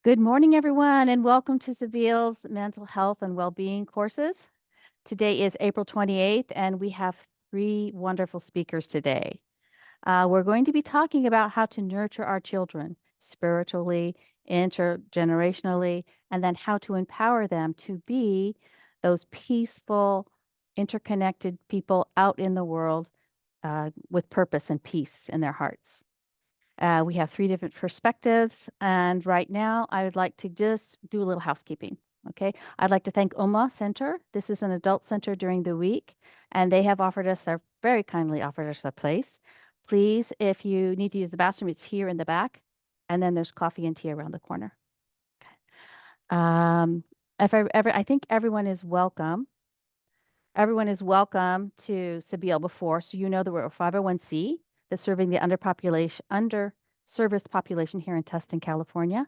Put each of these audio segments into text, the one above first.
Good morning, everyone, and welcome to Sabil's Mental Health and Wellbeing courses. Today is April 28th, and we have three wonderful speakers today. We're going to be talking about how to nurture our children spiritually, intergenerationally, and then how to empower them to be those peaceful, interconnected people out in the world with purpose and peace in their hearts. We have three different perspectives, and right now I would like to just do a little housekeeping. Okay, I'd like to thank Oma Center. This is an adult center during the week, and they have very kindly offered us a place. Please, if you need to use the bathroom, it's here in the back, and then there's coffee and tea around the corner. Um, I think everyone is welcome. Everyone is welcome to Sabil before, so you know that we're a 501c that's serving the underserviced population here in Tustin, California.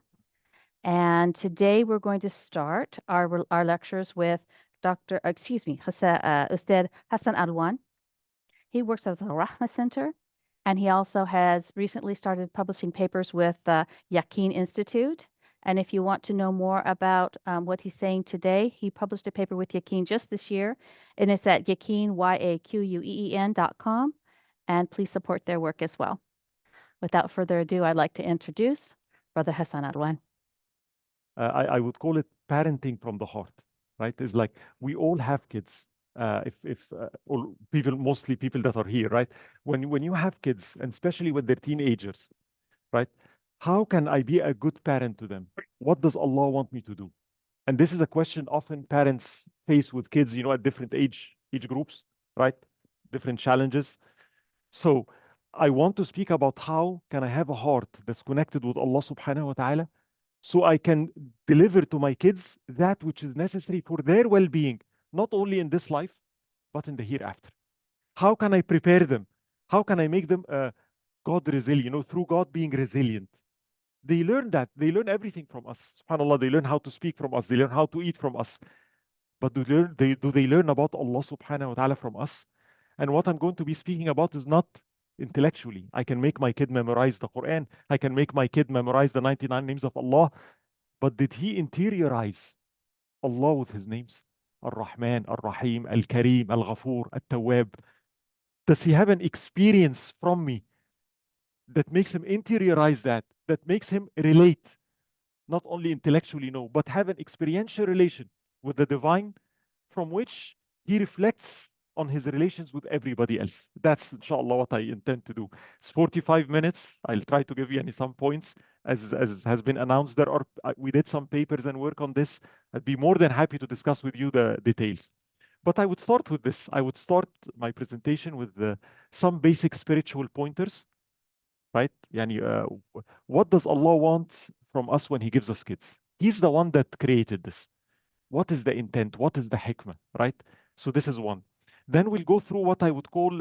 And today we're going to start our lectures with Ustad Hassan Alwan. He works at the Rahma Center, and he also has recently started publishing papers with the Yaqeen Institute. And if you want to know more about what he's saying today, he published a paper with Yaqeen just this year, and it's at Yaqeen, YAQUEEN.com. And please support their work as well. Without further ado, I'd like to introduce Brother Hassan Alwan. I would call it parenting from the heart, right? It's like we all have kids. If all people, mostly people that are here, right? When you have kids, and especially when they're teenagers, right? How can I be a good parent to them? What does Allah want me to do? And this is a question often parents face with kids, at different age groups, right? Different challenges. So I want to speak about how can I have a heart that's connected with Allah subhanahu wa ta'ala so I can deliver to my kids that which is necessary for their well-being, not only in this life, but in the hereafter. How can I prepare them? How can I make them God resilient, through God being resilient? They learn that. They learn everything from us. SubhanAllah, they learn how to speak from us. They learn how to eat from us. But do they learn about Allah subhanahu wa ta'ala from us? And what I'm going to be speaking about is not intellectually. I can make my kid memorize the Quran. I can make my kid memorize the 99 names of Allah. But did he interiorize Allah with his names? Ar-Rahman, Ar-Rahim, Al-Kareem, Al-Ghafur, Al-Tawwab. Does he have an experience from me that makes him interiorize that makes him relate, not only intellectually, no, but have an experiential relation with the divine from which he reflects on his relations with everybody else. That's inshallah what I intend to do. It's 45 minutes. I'll try to give you some points as has been announced. We did some papers and work on this. I'd be more than happy to discuss with you the details. But I would start with this. I would start my presentation with some basic spiritual pointers, right? Yani, what does Allah want from us when He gives us kids? He's the one that created this. What is the intent? What is the hikmah, right? So this is one. Then we'll go through what I would call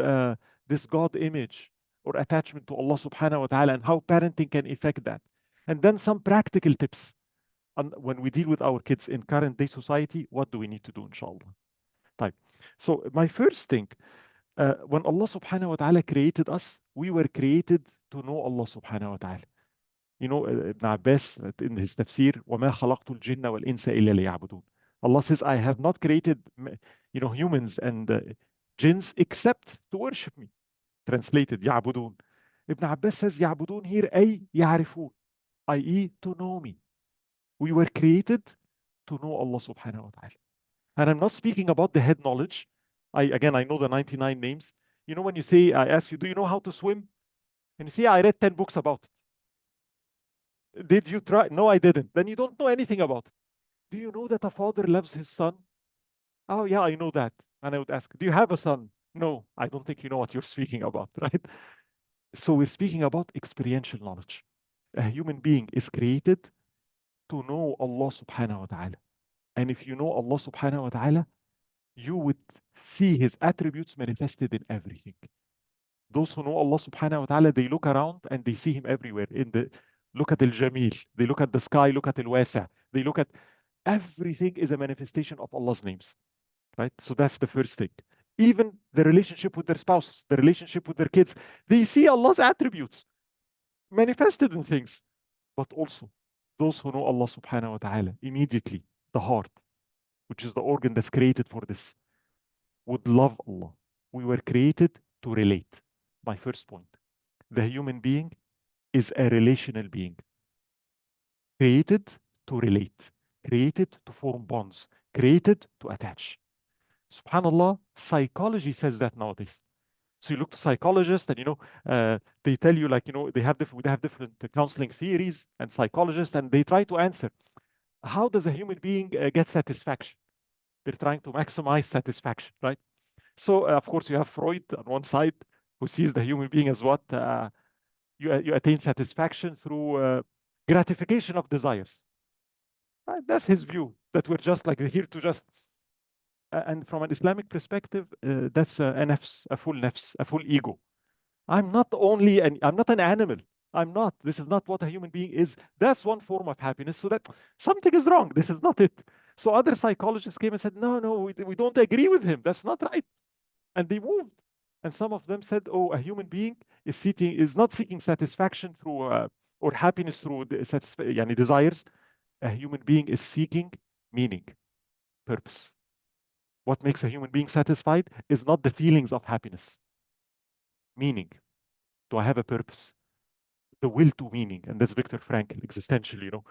this God image or attachment to Allah subhanahu wa ta'ala and how parenting can affect that. And then some practical tips on when we deal with our kids in current day society, what do we need to do, inshallah? Type. So my first thing, when Allah subhanahu wa ta'ala created us, we were created to know Allah subhanahu wa ta'ala. Ibn Abbas in his tafsir, وَمَا خَلَقْتُ الْجِنَّ وَالْإِنسَ إِلَّا لِيَعْبُدُونَ. Allah says, I have not created, humans and jinns except to worship me. Translated, يعبدون. Ibn Abbas says, يعبدون here, أي يعرفون, i.e. to know me. We were created to know Allah subhanahu wa ta'ala. And I'm not speaking about the head knowledge. I know the 99 names. When I ask you, do you know how to swim? And you say, I read 10 books about it. Did you try? No, I didn't. Then you don't know anything about it. Do you know that a father loves his son? Oh, yeah, I know that. And I would ask, do you have a son? No, I don't think you know what you're speaking about, right? So we're speaking about experiential knowledge. A human being is created to know Allah subhanahu wa ta'ala. And if you know Allah subhanahu wa ta'ala, you would see his attributes manifested in everything. Those who know Allah subhanahu wa ta'ala, they look around and they see him everywhere. Look at al-Jamil, they look at the sky, look at al-Wasi', they look at everything is a manifestation of Allah's names, right? So that's the first thing. Even the relationship with their spouse, the relationship with their kids, they see Allah's attributes manifested in things. But also, Those who know Allah subhanahu wa ta'ala, immediately, the heart, which is the organ that's created for this, would love Allah. We were created to relate. My first point. The human being is a relational being, created to relate, created to form bonds, created to attach. Subhanallah, psychology says that nowadays. So you look to psychologists, and they tell you, like, they have different counseling theories and psychologists, and they try to answer how does a human being get satisfaction. They're trying to maximize satisfaction, right? So of course you have Freud on one side, who sees the human being as what you attain satisfaction through gratification of desires. Right? That's his view, that we're just like here to just. And from an Islamic perspective, that's a nafs, a full nafs, a full ego. I'm not an animal. I'm not. This is not what a human being is. That's one form of happiness. So that something is wrong. This is not it. So other psychologists came and said, no, no, we don't agree with him. That's not right. And they moved. And some of them said, oh, a human being is not seeking satisfaction through or happiness through yani desires. A human being is seeking meaning, purpose. What makes a human being satisfied is not the feelings of happiness. Meaning. Do I have a purpose? The will to meaning. And that's Viktor Frankl, existential.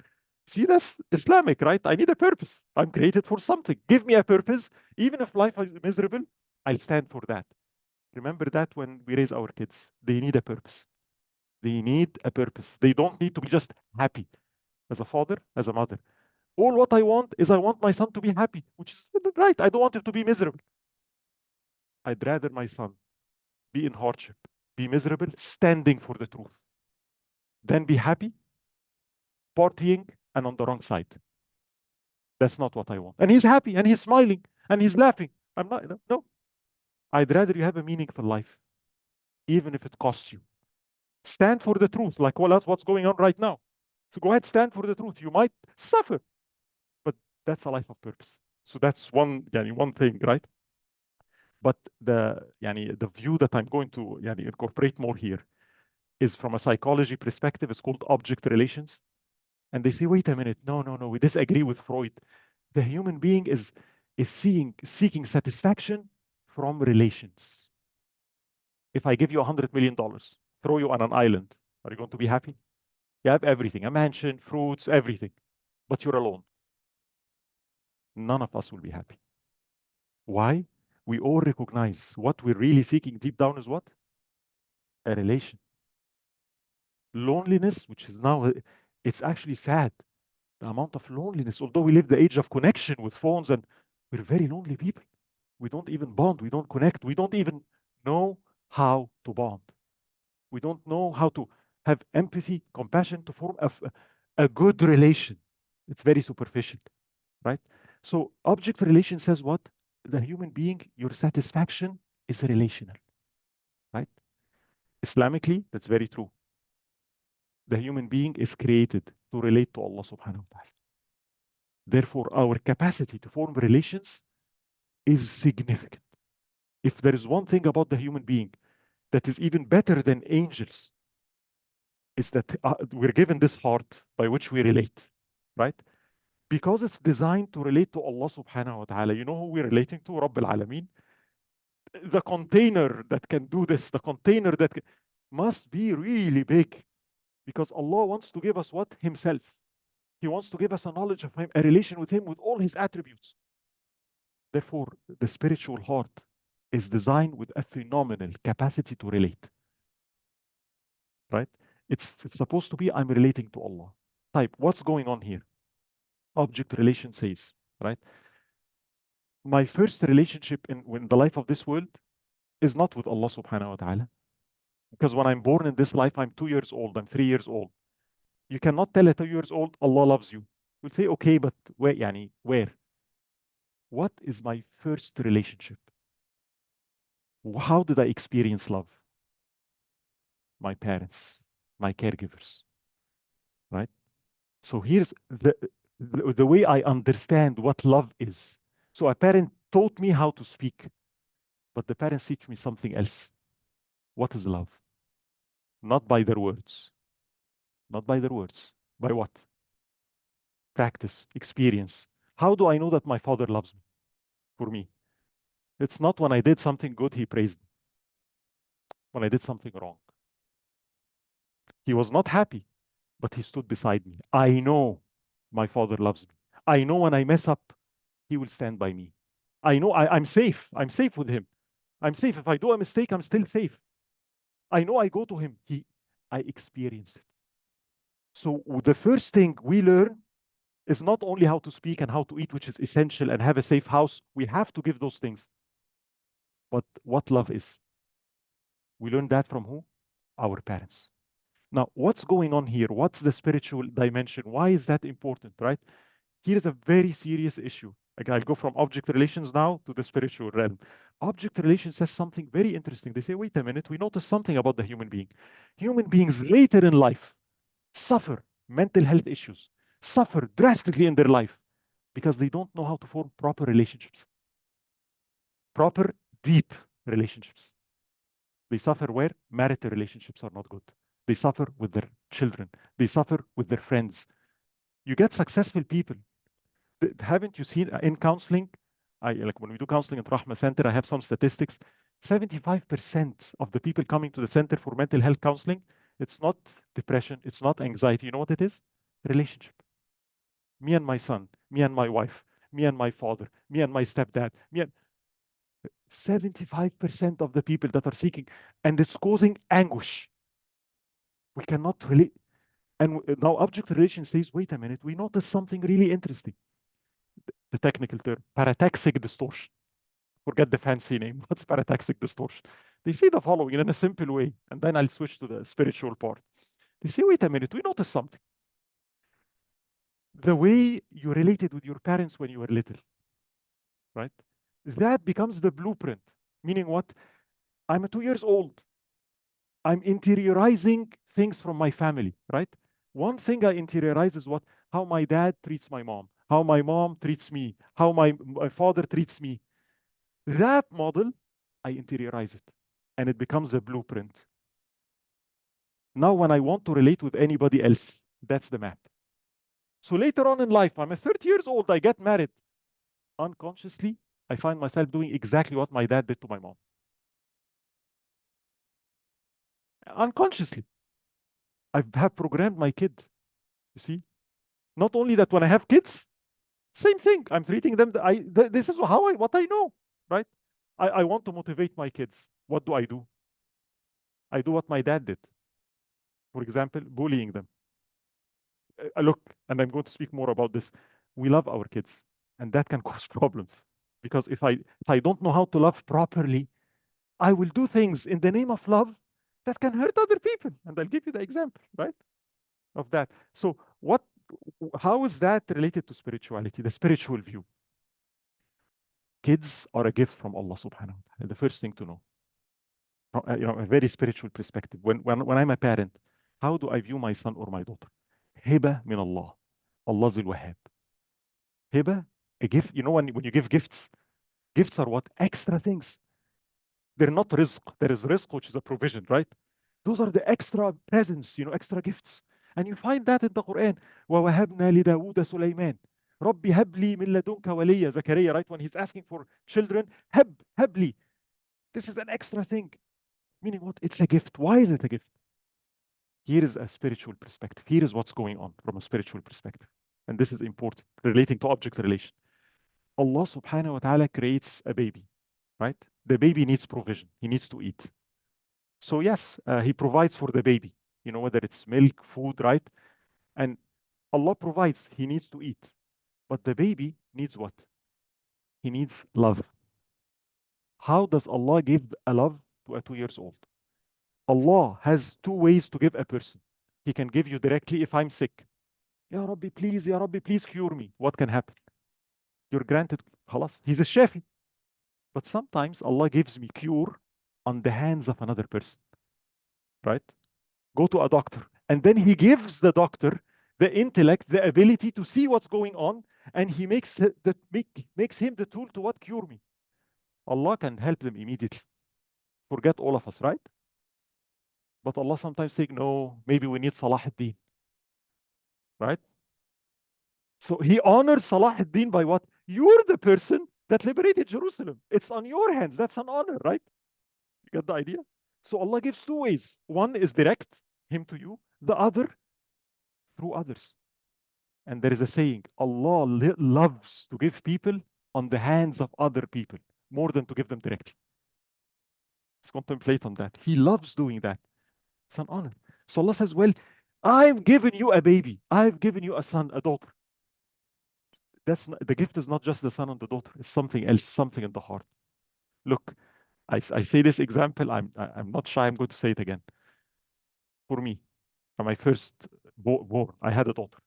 See, that's Islamic, right? I need a purpose. I'm created for something. Give me a purpose. Even if life is miserable, I'll stand for that. Remember that when we raise our kids. They need a purpose. They need a purpose. They don't need to be just happy. As a father, as a mother. All what I want is I want my son to be happy, which is right. I don't want him to be miserable. I'd rather my son be in hardship, be miserable, standing for the truth, than be happy, partying, and on the wrong side. That's not what I want. And he's happy, and he's smiling, and he's laughing. I'm not, no. I'd rather you have a meaningful life, even if it costs you. Stand for the truth, like, well, that's what's going on right now. So go ahead, stand for the truth. You might suffer, but that's a life of purpose. So that's one thing, right? But the view that I'm going to incorporate more here is from a psychology perspective. It's called object relations. And they say, wait a minute, no, no, no, we disagree with Freud. The human being is seeking satisfaction from relations. If I give you $100 million, throw you on an island, are you going to be happy? You have everything, a mansion, fruits, everything, but you're alone. None of us will be happy. Why? We all recognize what we're really seeking deep down is what? A relation. Loneliness, which is now, it's actually sad. The amount of loneliness, although we live the age of connection with phones, and we're very lonely people. We don't even bond. We don't connect. We don't even know how to bond. We don't know how to have empathy, compassion, to form a good relation. It's very superficial, right? So object relation says what? The human being, your satisfaction is relational, right? Islamically, that's very true. The human being is created to relate to Allah subhanahu wa ta'ala. Therefore, our capacity to form relations is significant. If there is one thing about the human being that is even better than angels, is that we're given this heart by which we relate, right? Because it's designed to relate to Allah subhanahu wa ta'ala. You know who we're relating to? Rabb al-Alameen. The container that can do this, the container that must be really big, because Allah wants to give us what? Himself. He wants to give us a knowledge of Him, a relation with Him with all His attributes. Therefore, the spiritual heart is designed with a phenomenal capacity to relate, right? It's supposed to be, I'm relating to Allah. Type, what's going on here? Object relation says, right? My first relationship in the life of this world is not with Allah subhanahu wa ta'ala. Because when I'm born in this life, I'm 2 years old, I'm 3 years old. You cannot tell a 2 years old, Allah loves you. You'll say, okay, but where, yani, where? What is my first relationship? How did I experience love? My parents, my caregivers, right? So here's the way I understand what love is. So a parent taught me how to speak, but the parents teach me something else. What is love? Not by their words. Not by their words. By what? practice, experience. How do I know that my father loves me? For me, it's not when I did something good, he praised me. When I did something wrong, he was not happy, but he stood beside me. I know my father loves me. I know when I mess up, he will stand by me. I know I'm safe. I'm safe with him. I'm safe. If I do a mistake, I'm still safe. I know I go to him. I experience it. So the first thing we learn is not only how to speak and how to eat, which is essential, and have a safe house. We have to give those things. But what love is, we learn that from who? Our parents. Now, what's going on here? What's the spiritual dimension? Why is that important, right? Here is a very serious issue. Like, I'll go from object relations now to the spiritual realm. Object relations says something very interesting. They say, wait a minute, we notice something about the human being. Human beings later in life suffer mental health issues, suffer drastically in their life because they don't know how to form proper relationships, proper, deep relationships. They suffer where marital relationships are not good. They suffer with their children. They suffer with their friends. You get successful people. Haven't you seen in counseling? I like when we do counseling at Rahma Center, I have some statistics. 75% of the people coming to the Center for Mental Health Counseling, it's not depression, it's not anxiety. You know what it is? Relationship. Me and my son, me and my wife, me and my father, me and my stepdad, 75% of the people that are seeking, and it's causing anguish. We cannot relate. And now object relation says, wait a minute, we noticed something really interesting. The technical term, parataxic distortion. Forget the fancy name. What's parataxic distortion? They say the following in a simple way, and then I'll switch to the spiritual part. They say, wait a minute, we noticed something. The way you related with your parents when you were little, right? That becomes the blueprint. Meaning what? I'm 2 years old. I'm interiorizing things from my family, right? One thing I interiorize is what? How my dad treats my mom, how my mom treats me, how my father treats me. That model, I interiorize it, and it becomes a blueprint. Now, when I want to relate with anybody else, that's the map. So later on in life, I'm a 30 years old, I get married. Unconsciously, I find myself doing exactly what my dad did to my mom. Unconsciously, I have programmed my kid. You see, not only that, when I have kids, same thing. I'm treating them. This is how what I know, right? I want to motivate my kids. What do? I do what my dad did. For example, bullying them. Look, and I'm going to speak more about this. We love our kids, and that can cause problems because if I don't know how to love properly, I will do things in the name of love that can hurt other people. And I'll give you the example, right, of that. So how is that related to spirituality, the spiritual view? Kids are a gift from Allah subhanahu wa ta'ala. The first thing to know, a very spiritual perspective. When I'm a parent, how do I view my son or my daughter? Hiba min Allah. Allah zil wahab. Hiba, a gift. You know, when you give gifts, gifts are what? Extra things. They're not rizq. There is rizq, which is a provision, right? Those are the extra presents, extra gifts. And you find that in the Quran. وَوَهَبْنَا لِدَاوُودَ سُلَيْمَانَ رَبِّ هَبْ لِي مِن لَدُنْكَ وَلِيًّا. Zakaria, right? When he's asking for children, هَبْ لِي. This is an extra thing. Meaning what? It's a gift. Why is it a gift? Here is a spiritual perspective. Here is what's going on from a spiritual perspective. And this is important, relating to object relation. Allah subhanahu wa ta'ala creates a baby, right? The baby needs provision. He needs to eat. So yes, he provides for the baby, whether it's milk, food, right? And Allah provides, he needs to eat. But the baby needs what? He needs love. How does Allah give a love to a 2 years old? Allah has two ways to give a person. He can give you directly if I'm sick. Ya Rabbi, please cure me. What can happen? You're granted, khalas. He's a shafi. But sometimes Allah gives me cure on the hands of another person, right? Go to a doctor. And then he gives the doctor the intellect, the ability to see what's going on, and he makes him the tool to what? Cure me. Allah can help them immediately. Forget all of us, right? But Allah sometimes say, no, maybe we need Salah ad-Din, right? So he honors Salah ad-Din by what? You're the person that liberated Jerusalem. It's on your hands. That's an honor, right? You get the idea? So Allah gives two ways. One is direct, him to you. The other, through others. And there is a saying, Allah loves to give people on the hands of other people more than to give them directly. Let's contemplate on that. He loves doing that. It's an honor. So Allah says, well, I've given you a baby. I've given you a son, a daughter. That's not, the gift is not just the son and the daughter. It's something else, something in the heart. Look, I say this example. I'm not shy. I'm going to say it again. For me, for my first born, I had a daughter,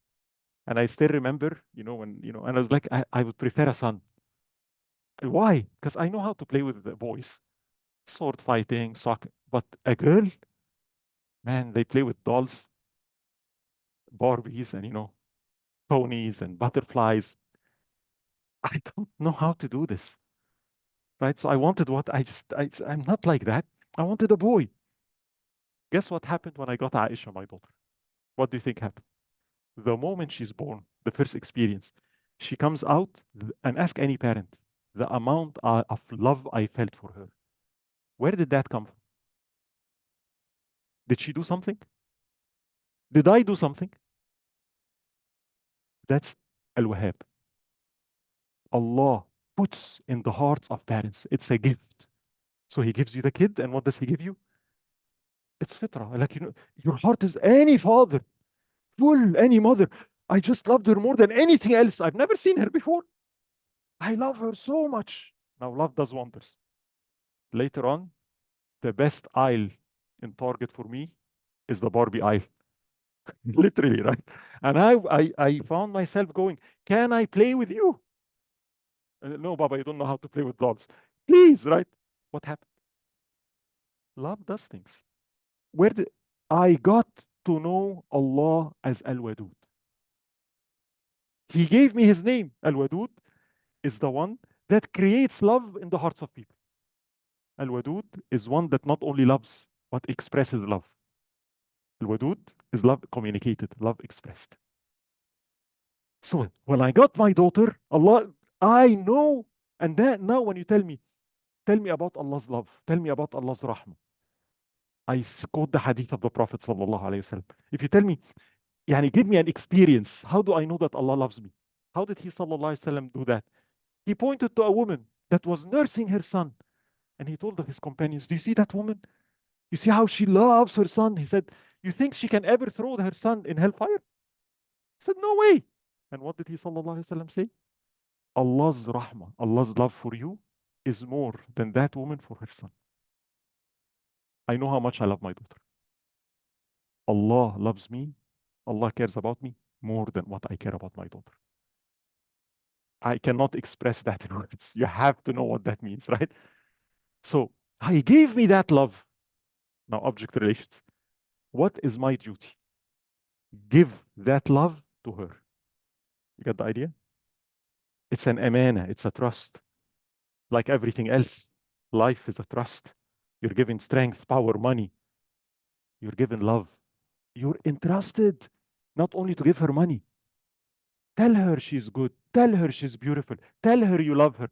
and I still remember, when and I was like, I would prefer a son. Why? Because I know how to play with the boys, sword fighting, soccer. But a girl, man, they play with dolls, Barbies, and ponies and butterflies. I don't know how to do this, right? So I wanted what I'm not like that. I wanted a boy. Guess what happened when I got Aisha, my daughter? What do you think happened? The moment she's born, the first experience, she comes out and ask any parent the amount of love I felt for her. Where did that come from? Did she do something? Did I do something? That's Al-Wahhab. Allah puts in the hearts of parents. It's a gift. So he gives you the kid, and what does he give you? It's fitrah. Like, your heart is any father, full, any mother. I just loved her more than anything else. I've never seen her before. I love her so much. Now, love does wonders. Later on, the best aisle in Target for me is the Barbie aisle. Literally, right? And I found myself going, can I play with you? No, Baba, you don't know how to play with dolls. Please, right? What happened? Love does things. Where did I got to know Allah as Al-Wadud? He gave me his name. Al-Wadud is the one that creates love in the hearts of people. Al-Wadud is one that not only loves, but expresses love. Al-Wadud is love communicated, love expressed. So when I got my daughter, Allah, I know, and that now when you tell me about Allah's love, tell me about Allah's rahmah. I quote the hadith of the Prophet sallallahu alaihi wasallam. If you tell me, yani give me an experience, how do I know that Allah loves me? How did he sallallahu alaihi wasallam do that? He pointed to a woman that was nursing her son, and he told his companions, do you see that woman? You see how she loves her son? He said, you think she can ever throw her son in hellfire? He said, no way. And what did he sallallahu alaihi wasallam say? Allah's rahmah, Allah's love for you is more than that woman for her son. I know how much I love my daughter. Allah loves me. Allah cares about me more than what I care about my daughter. I cannot express that in words. You have to know what that means, right? So He gave me that love. Now, object relations. What is my duty? Give that love to her. You got the idea? It's an amana, it's a trust. Like everything else, life is a trust. You're given strength, power, money. You're given love. You're entrusted not only to give her money. Tell her she's good. Tell her she's beautiful. Tell her you love her.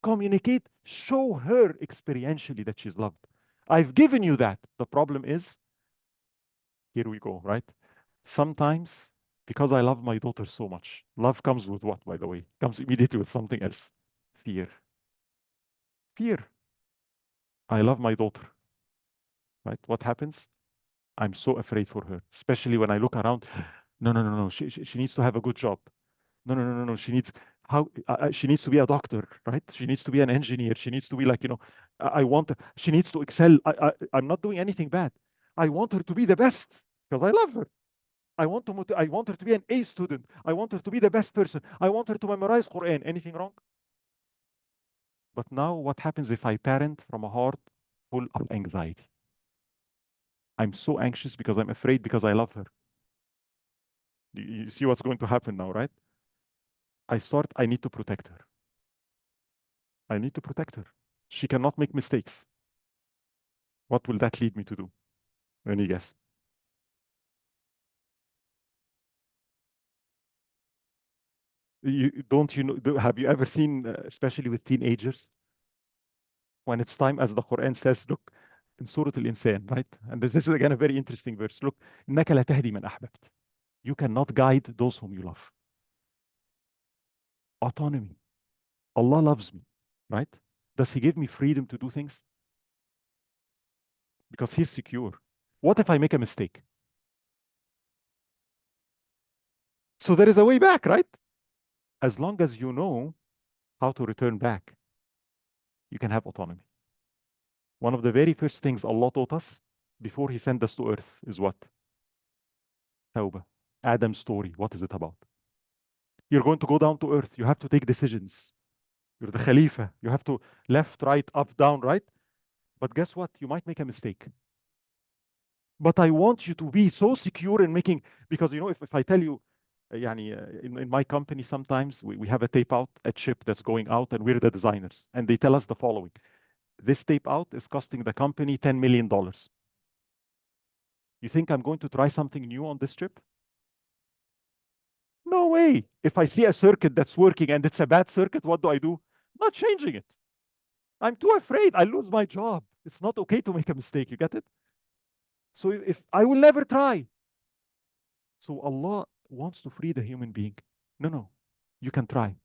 Communicate. Show her experientially that she's loved. I've given you that. The problem is, here we go, right? Sometimes, because I love my daughter so much, love comes with what, by the way? Comes immediately with something else. Fear. Fear. I love my daughter, right? What happens? I'm so afraid for her, especially when I look around. No, no, no, no. She needs to have a good job. No, no, no, no, no. She needs to be a doctor, right? She needs to be an engineer. She needs to be like, I want her, she needs to excel. I'm not doing anything bad. I want her to be the best because I love her. I want her to be an A student. I want her to be the best person. I want her to memorize Quran. Anything wrong? But now what happens if I parent from a heart full of anxiety? I'm so anxious because I'm afraid because I love her. You see what's going to happen now, right? I need to protect her. I need to protect her. She cannot make mistakes. What will that lead me to do? Any guess? Have you ever seen, especially with teenagers, when it's time, as the Quran says, look, in Surah Al-Insan, right? And this is again a very interesting verse. Look, إنك لا تهدي من أحببت. You cannot guide those whom you love. Autonomy. Allah loves me, right? Does He give me freedom to do things? Because He's secure. What if I make a mistake? So there is a way back, right? As long as you know how to return back, you can have autonomy. One of the very first things Allah taught us before He sent us to earth is what? Tawbah. Adam's story. What is it about? You're going to go down to earth. You have to take decisions. You're the Khalifa. You have to left, right, up, down, right? But guess what? You might make a mistake. But I want you to be so secure in making, because if I tell you, in my company, sometimes we have a tape out, a chip that's going out, and we're the designers. And they tell us the following: this tape out is costing the company $10 million. You think I'm going to try something new on this chip? No way. If I see a circuit that's working and it's a bad circuit, what do I do? Not changing it. I'm too afraid I lose my job. It's not okay to make a mistake. You get it? So if I will never try. So Allah wants to free the human being. No, no. You can try.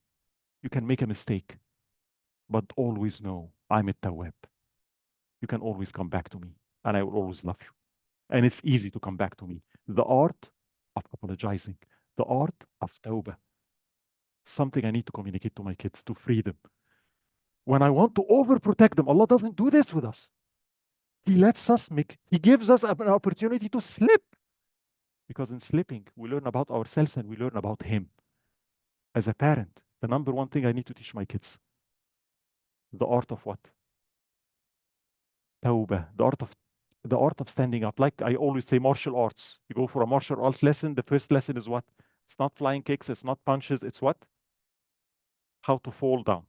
You can make a mistake. But always know I'm at Tawab. You can always come back to me. And I will always love you. And it's easy to come back to me. The art of apologizing. The art of Tawbah. Something I need to communicate to my kids to free them. When I want to overprotect them, Allah doesn't do this with us. He lets us He gives us an opportunity to slip. Because in slipping, we learn about ourselves and we learn about Him. As a parent, the number one thing I need to teach my kids, the art of what? Tawbah, the art of standing up. Like I always say, martial arts. You go for a martial arts lesson, the first lesson is what? It's not flying kicks, it's not punches, it's what? How to fall down.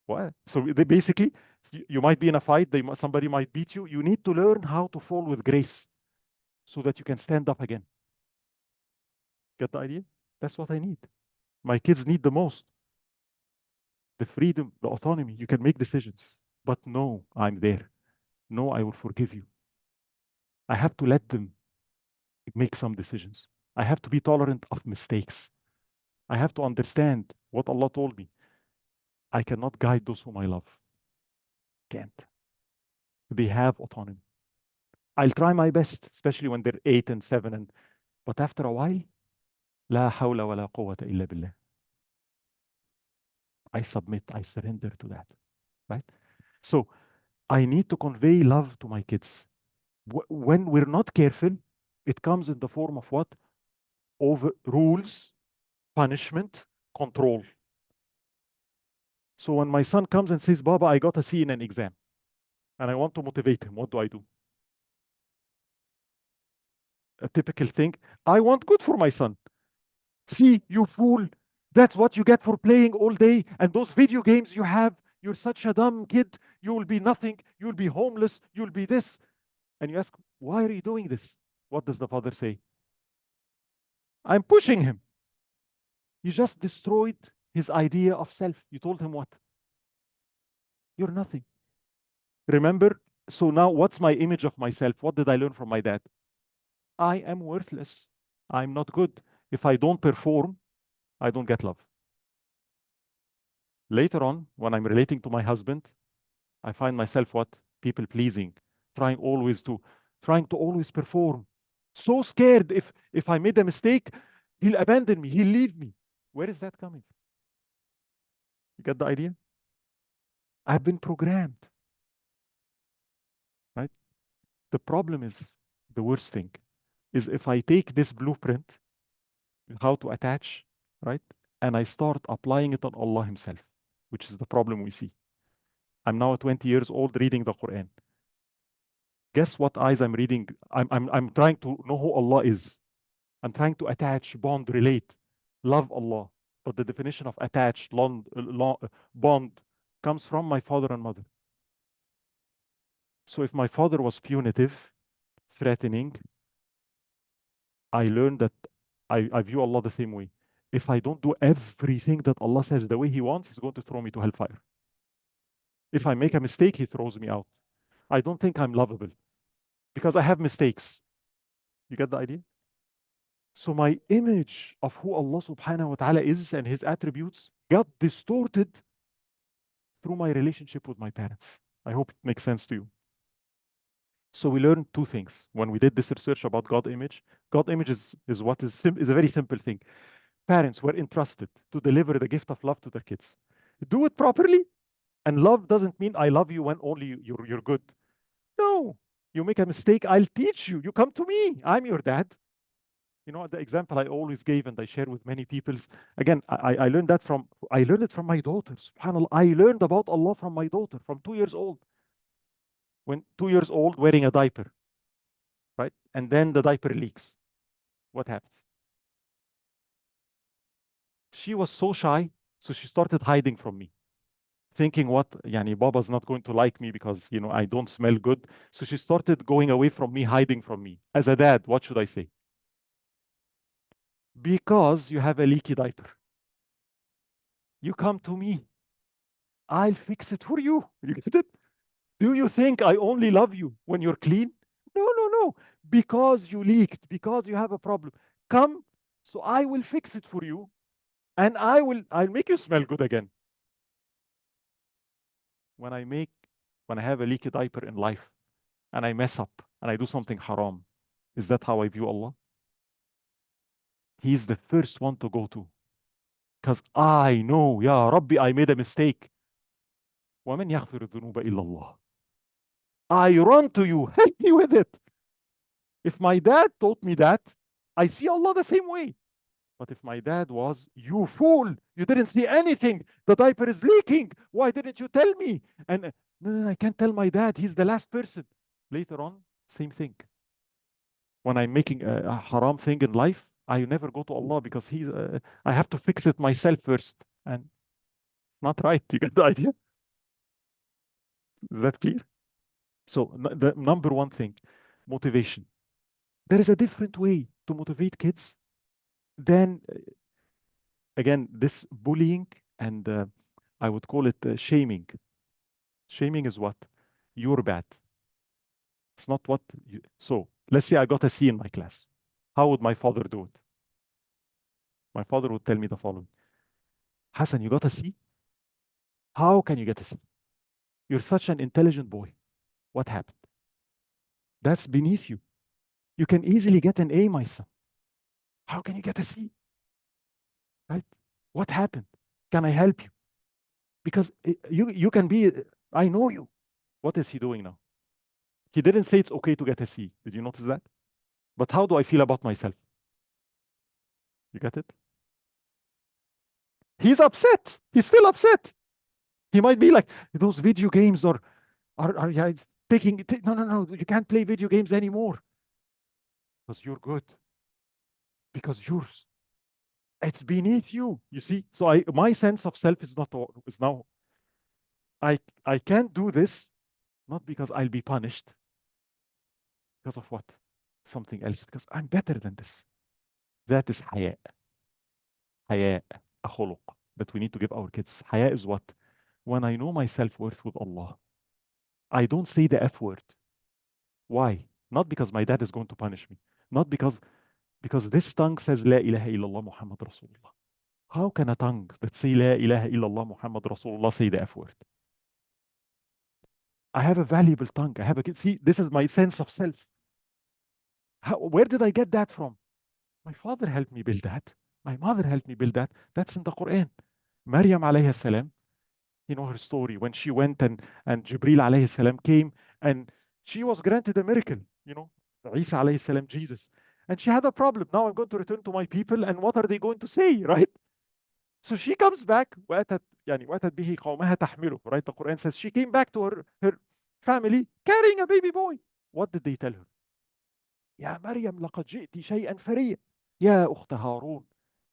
What? So they basically, you might be in a fight, somebody might beat you. You need to learn how to fall with grace so that you can stand up again. Get the idea? That's what I need. My kids need the most. The freedom, the autonomy. You can make decisions. But no, I'm there. No, I will forgive you. I have to let them make some decisions. I have to be tolerant of mistakes. I have to understand what Allah told me. I cannot guide those whom I love. Can't. They have autonomy. I'll try my best, especially when they're 8 and 7. But after a while, لا حول ولا قوة إلا بالله. I submit, I surrender to that. Right? So I need to convey love to my kids. When we're not careful, it comes in the form of what? Over rules, punishment, control. So when my son comes and says, Baba, I got a C in an exam, and I want to motivate him, what do I do? A typical thing. I want good for my son. See, you fool. That's what you get for playing all day. And those video games you have, you're such a dumb kid. You will be nothing. You'll be homeless. You'll be this. And you ask, why are you doing this? What does the father say? I'm pushing him. You just destroyed his idea of self. You told him what? You're nothing. Remember? So now what's my image of myself? What did I learn from my dad? I am worthless. I'm not good. If I don't perform, I don't get love. Later on, when I'm relating to my husband, I find myself what? People pleasing, trying to always perform. So scared if I made a mistake, he'll abandon me, he'll leave me. Where is that coming from? You get the idea? I've been programmed, right? The problem is, the worst thing is if I take this blueprint, how to attach, right? And I start applying it on Allah Himself, which is the problem we see. I'm now 20 years old reading the Quran. Guess what eyes I'm reading? I'm trying to know who Allah is. I'm trying to attach, bond, relate, love Allah. But the definition of attach, bond, comes from my father and mother. So if my father was punitive, threatening, I learned that I view Allah the same way. If I don't do everything that Allah says the way He wants, He's going to throw me to hellfire. If I make a mistake, He throws me out. I don't think I'm lovable because I have mistakes. You get the idea? So my image of who Allah subhanahu wa ta'ala is and His attributes got distorted through my relationship with my parents. I hope it makes sense to you. So we learned two things when we did this research about God image. God image is what is a very simple thing. Parents were entrusted to deliver the gift of love to their kids. Do it properly, and love doesn't mean I love you when only you're good. No, you make a mistake, I'll teach you. You come to me. I'm your dad. You know, the example I always gave and I share with many people. Again, I learned that from I learned it from my daughter. SubhanAllah, I learned about Allah from my daughter from 2 years old. When 2 years old, wearing a diaper, right? And then the diaper leaks. What happens? She was so shy, so she started hiding from me, thinking what, yani, Baba's not going to like me because, I don't smell good. So she started going away from me, hiding from me. As a dad, what should I say? Because you have a leaky diaper. You come to me. I'll fix it for you. You get it? Do you think I only love you when you're clean? No, no, no. Because you leaked, because you have a problem. Come, so I will fix it for you, and I'll make you smell good again. When I make when I have a leaky diaper in life and I mess up and I do something haram, is that how I view Allah? He's the first one to go to. Because I know, Ya Rabbi, I made a mistake. وَمَنْ يَغْفِرُ الذُّنُوبَ إِلَّا اللَّهِ. I run to you, help me with it. If my dad taught me that, I see Allah the same way. But if my dad was, you fool, you didn't see anything, the diaper is leaking, why didn't you tell me? And no, I can't tell my dad, he's the last person. Later on, same thing. When I'm making a haram thing in life, I never go to Allah because I have to fix it myself first. And not right. You get the idea? Is that clear? So the number one thing, motivation. There is a different way to motivate kids than, again, this bullying and I would call it shaming. Shaming is what? You're bad. It's not what you. So let's say I got a C in my class. How would my father do it? My father would tell me the following: Hassan, you got a C? How can you get a C? You're such an intelligent boy. What happened? That's beneath you. You can easily get an A, my son. How can you get a C? Right? What happened? Can I help you? Because you can be, I know you. What is he doing now? He didn't say it's okay to get a C. Did you notice that? But how do I feel about myself? You get it? He's upset. He's still upset. He might be like, those video games are yeah, taking, no, you can't play video games anymore. Because you're good. Because yours. It's beneath you, you see. So my sense of self is now, I can't do this, not because I'll be punished, because of what? Something else, because I'm better than this. That is haya. Haya, a khuluq that we need to give our kids. Haya is what? When I know my self-worth with Allah, I don't say the F word. Why? Not because my dad is going to punish me. Not because this tongue says La ilaha illallah Muhammad Rasulullah. How can a tongue that say La ilaha illallah Muhammad Rasulullah say the F word? I have a valuable tongue. See, this is my sense of self. Where did I get that from? My father helped me build that. My mother helped me build that. That's in the Quran. Maryam alayhi salam, you know her story when she went and Jibril alayhi salam came and she was granted a miracle, Isa alayhi salam, Jesus. And she had a problem. Now I'm going to return to my people and what are they going to say, right? So she comes back, وَأَتَتْ بِهِ قَوْمَهَا تَحْمِلُهُ, right? The Quran says she came back to her family carrying a baby boy. What did they tell her? يا مريم لقد جئت شيئا فريا يا أخت هارون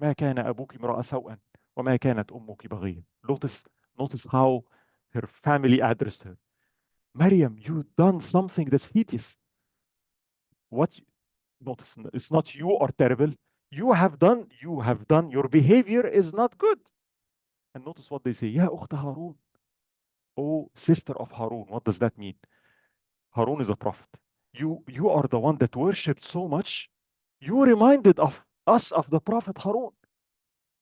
ما كان أبوك امرأ سوءا وما كانت أمك بغيا. Notice how her family addressed her. Maryam, you've done something that's hideous. What? Notice, it's not you are terrible. your behavior is not good. And notice what they say. يا أخت هارون. Oh, sister of Harun. What does that mean? Harun is a prophet. You are the one that worshipped so much. You reminded of us of the prophet Harun.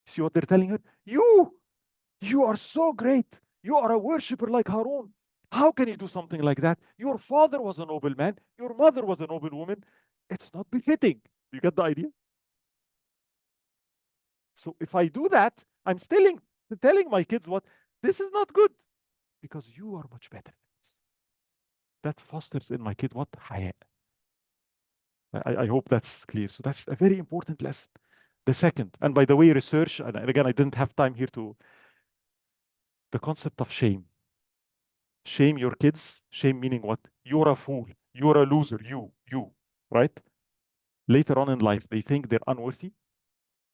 See what they're telling her? You are so great. You are a worshipper like Harun. How can you do something like that? Your father was a noble man. Your mother was a noble woman. It's not befitting. You get the idea? So if I do that, I'm still telling my kids what this is not good because you are much better than this. That fosters in my kid what? Haya. I hope that's clear. So that's a very important lesson. The second, and by the way, research, and again, I didn't have time here to, the concept of shame. Shame your kids. Shame meaning what? You're a fool. You're a loser. You, right? Later on in life, they think they're unworthy.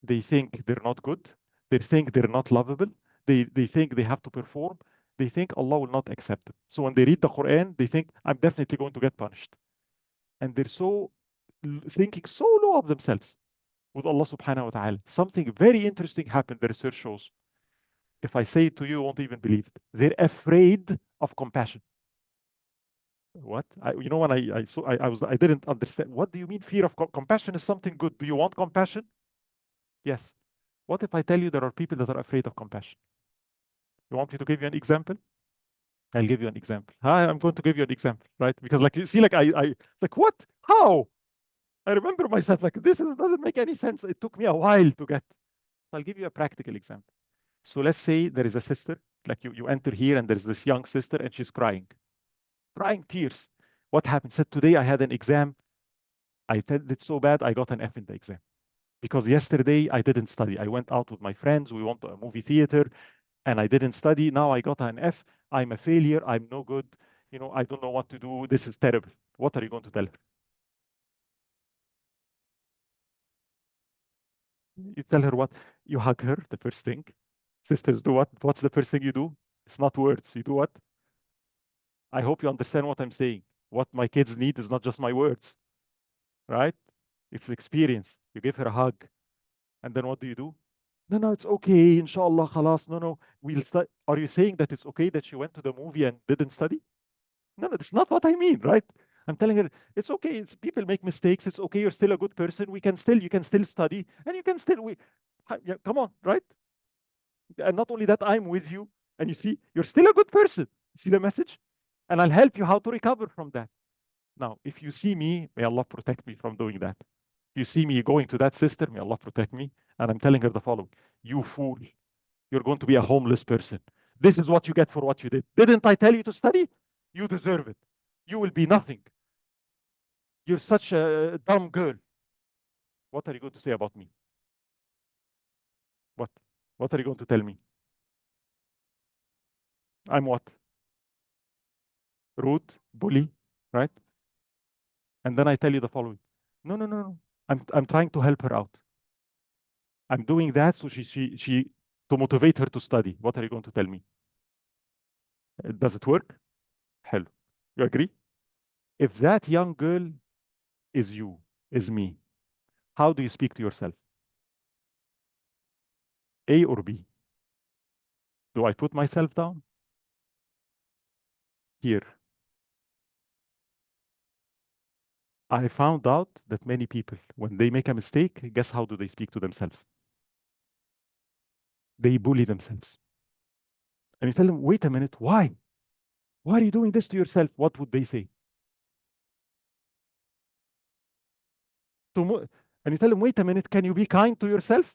They think they're not good. They think they're not lovable. They think they have to perform. They think Allah will not accept them. So when they read the Quran, they think, I'm definitely going to get punished. And they're so thinking so low of themselves with Allah subhanahu wa ta'ala. Something very interesting happened, the research shows. If I say it to you, you won't even believe it. They're afraid of compassion. What? When I saw, I didn't understand. What do you mean fear of compassion is something good? Do you want compassion? Yes. What if I tell you there are people that are afraid of compassion? You want me to give you an example? I'll give you an example. I'm going to give you an example, right? Because like you see, like like what? How? I remember myself like doesn't make any sense. It took me a while to get. I'll give you a practical example. So let's say there is a sister, like you enter here and there's this young sister and she's crying tears. What happened? Said today I had an exam. I did it so bad I got an F in the exam. Because yesterday I didn't study. I went out with my friends. We went to a movie theater and I didn't study. Now I got an F. I'm a failure. I'm no good. I don't know what to do. This is terrible. What are you going to tell her? You tell her what? You hug her, the first thing. Sisters do what? What's the first thing you do? It's not words. You do what? I hope you understand what I'm saying. What my kids need is not just my words, right? It's the experience. You give her a hug. And then what do? No, no, it's okay. Inshallah, khalas. No, no, we'll study. Are you saying that it's okay that she went to the movie and didn't study? No, no, that's not what I mean, right? I'm telling her it's okay. It's people make mistakes. It's okay. You're still a good person. You can still study, and you can still yeah, come on, right? And not only that, I'm with you, and you see, you're still a good person. See the message? And I'll help you how to recover from that. Now, if you see me, may Allah protect me from doing that. If you see me going to that sister, may Allah protect me. And I'm telling her the following: you fool, you're going to be a homeless person. This is what you get for what you did. Didn't I tell you to study? You deserve it. You will be nothing. You're such a dumb girl. What are you going to say about me? What? What are you going to tell me? I'm what? Rude, bully, right? And then I tell you the following. No, no, no, no. I'm trying to help her out. I'm doing that so she to motivate her to study. What are you going to tell me? Does it work? Hello. You agree? If that young girl is you, is me, how do you speak to yourself? A or B? Do I put myself down? Here. I found out that many people, when they make a mistake, guess how do they speak to themselves? They bully themselves. And you tell them, wait a minute, why? Why are you doing this to yourself? What would they say? And you tell them, wait a minute, can you be kind to yourself?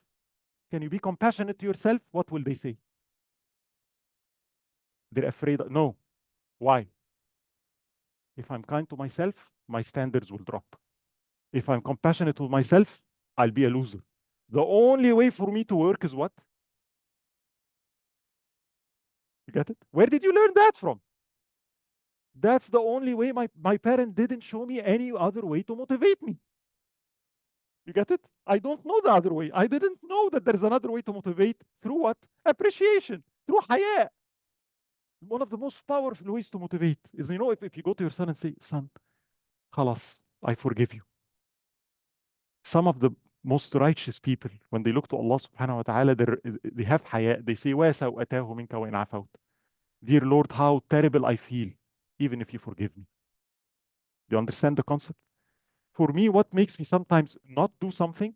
Can you be compassionate to yourself? What will they say? They're afraid. No. Why? If I'm kind to myself, my standards will drop. If I'm compassionate to myself, I'll be a loser. The only way for me to work is what? You get it? Where did you learn that from? That's the only way. My parent didn't show me any other way to motivate me. You get it? I don't know the other way. I didn't know that there's another way to motivate through what? Appreciation, through haya. One of the most powerful ways to motivate is, if you go to your son and say, son, khalas, I forgive you. Some of the most righteous people, when they look to Allah subhanahu wa ta'ala, they have haya. They say, وَسَوْأَتَاهُ مِنْكَ وَإِنْ عَفَوْتَ. Dear Lord, how terrible I feel, even if you forgive me. Do you understand the concept? For me, what makes me sometimes not do something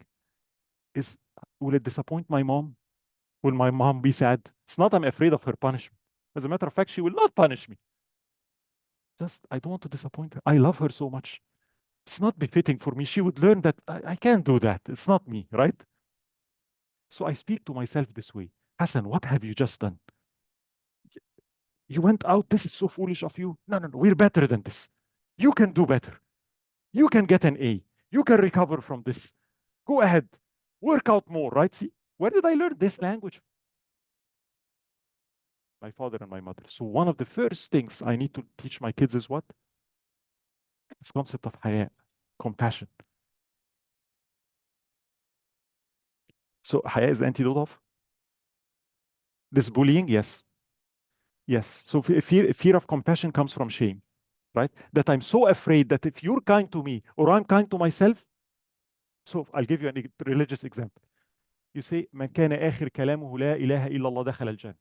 is, will it disappoint my mom? Will my mom be sad? It's not I'm afraid of her punishment. As a matter of fact, she will not punish me. Just, I don't want to disappoint her. I love her so much. It's not befitting for me. She would learn that I can't do that. It's not me, right? So I speak to myself this way. Hassan, what have you just done? You went out. This is so foolish of you. No, no, no. We're better than this. You can do better. You can get an A. You can recover from this. Go ahead. Work out more, right? See, where did I learn this language? My father and my mother. So one of the first things I need to teach my kids is what? This concept of haya, compassion. So haya is the antidote of this bullying? Yes. Yes. So fear of compassion comes from shame, right? That I'm so afraid that if you're kind to me or I'm kind to myself, so I'll give you a religious example. You say, من كان آخر كلامه لا إله إلا الله دخل الجنة.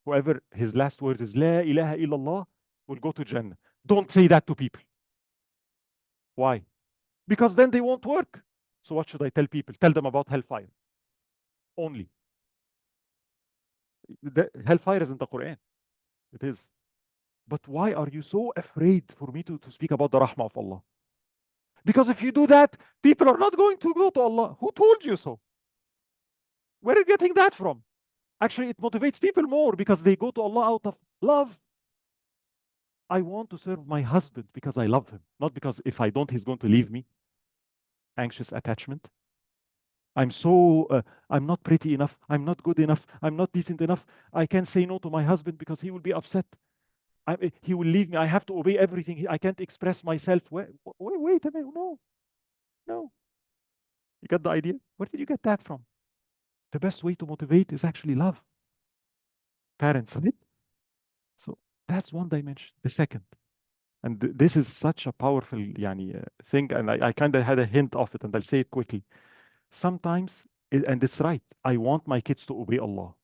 Whoever his last words is لا إله إلا الله will go to Jannah. Don't say that to people. Why? Because then they won't work. So what should I tell people? Tell them about hellfire. Only. Hellfire is in the Quran. It is. But why are you so afraid for me to speak about the rahmah of Allah? Because if you do that, people are not going to go to Allah. Who told you so? Where are you getting that from? Actually, it motivates people more because they go to Allah out of love. I want to serve my husband because I love him, not because if I don't, he's going to leave me. Anxious attachment. I'm not pretty enough. I'm not good enough. I'm not decent enough. I can't say no to my husband because he will be upset. He will leave me. I have to obey everything. I can't express myself. Wait a minute. No, no. You got the idea? Where did you get that from? The best way to motivate is actually love. Parents, right? So that's one dimension. The second, and this is such a powerful thing, and I kind of had a hint of it, and I'll say it quickly. Sometimes, and it's right, I want my kids to obey Allah.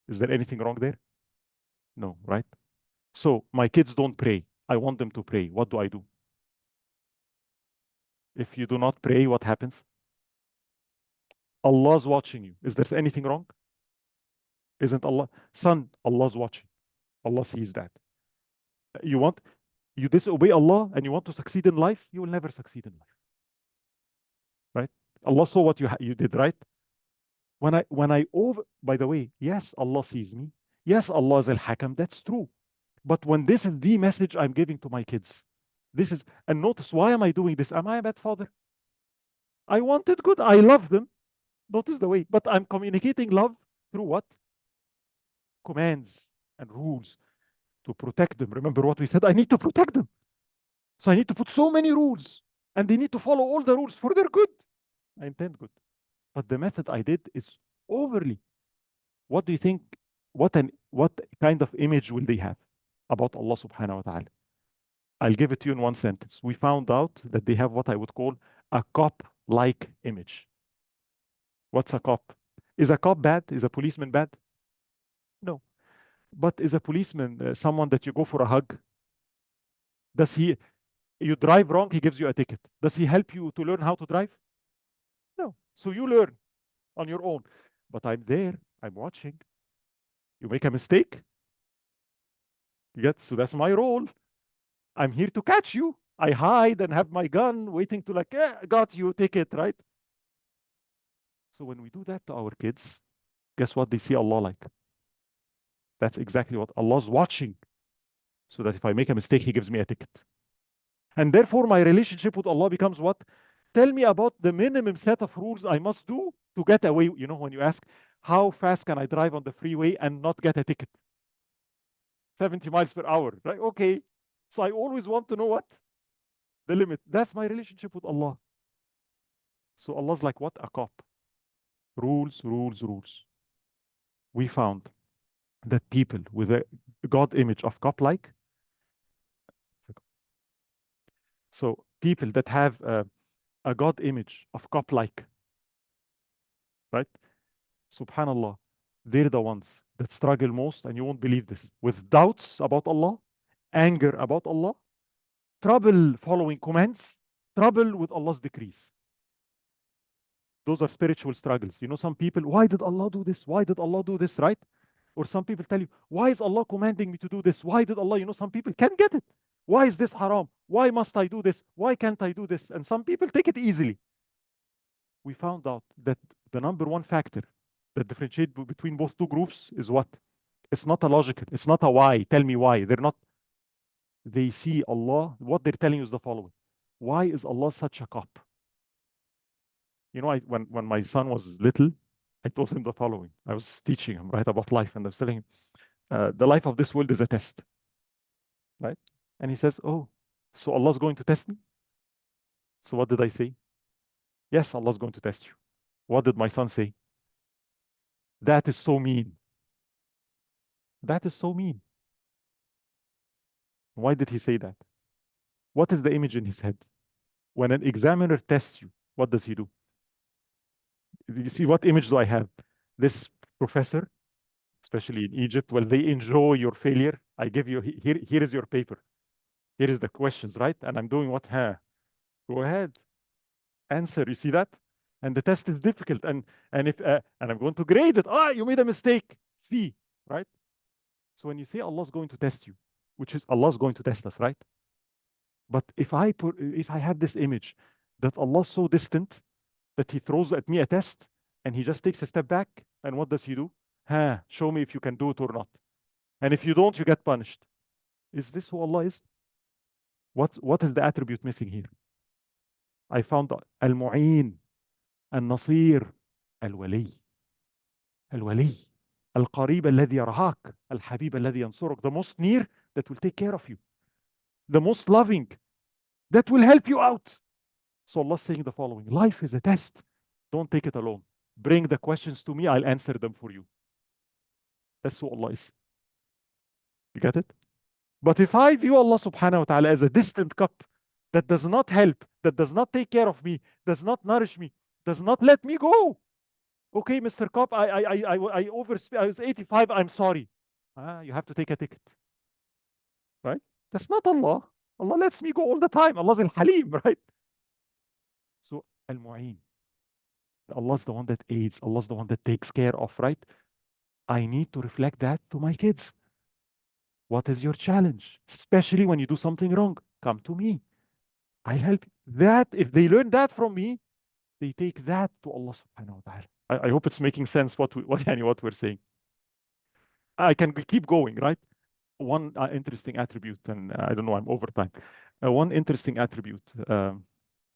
Is there anything wrong there? No, right? So my kids don't pray. I want them to pray. What do I do? If you do not pray, what happens? Allah's watching you. Is there anything wrong? Isn't Allah? Son, Allah's watching. Allah sees that. You disobey Allah and you want to succeed in life, you will never succeed in life. Right? Allah saw what you did, right? By the way, yes, Allah sees me. Yes, Allah is al-Hakam. That's true. But when this is the message I'm giving to my kids, and notice, why am I doing this? Am I a bad father? I wanted good. I love them. Notice the way. But I'm communicating love through what? Commands and rules to protect them. Remember what we said? I need to protect them. So I need to put so many rules, and they need to follow all the rules for their good. I intend good. But the method I did is overly. What do you think? What kind of image will they have about Allah subhanahu wa ta'ala? I'll give it to you in one sentence. We found out that they have what I would call a cop-like image. What's a cop? Is a cop bad? Is a policeman bad? No. But is a policeman someone that you go for a hug? You drive wrong, he gives you a ticket. Does he help you to learn how to drive? No. So you learn on your own. But I'm there, I'm watching. You make a mistake? So that's my role. I'm here to catch you. I hide and have my gun waiting to got you, ticket, right? So when we do that to our kids, guess what they see Allah like? That's exactly what Allah's watching. So that if I make a mistake, he gives me a ticket. And therefore, my relationship with Allah becomes what? Tell me about the minimum set of rules I must do to get away. You know, when you ask, how fast can I drive on the freeway and not get a ticket? 70 miles per hour, right? Okay. So I always want to know what? The limit. That's my relationship with Allah. So Allah's like what? A cop. Rules, rules, rules. We found that people with a God image of cop-like, so people that have a God image of cop-like, right? Subhanallah, they're the ones that struggle most, and you won't believe this, with doubts about Allah, anger about Allah, trouble following commands, trouble with Allah's decrees. Those are spiritual struggles. You know, some people, why did Allah do this? Why did Allah do this, right? Or some people tell you, why is Allah commanding me to do this? Why did Allah, you know, some people can't get it. Why is this haram? Why must I do this? Why can't I do this? And some people take it easily. We found out that the number one factor that differentiates between both two groups is what? It's not a logical. It's not a why. Tell me why. They're not. They see Allah. What they're telling you is the following. Why is Allah such a cop? You know, when my son was little, I told him the following. I was teaching him, right, about life, and I was telling him, the life of this world is a test, right? And he says, oh, so Allah's going to test me? So what did I say? Yes, Allah's going to test you. What did my son say? That is so mean. That is so mean. Why did he say that? What is the image in his head? When an examiner tests you, what does he do? You see, what image do I have? This professor, especially in Egypt, well, they enjoy your failure. I give you, here is your paper. Here is the questions, right? And I'm doing what? Go ahead, answer. You see that? And the test is difficult. And if and I'm going to grade it. You made a mistake. See, right? So when you say Allah's going to test you, which is Allah's going to test us, right? But if I have this image that Allah's so distant that he throws at me a test and he just takes a step back, and what does he do? Show me if you can do it or not. And if you don't, you get punished. Is this who Allah is? What is the attribute missing here? I found Al-Mu'in, Al-Nasir, Al-Wali. Al-Wali. Al-Qarib alladhi yarhaq, Al-Habib alladhi yansuruk. The most near that will take care of you. The most loving that will help you out. So Allah is saying the following. Life is a test. Don't take it alone. Bring the questions to me. I'll answer them for you. That's who Allah is. You get it? But if I view Allah subhanahu wa ta'ala as a distant cup that does not help, that does not take care of me, does not nourish me, does not let me go. Okay, Mr. Cup, I overspeed. I was 85. I'm sorry. You have to take a ticket. Right? That's not Allah. Allah lets me go all the time. Allah's al-Halim, right? So al-Mu'in. Allah's the one that aids. Allah's the one that takes care of, right? I need to reflect that to my kids. What is your challenge? Especially when you do something wrong. Come to me. I'll help you. That, if they learn that from me, they take that to Allah subhanahu wa ta'ala. I hope it's making sense what we're saying. I can keep going, right? One interesting attribute, and I don't know, I'm over time. One interesting attribute,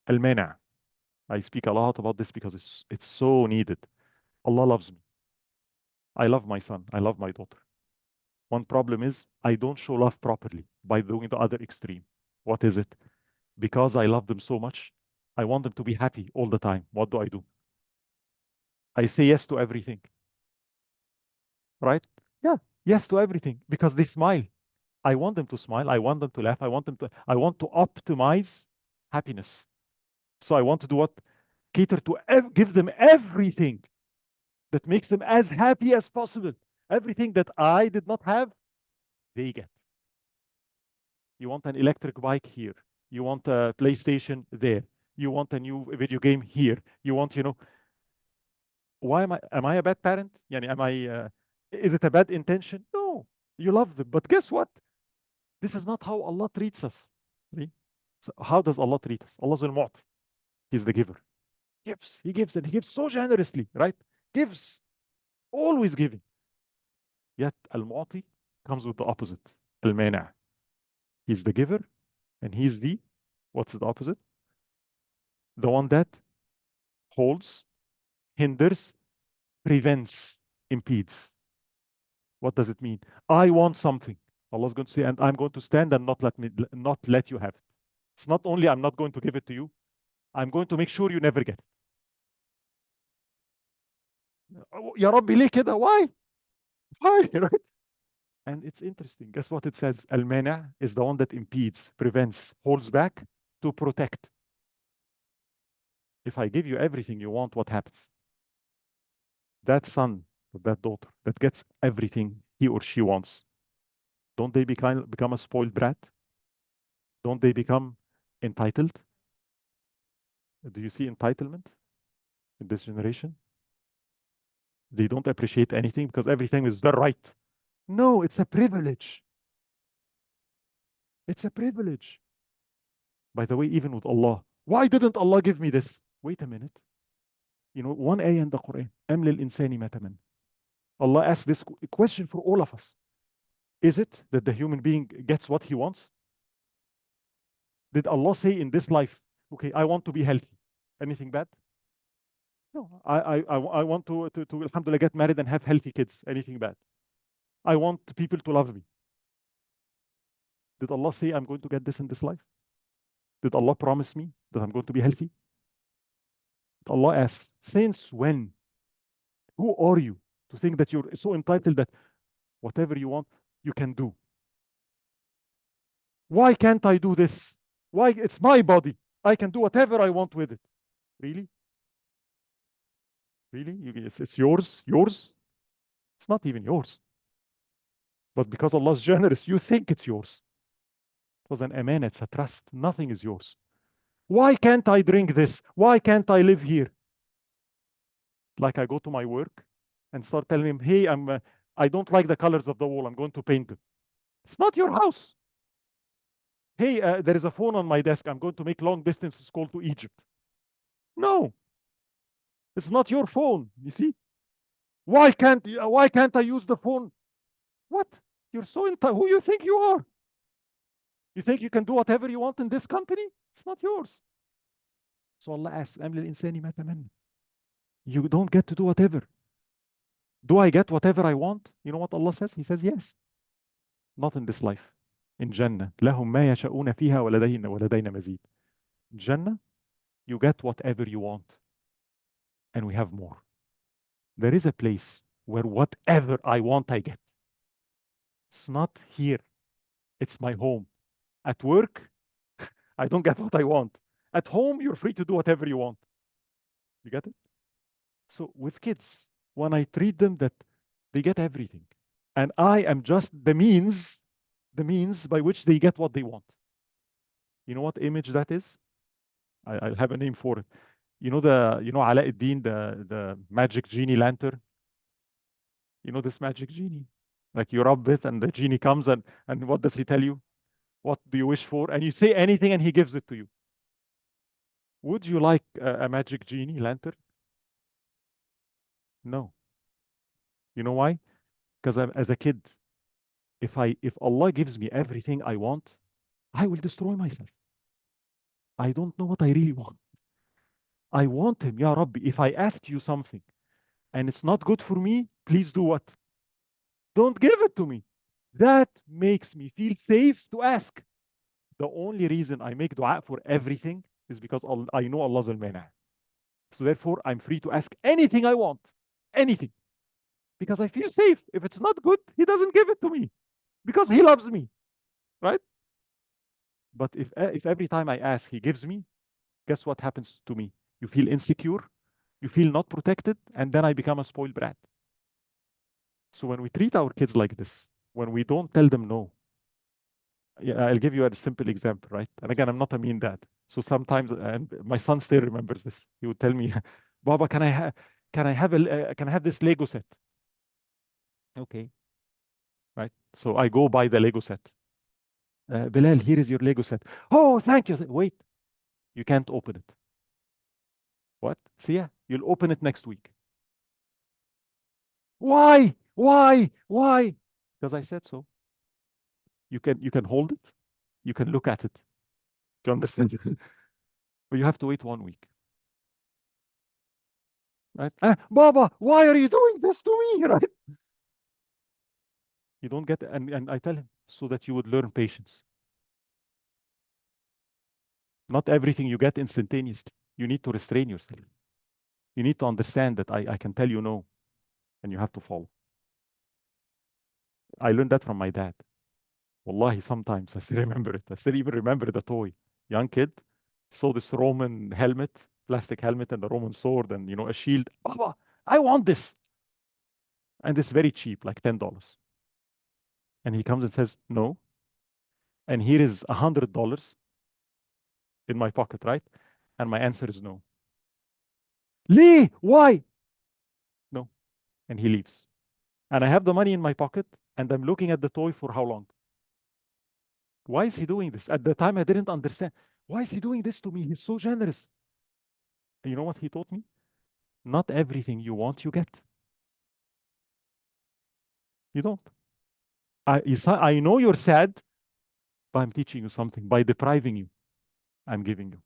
al-mana'. I speak a lot about this because it's so needed. Allah loves me. I love my son. I love my daughter. One problem is I don't show love properly by doing the other extreme. What is it? Because I love them so much, I want them to be happy all the time. What do? I say yes to everything. Right? Yeah, yes to everything because they smile. I want them to smile. I want them to laugh. I want to optimize happiness. So I want to do what? Cater to give them everything that makes them as happy as possible. Everything that I did not have, they get. You want an electric bike here. You want a PlayStation there. You want a new video game here. You want, why am I a bad parent? Is it a bad intention? No, you love them. But guess what? This is not how Allah treats us. See? So how does Allah treat us? Allah's al-Mu'ti. He's the giver. He gives, and he gives so generously, right? Gives, always giving. Yet al-Mu'ti comes with the opposite, al-Mana'. He's the giver, and he's what's the opposite? The one that holds, hinders, prevents, impedes. What does it mean? I want something. Allah's going to say, and I'm going to stand and not let you have it. It's not only I'm not going to give it to you, I'm going to make sure you never get it. Ya Rabbi, ليه كده? Why? Why? Right? And it's interesting. Guess what it says? Al-Mana' is the one that impedes, prevents, holds back to protect. If I give you everything you want, what happens? that son or that daughter that gets everything he or she wants, don't they become a spoiled brat? Don't they become entitled? Do you see entitlement in this generation? They don't appreciate anything because everything is their right. No, it's a privilege. It's a privilege. By the way, even with Allah, why didn't Allah give me this? Wait a minute. You know, one ayah in the Quran, أَمْ لِلْإِنسَانِ مَا تَمَنَّى. Allah asked this question for all of us. Is it that the human being gets what he wants? Did Allah say in this life, okay, I want to be healthy? Anything bad? No. I want to alhamdulillah, get married and have healthy kids. Anything bad? I want people to love me. Did Allah say I'm going to get this in this life? Did Allah promise me that I'm going to be healthy? Allah asks, since when? Who are you to think that you're so entitled that whatever you want, you can do? Why can't I do this? Why? It's my body. I can do whatever I want with it. Really? Really? It's yours? Yours? It's not even yours. But because Allah's generous, you think it's yours. It was an amanah, it's a trust. Nothing is yours. Why can't I drink this? Why can't I live here? Like I go to my work and start telling him, hey, I don't like the colors of the wall. I'm going to paint them. It's not your house. Hey, there is a phone on my desk. I'm going to make long distance call to Egypt. No, it's not your phone. You see? Why can't I use the phone? What? You're so who you think you are? You think you can do whatever you want in this company? It's not yours. So Allah asks, أَمْ لِلْإِنسَانِ مَا تَمَنَّى. You don't get to do whatever. Do I get whatever I want? You know what Allah says? He says, yes. Not in this life. In Jannah. لَهُمْ مَا يَشَاءُونَ فِيهَا وَلَدَيْنَا مَزِيدٌ. In Jannah, you get whatever you want. And we have more. There is a place where whatever I want, I get. It's not here. It's my home. At work, I don't get what I want. At home, you're free to do whatever you want. You get it? So with kids, when I treat them that they get everything, and I am just the means by which they get what they want. You know what image that is? I'll have a name for it. You know Alauddin, the magic genie lantern? You know this magic genie? Like you rub it and the genie comes and what does he tell you? What do you wish for? And you say anything and he gives it to you. Would you like a magic genie lantern? No. You know why? Because as a kid, if Allah gives me everything I want, I will destroy myself. I don't know what I really want. I want him, Ya Rabbi. If I ask you something and it's not good for me, please do what? Don't give it to me. That makes me feel safe to ask. The only reason I make dua for everything is because I know Allah's al-Mana. So therefore, I'm free to ask anything I want. Anything. Because I feel safe. If it's not good, he doesn't give it to me. Because he loves me. Right? But if every time I ask, he gives me, guess what happens to me? You feel insecure, you feel not protected, and then I become a spoiled brat. So when we treat our kids like this, when we don't tell them no, I'll give you a simple example, right? And again, I'm not a mean dad. So sometimes, and my son still remembers this. He would tell me, "Baba, can I have this Lego set?" Okay, right? So I go buy the Lego set. Bilal, here is your Lego set. Oh, thank you. Wait, you can't open it. What? See, yeah, you'll open it next week. Why? Why? Why? Because I said so. You can hold it. You can look at it. Do you understand? But you have to wait 1 week. Right? Baba, why are you doing this to me? Right? You don't get, and I tell him so that you would learn patience. Not everything you get instantaneously. You need to restrain yourself. You need to understand that I can tell you no, and you have to follow. I learned that from my dad. Wallahi, sometimes I still remember it. I still even remember the toy. Young kid, saw this Roman helmet, plastic helmet, and a Roman sword, and a shield. Baba, I want this. and it's very cheap, like $10. And he comes and says, no. And here is $100 in my pocket, right? And my answer is no. Lee, why? No. And he leaves. And I have the money in my pocket, and I'm looking at the toy for how long? Why is he doing this? At the time, I didn't understand. Why is he doing this to me? He's so generous. And you know what he taught me? Not everything you want, you get. You don't. I know you're sad, but I'm teaching you something. By depriving you, I'm giving you.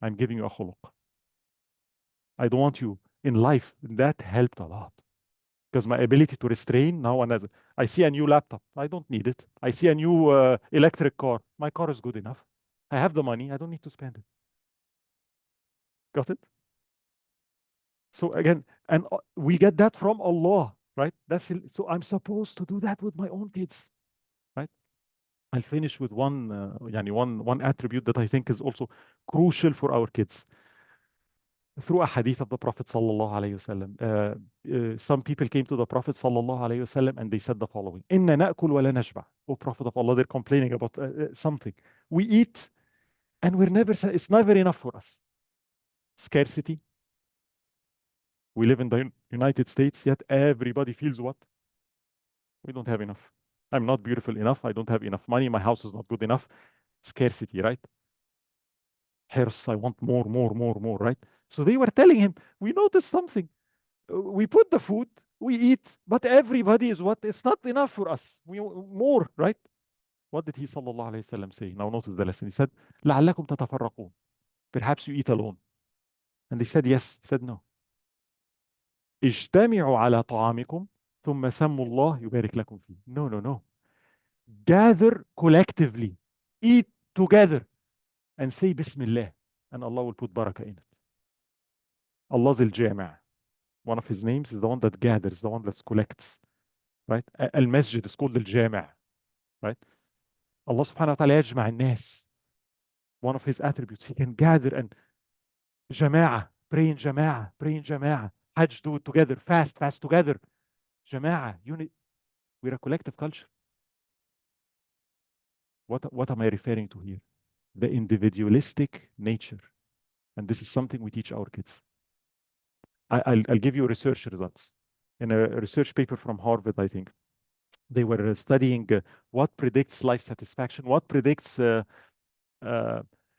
I'm giving you a khuluq. I don't want you in life. That helped a lot. Because my ability to restrain now, and as I see a new laptop, I don't need it. I see a new electric car. My car is good enough. I have the money. I don't need to spend it. Got it? So again, and we get that from Allah, right? So I'm supposed to do that with my own kids, right? I'll finish with one attribute that I think is also crucial for our kids. Through a hadith of the Prophet sallallahu alaihi wasallam, some people came to the Prophet sallallahu alaihi wasallam and they said the following: "Inna na'kul wa la nashba." Oh, Prophet of Allah, they're complaining about something. We eat and it's never enough for us. Scarcity. We live in the United States, yet everybody feels what? We don't have enough. I'm not beautiful enough. I don't have enough money. My house is not good enough. Scarcity, right? Hirs, I want more, more, more, more, right? So they were telling him, we noticed something. We put the food, we eat, but everybody is what? It's not enough for us. We more, right? What did he sallallahu alayhi wasallam say? Now notice the lesson. He said, لَعَلَّكُمْ تَتَفَرَّقُونَ. Perhaps you eat alone. And they said, yes. He said, no. اجتمعوا على طعامكم ثم سموا الله يبارك لكم فيه. No, no, no. Gather collectively. Eat together. And say Bismillah. And Allah will put barakah in it. Allah's al-Jami'. One of his names is the one that gathers, the one that collects. Right? Al-Masjid is called al-Jami'. Right? Allah subhanahu wa ta'ala yajma' al-nas. One of his attributes. He can gather and Jama'a. Pray in Jama'a. Pray in Jama'a. Hajj, do it together. Fast, fast together. Jama'a. Unit. We're a collective culture. What am I referring to here? The individualistic nature. And this is something we teach our kids. I'll give you research results. In a research paper from Harvard, I think, they were studying what predicts life satisfaction, what predicts uh,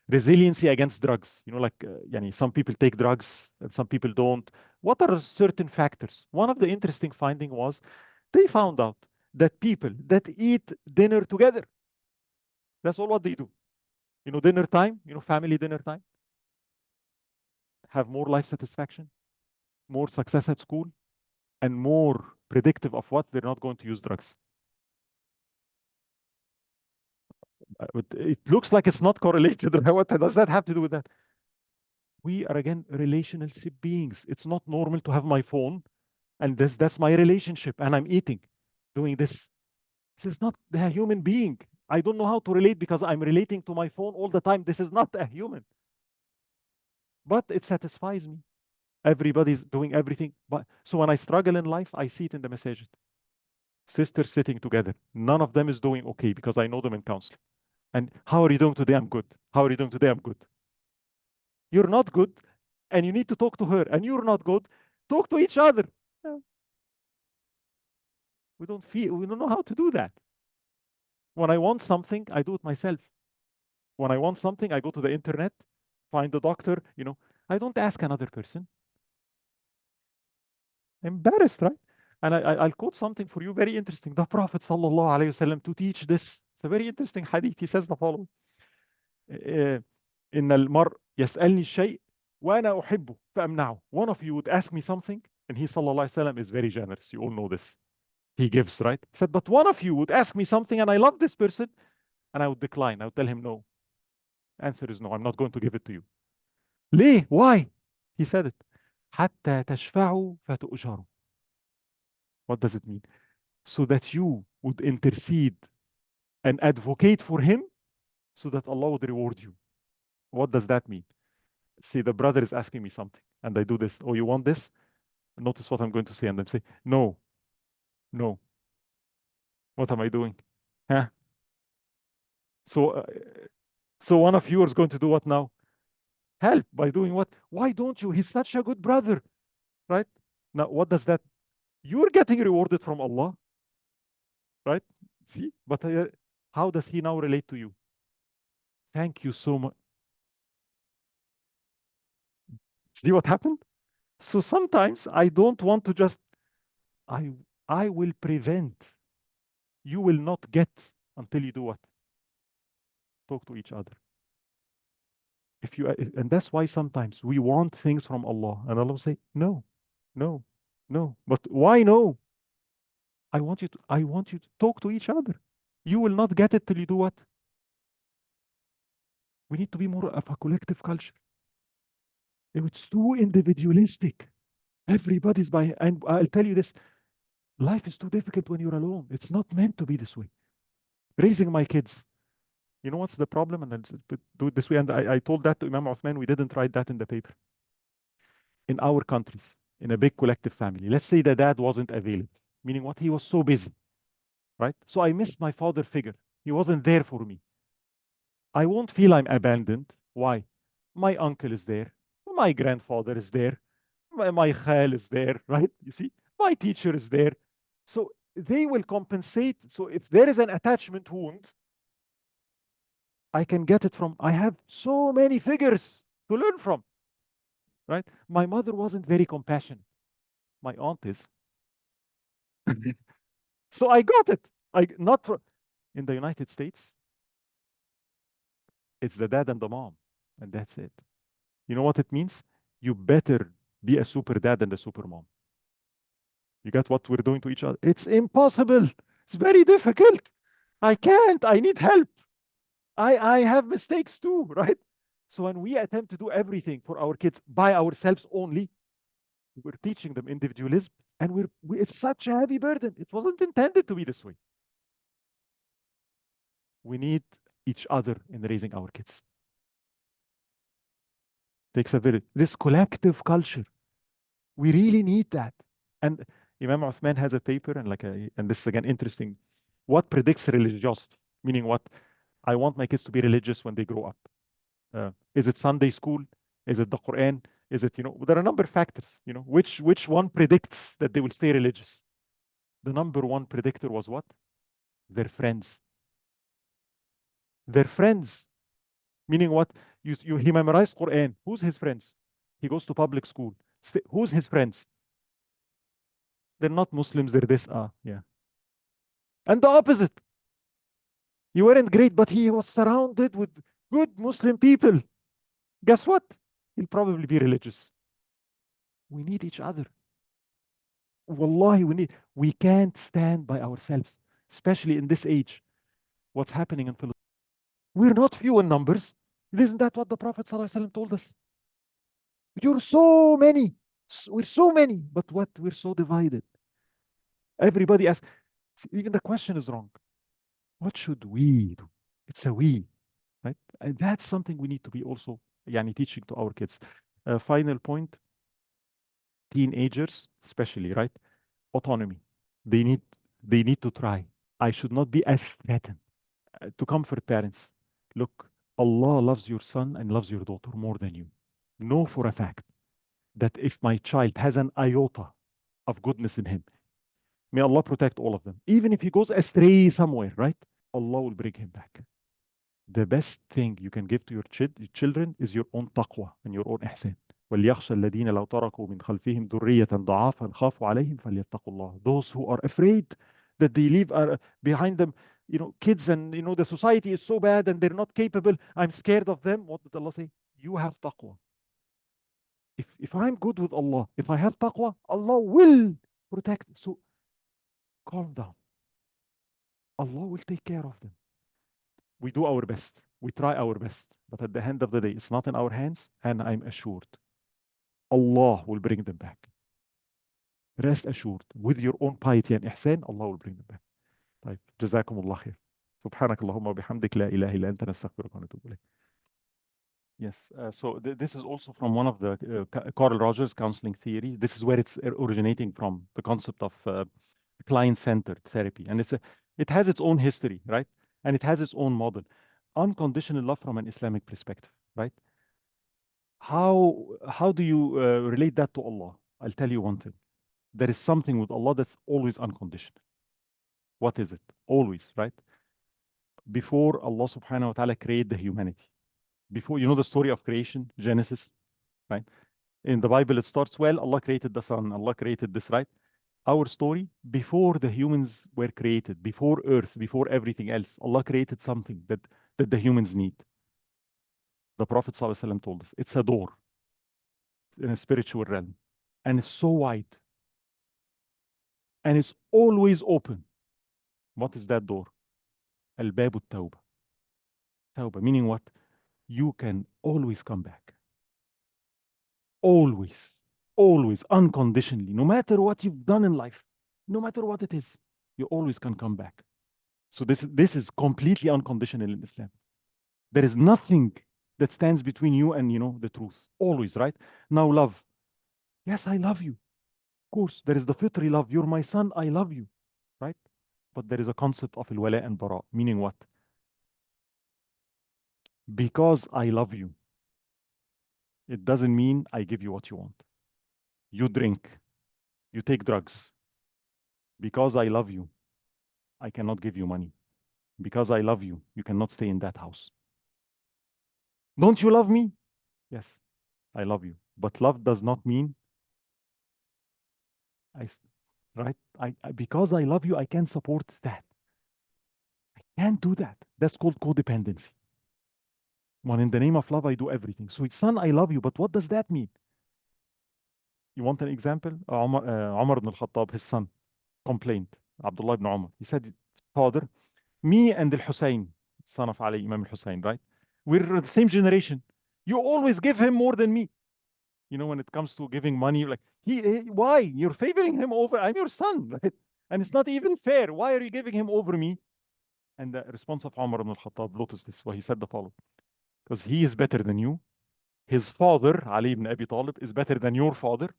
resiliency against drugs. You know, like some people take drugs and some people don't. What are certain factors? One of the interesting finding was they found out that people that eat dinner together, that's all what they do. You know, dinner time, family dinner time, have more life satisfaction, more success at school, and more predictive of what they're not going to use drugs. It looks like it's not correlated. What does that have to do with that? We are, again, relational beings. It's not normal to have my phone and that's my relationship and I'm eating, doing this. This is not a human being. I don't know how to relate because I'm relating to my phone all the time. This is not a human. But it satisfies me. Everybody's doing everything. But so when I struggle in life, I see it in the masajid. Sisters sitting together. None of them is doing okay because I know them in counseling. And how are you doing today? I'm good. How are you doing today? I'm good. You're not good, and you need to talk to her. And you're not good. Talk to each other. Yeah. We don't know how to do that. When I want something, I do it myself. When I want something, I go to the internet, find a doctor. I don't ask another person. Embarrassed, right? And I'll quote something for you, very interesting. The Prophet sallallahu alaihi wasallam, to teach this. It's a very interesting hadith. He says the following: إن المرء يسألني الشيء وأنا أحبه فأمنعه. One of you would ask me something, and he sallallahu alaihi wasallam is very generous. You all know this. He gives, right? He said, but one of you would ask me something, and I love this person, and I would decline. I would tell him no. Answer is no. I'm not going to give it to you. ليه? Why? He said it. حتى تشفعوا فتؤجروا. What does it mean? So that you would intercede and advocate for him, so that Allah would reward you. What does that mean? See, the brother is asking me something, and I do this. Oh, you want this? Notice what I'm going to say and then say, no, no. What am I doing? Huh? So, so one of you is going to do what now? Help by doing what? Why don't you? He's such a good brother, right? Now, what does that? You're getting rewarded from Allah, right? See, but how does he now relate to you? Thank you so much. See what happened? So sometimes I don't want to just, I, I will prevent. You will not get until you do what? Talk to each other. If you, and that's why sometimes we want things from Allah, and Allah will say, no, no, no. But why no? I want you to talk to each other. You will not get it till you do what? We need to be more of a collective culture. It's too individualistic. Everybody's by, and I'll tell you this, life is too difficult when you're alone. It's not meant to be this way. Raising my kids, you know what's the problem? And then do it this way. And I told that to Imam Uthman. We didn't write that in the paper. In our countries, in a big collective family, let's say the dad wasn't available, meaning what? He was so busy, right? So I missed my father figure. He wasn't there for me. I won't feel I'm abandoned. Why? My uncle is there. My grandfather is there. My khal is there, right? You see, my teacher is there. So they will compensate. So if there is an attachment wound, I can get it from, I have so many figures to learn from, right? My mother wasn't very compassionate. My aunt is. So I got it. I not from, in the United States, it's the dad and the mom, and that's it. You know what it means? You better be a super dad and a super mom. You get what we're doing to each other? It's impossible. It's very difficult. I can't. I need help. I have mistakes too, right? So when we attempt to do everything for our kids by ourselves only, we're teaching them individualism, and it's such a heavy burden. It wasn't intended to be this way. We need each other in raising our kids. Takes a village. This collective culture, we really need that. And Imam Uthman has a paper, and and this is again interesting. What predicts religiosity? Meaning what? I want my kids to be religious when they grow up. Is it Sunday school? Is it the Quran? Is it, there are a number of factors, which one predicts that they will stay religious? The number one predictor was what? Their friends. Their friends. Meaning what? He memorized Quran. Who's his friends? He goes to public school. Who's his friends? They're not Muslims, they're this. Yeah. And the opposite. He weren't great, but he was surrounded with good Muslim people. Guess what? He'll probably be religious. We need each other. Wallahi, we can't stand by ourselves, especially in this age. What's happening in Philippines? We're not few in numbers. Isn't that what the Prophet ﷺ told us? You're so many. We're so many, but what? We're so divided. Everybody asks, even the question is wrong. What should we do? It's a we, right? And that's something we need to be also teaching to our kids. Final point, teenagers, especially, right? Autonomy. They need they need to try. I should not be as threatened. To comfort parents, look, Allah loves your son and loves your daughter more than you. Know for a fact that if my child has an iota of goodness in him, may Allah protect all of them. Even if he goes astray somewhere, right? Allah will bring him back. The best thing you can give to your children is your own taqwa and your own ihsan. وَلْيَخْشَى الَّذِينَ لَوْ تَرَكُوا مِنْ خَلْفِهِمْ ذُرِّيَّةً ضَعَافًا خَافُوا عَلَيْهِمْ فَلْيَتَّقُوا اللَّهَ. Those who are afraid that they leave behind them, kids, and the society is so bad and they're not capable. I'm scared of them. What did Allah say? You have taqwa. If I'm good with Allah, if I have taqwa, Allah will protect. So calm down. Allah will take care of them. We do our best. We try our best. But at the end of the day, it's not in our hands, and I'm assured Allah will bring them back. Rest assured. With your own piety and ihsan, Allah will bring them back. طيب جزاكم الله خير. سبحانك اللهم وبحمدك لا إله إلا أنت نستغفرك ونتوب إليك. Yes. So this is also from one of the Carl Rogers counseling theories. This is where it's originating from, the concept of client-centered therapy, and it has its own history, right? And it has its own model. Unconditional love from an Islamic perspective, right? How do you relate that to Allah? I'll tell you one thing. There is something with Allah that's always unconditional. What is it? Always, right? Before Allah subhanahu wa ta'ala created the humanity, before, you know the story of creation, Genesis, right? In the Bible, it starts, well, Allah created the sun, Allah created this, right? Our story, before the humans were created, before earth, before everything else, Allah created something that the humans need. The Prophet ﷺ told us, it's a door in a spiritual realm, and it's so wide, and it's always open. What is that door? Al-Babu Tawbah. Tawbah, meaning what? You can always come back. Always, always, unconditionally, no matter what you've done in life, no matter what it is, you always can come back. So this is completely unconditional in Islam. There is nothing that stands between you and the truth. Always, right? Now love. Yes, I love you. Of course, there is the fitri love. You're my son, I love you, right? But there is a concept of al-wala and bara, meaning what? Because I love you, it doesn't mean I give you what you want. You drink, you take drugs. Because I love you, I cannot give you money. Because I love you, you cannot stay in that house. Don't you love me? Yes, I love you. But love does not mean I, right? Because I love you, I can support that. I can't do that. That's called codependency. When in the name of love, I do everything. So, son, I love you, but what does that mean? You want an example? Umar ibn al-Khattab, his son, complained. Abdullah ibn Umar. He said, Father, me and al-Hussein, son of Ali, Imam al-Hussein, right? We're the same generation. You always give him more than me. When it comes to giving money, like, why? You're favoring him over, I'm your son, right? And it's not even fair. Why are you giving him over me? And the response of Umar ibn al-Khattab, notice this, why he said the following. Because he is better than you. His father, Ali ibn Abi Talib, is better than your father.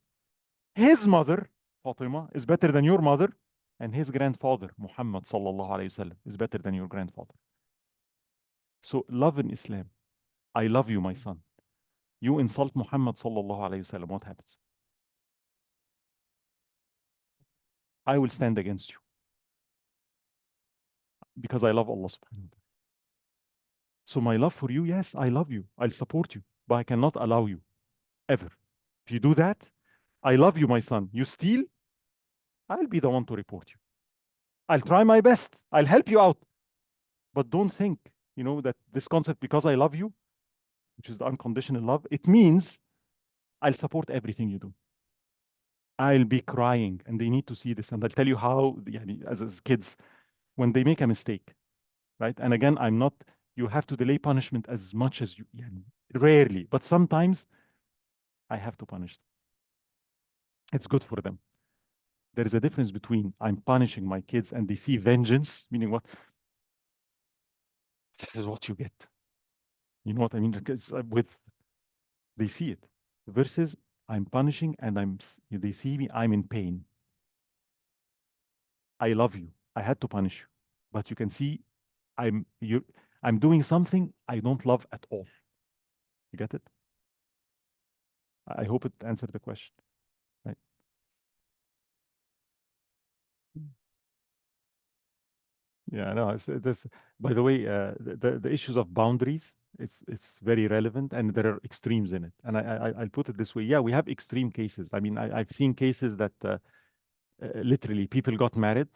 His mother, Fatima, is better than your mother. And his grandfather, Muhammad sallallahu alayhi wasallam, is better than your grandfather. So love in Islam. I love you, my son. You insult Muhammad sallallahu alayhi wasallam, what happens? I will stand against you. Because I love Allah subhanahu wa ta'ala. So my love for you, yes, I love you. I'll support you. But I cannot allow you, ever. If you do that, I love you, my son. You steal, I'll be the one to report you. I'll try my best. I'll help you out. But don't think, that this concept, because I love you, which is the unconditional love, it means I'll support everything you do. I'll be crying, and they need to see this. And I'll tell you how, as kids, when they make a mistake, right? And again, you have to delay punishment as much as you, rarely, but sometimes I have to punish them. It's good for them. There is a difference between I'm punishing my kids and they see vengeance, meaning what? This is what you get. You know what I mean? They see it, versus I'm punishing and they see me, I'm in pain. I love you. I had to punish you, but you can see I'm doing something I don't love at all. You get it? I hope it answered the question, right? Yeah, no, this. By the way, the issues of boundaries, it's very relevant, and there are extremes in it. And I'll put it this way: yeah, we have extreme cases. I mean, I've seen cases that literally people got married.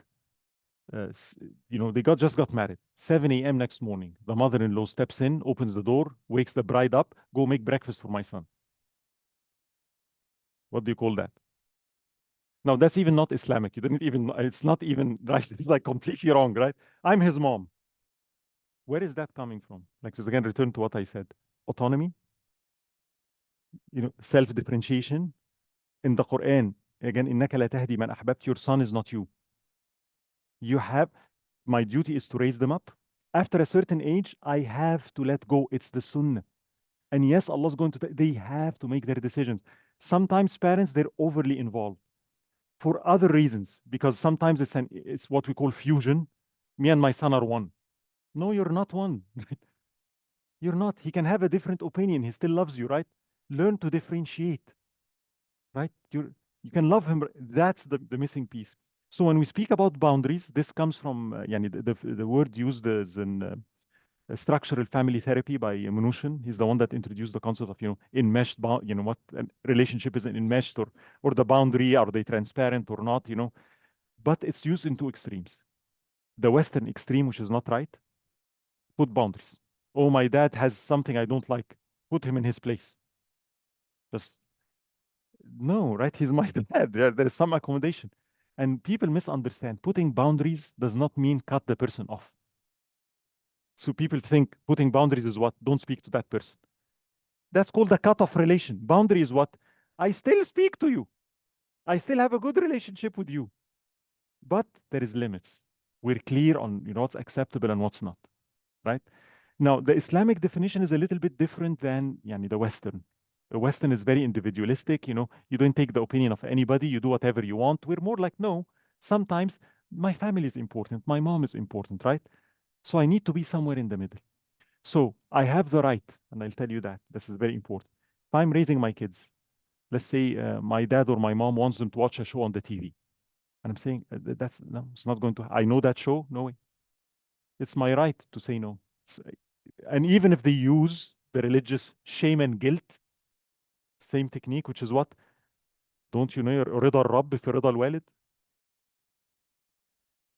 They just got married. 7 a.m. next morning, the mother-in-law steps in, opens the door, wakes the bride up, go make breakfast for my son. What do you call that? Now, that's even not Islamic. It's not even right. It's like completely wrong, right? I'm his mom. Where is that coming from? Like, just again, return to what I said. Autonomy, self-differentiation. In the Quran, again, إِنَّكَ لَا تَهْدِي مَنْ أَحْبَبْتَ. Your son is not you. My duty is to raise them up. After a certain age, I have to let go. It's the sunnah. And yes, Allah's going to, they have to make their decisions. Sometimes parents, they're overly involved for other reasons, because sometimes it's what we call fusion. Me and my son are one. No, you're not one. You're not. He can have a different opinion. He still loves you, right? Learn to differentiate, right? You can love him. That's the missing piece. So when we speak about boundaries, this comes from yani the word used is in structural family therapy by Mnuchin. He's the one that introduced the concept of enmeshed, what a relationship is enmeshed, or the boundary, are they transparent or not, But it's used in two extremes. The Western extreme, which is not right, put boundaries. Oh, my dad has something I don't like. Put him in his place. Just no, right? He's my dad. There's some accommodation. And people misunderstand. Putting boundaries does not mean cut the person off. So people think putting boundaries is what? Don't speak to that person. That's called a cut-off relation. Boundary is what? I still speak to you. I still have a good relationship with you. But there is limits. We're clear on what's acceptable and what's not. Right? Now, the Islamic definition is a little bit different than the Western. The Western is very individualistic. You don't take the opinion of anybody. You do whatever you want. We're more like, no, sometimes my family is important. My mom is important, right? So I need to be somewhere in the middle. So I have the right, and I'll tell you that. This is very important. If I'm raising my kids, let's say my dad or my mom wants them to watch a show on the TV. And I'm saying, that's no, it's not going to, I know that show. No way. It's my right to say no. And even if they use the religious shame and guilt, same technique, which is what? Don't you know رضا الرب في رضا الوالد?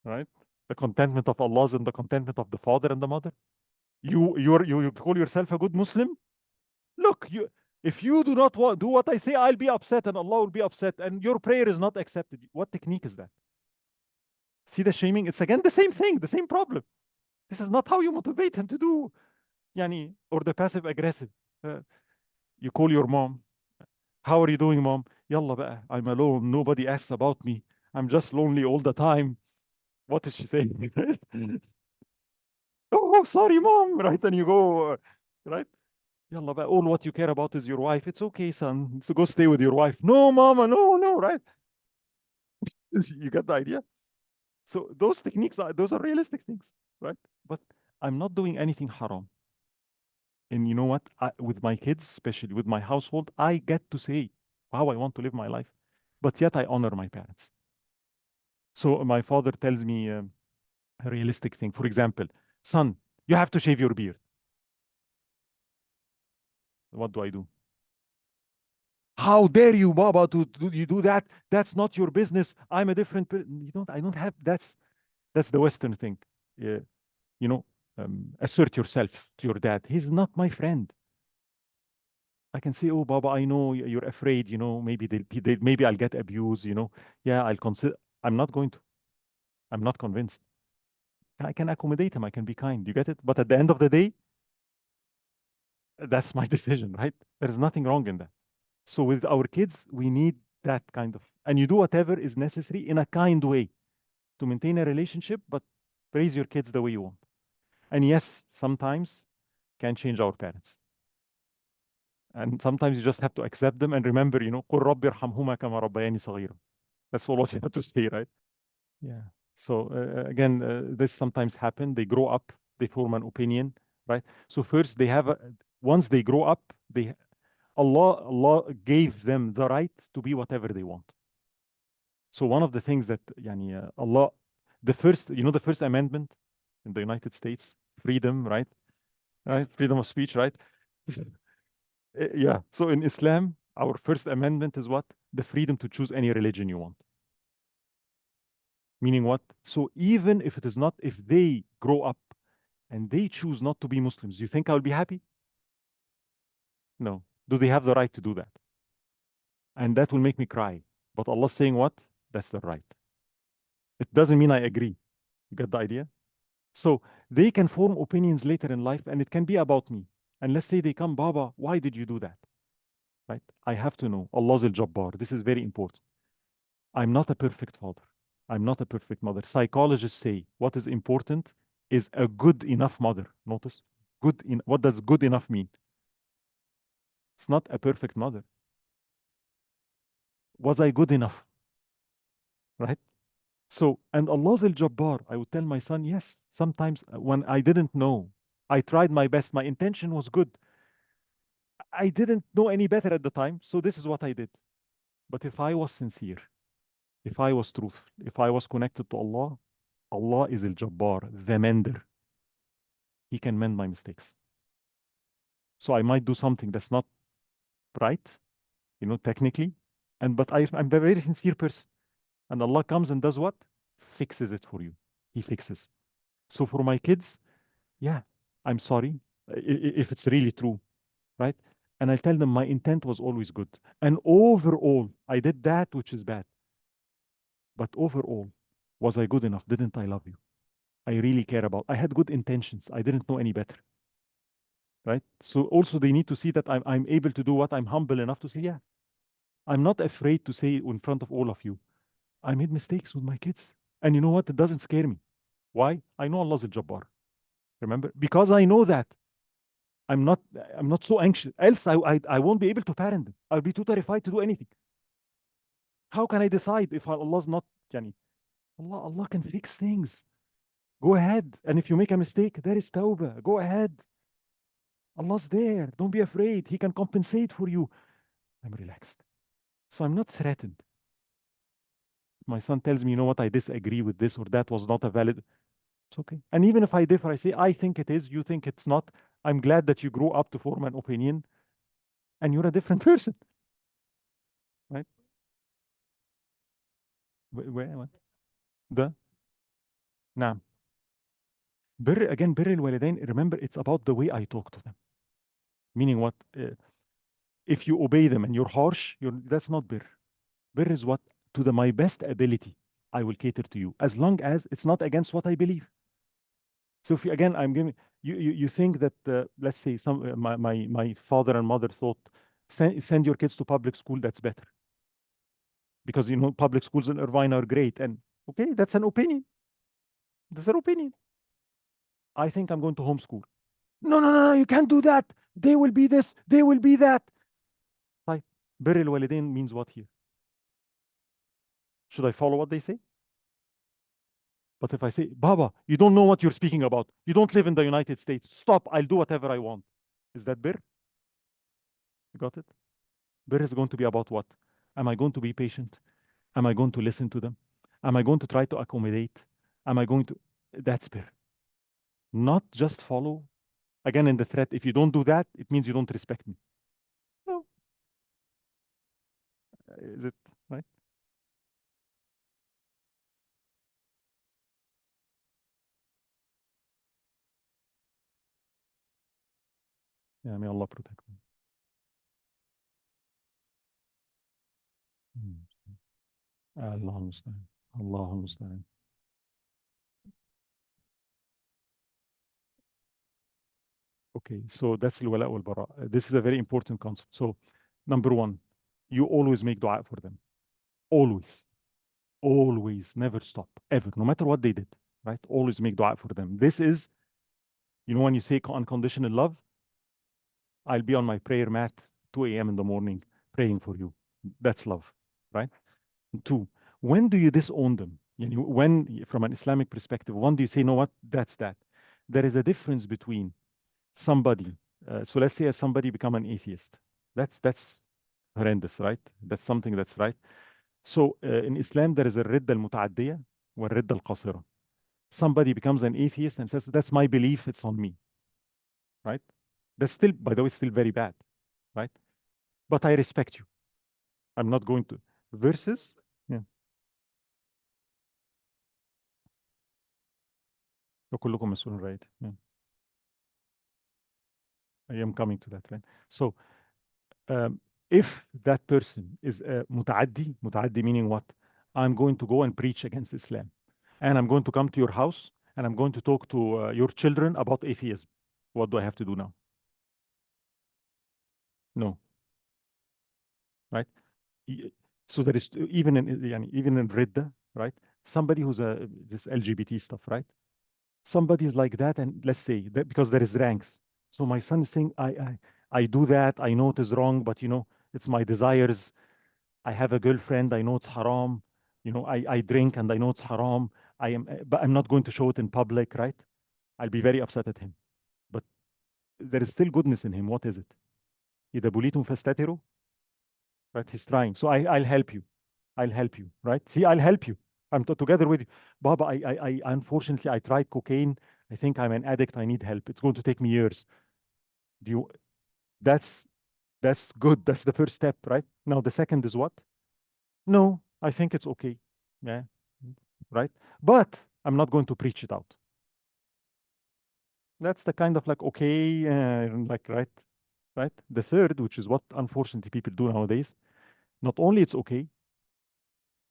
Right? The contentment of Allah is in the contentment of the father and the mother. You call yourself a good Muslim? Look, if you do not do what I say, I'll be upset and Allah will be upset and your prayer is not accepted. What technique is that? See the shaming? It's again the same thing, the same problem. This is not how you motivate him to do. Or the passive aggressive. You call your mom. How are you doing, mom? Yalla بقى, I'm alone. Nobody asks about me. I'm just lonely all the time. What is she saying? Oh, sorry, mom. Right? And you go, right? Yalla بقى, all what you care about is your wife. It's okay, son. So go stay with your wife. No, mama, no, no, right? You get the idea? So those techniques, those are realistic things, right? But I'm not doing anything haram. And you know what? With my kids, especially with my household, I get to say how I want to live my life. But yet I honor my parents. So my father tells me a realistic thing. For example, son, you have to shave your beard. What do I do? How dare you, Baba, you do that? That's not your business. I'm a different person. I don't have, that's the Western thing. Uh, you know, assert yourself to your dad. He's not my friend. I can say, oh, Baba, I know you're afraid, maybe maybe I'll get abused, Yeah, I'll consider. I'm not going to. I'm not convinced. I can accommodate him. I can be kind. You get it? But at the end of the day, that's my decision, right? There's nothing wrong in that. So with our kids, we need that kind of, and you do whatever is necessary in a kind way to maintain a relationship, but raise your kids the way you want. And yes, sometimes can change our parents. And sometimes you just have to accept them and remember, قُل رَبِّ ارْحَمْهُمَا كَمَا رَبَّيَانِي صَغِيرًا. That's all what you have to say, right? Yeah. So again, this sometimes happen. They grow up, they form an opinion, right? So first they have once they grow up, Allah gave them the right to be whatever they want. So one of the things that Allah, the first amendment in the United States, freedom, right? Right? Freedom of speech, right? Yeah. So in Islam, our first amendment is what? The freedom to choose any religion you want. Meaning what? So even if it is not, if they grow up and they choose not to be Muslims, do you think I will be happy? No. Do they have the right to do that? And that will make me cry. But Allah's saying what? That's the right. It doesn't mean I agree. You get the idea? So they can form opinions later in life, and it can be about me. And let's say they come, Baba, why did you do that? Right? I have to know. Allah's al-Jabbar. This is very important. I'm not a perfect father. I'm not a perfect mother. Psychologists say what is important is a good enough mother. Notice, what does good enough mean? It's not a perfect mother. Was I good enough? Right? So, and Allah's al-Jabbar, I would tell my son, yes, sometimes when I didn't know, I tried my best. My intention was good. I didn't know any better at the time, so this is what I did. But if I was sincere, if I was truthful, if I was connected to Allah, Allah is al-Jabbar, the mender. He can mend my mistakes. So I might do something that's not right, technically, but I'm a very sincere person. And Allah comes and does what? Fixes it for you. He fixes. So for my kids, yeah, I'm sorry if it's really true, right? And I'll tell them my intent was always good. And overall, I did that which is bad. But overall, was I good enough? Didn't I love you? I really care about. I had good intentions. I didn't know any better, right? So also they need to see that I'm able to do what I'm humble enough to say, yeah, I'm not afraid to say in front of all of you, I made mistakes with my kids. And you know what? It doesn't scare me. Why? I know Allah's al-Jabbar. Remember? Because I know that I'm not I'm not so anxious. Else I won't be able to parent them. I'll be too terrified to do anything. How can I decide if Allah's not yani, Allah can fix things. Go ahead. And if you make a mistake, there is tawbah. Go ahead. Allah's there. Don't be afraid. He can compensate for you. I'm relaxed. So I'm not threatened. My son tells me, you know what, I disagree with this or that was not a valid. It's okay. And even if I differ, I say, I think it is, you think it's not. I'm glad that you grew up to form an opinion and you're a different person, right? What? ده نعم. بر الوالدين, remember, it's about the way I talk to them. Meaning what? If you obey them and you're harsh, that's not bir. Bir is what? To my best ability, I will cater to you, as long as it's not against what I believe. So if you, again, I'm giving you think that let's say my father and mother thought send your kids to public school, that's better because public schools in Irvine are great, and okay, that's an opinion. That's an opinion. I think I'm going to homeschool. No, no, no, no, you can't do that. They will be this, they will be that. طيب, بر الوالدين means what here? Should I follow what they say? But if I say, Baba, you don't know what you're speaking about. You don't live in the United States. Stop, I'll do whatever I want. Is that bir? You got it? Bir is going to be about what? Am I going to be patient? Am I going to listen to them? Am I going to try to accommodate? Am I going to? That's bir. Not just follow. Again, in the threat, if you don't do that, it means you don't respect me. No. Is it right? Yeah, may Allah protect me. Allah understand. Allah understand. Okay, so that's al-wala wal-bara. This is a very important concept. So, number one, you always make dua for them. Always. Always. Never stop. Ever. No matter what they did. Right? Always make dua for them. This is, when you say unconditional love, I'll be on my prayer mat 2 a.m. in the morning praying for you. That's love. Right? Two, when do you disown them? When, from an Islamic perspective, when do you say, no, what? That's that. There is a difference between somebody. So let's say somebody become an atheist. That's horrendous, right? That's something that's right. So in Islam, there is a ridda al-muta'addiya wa ridda al-qasira. Somebody becomes an atheist and says, that's my belief, it's on me, right? That's still, by the way, still very bad, right? But I respect you. I'm not going to. Versus, yeah. وكلكم مسؤول, right? Yeah. I am coming to that, right? So if that person is mutaaddi meaning what? I'm going to go and preach against Islam. And I'm going to come to your house and I'm going to talk to your children about atheism. What do I have to do now? No, right? So there is even in Ridda, right? Somebody who's this LGBT stuff, right? Somebody is like that, and let's say that because there is ranks. So my son is saying, I do that. I know it is wrong, but it's my desires. I have a girlfriend. I know it's haram. I drink and I know it's haram. But I'm not going to show it in public, right? I'll be very upset at him. But there is still goodness in him. What is it? إذا بليتم فاستتروا, right? He's trying. So I'll help you. I'll help you, right? See, I'll help you. I'm together with you. Baba, I unfortunately, I tried cocaine. I think I'm an addict. I need help. It's going to take me years. Do you, that's, that's good. That's the first step, right? Now, the second is what? No, I think it's okay. Yeah, right? But I'm not going to preach it out. That's the kind of like, okay, like, right? The third, which is what unfortunately people do nowadays, not only it's okay,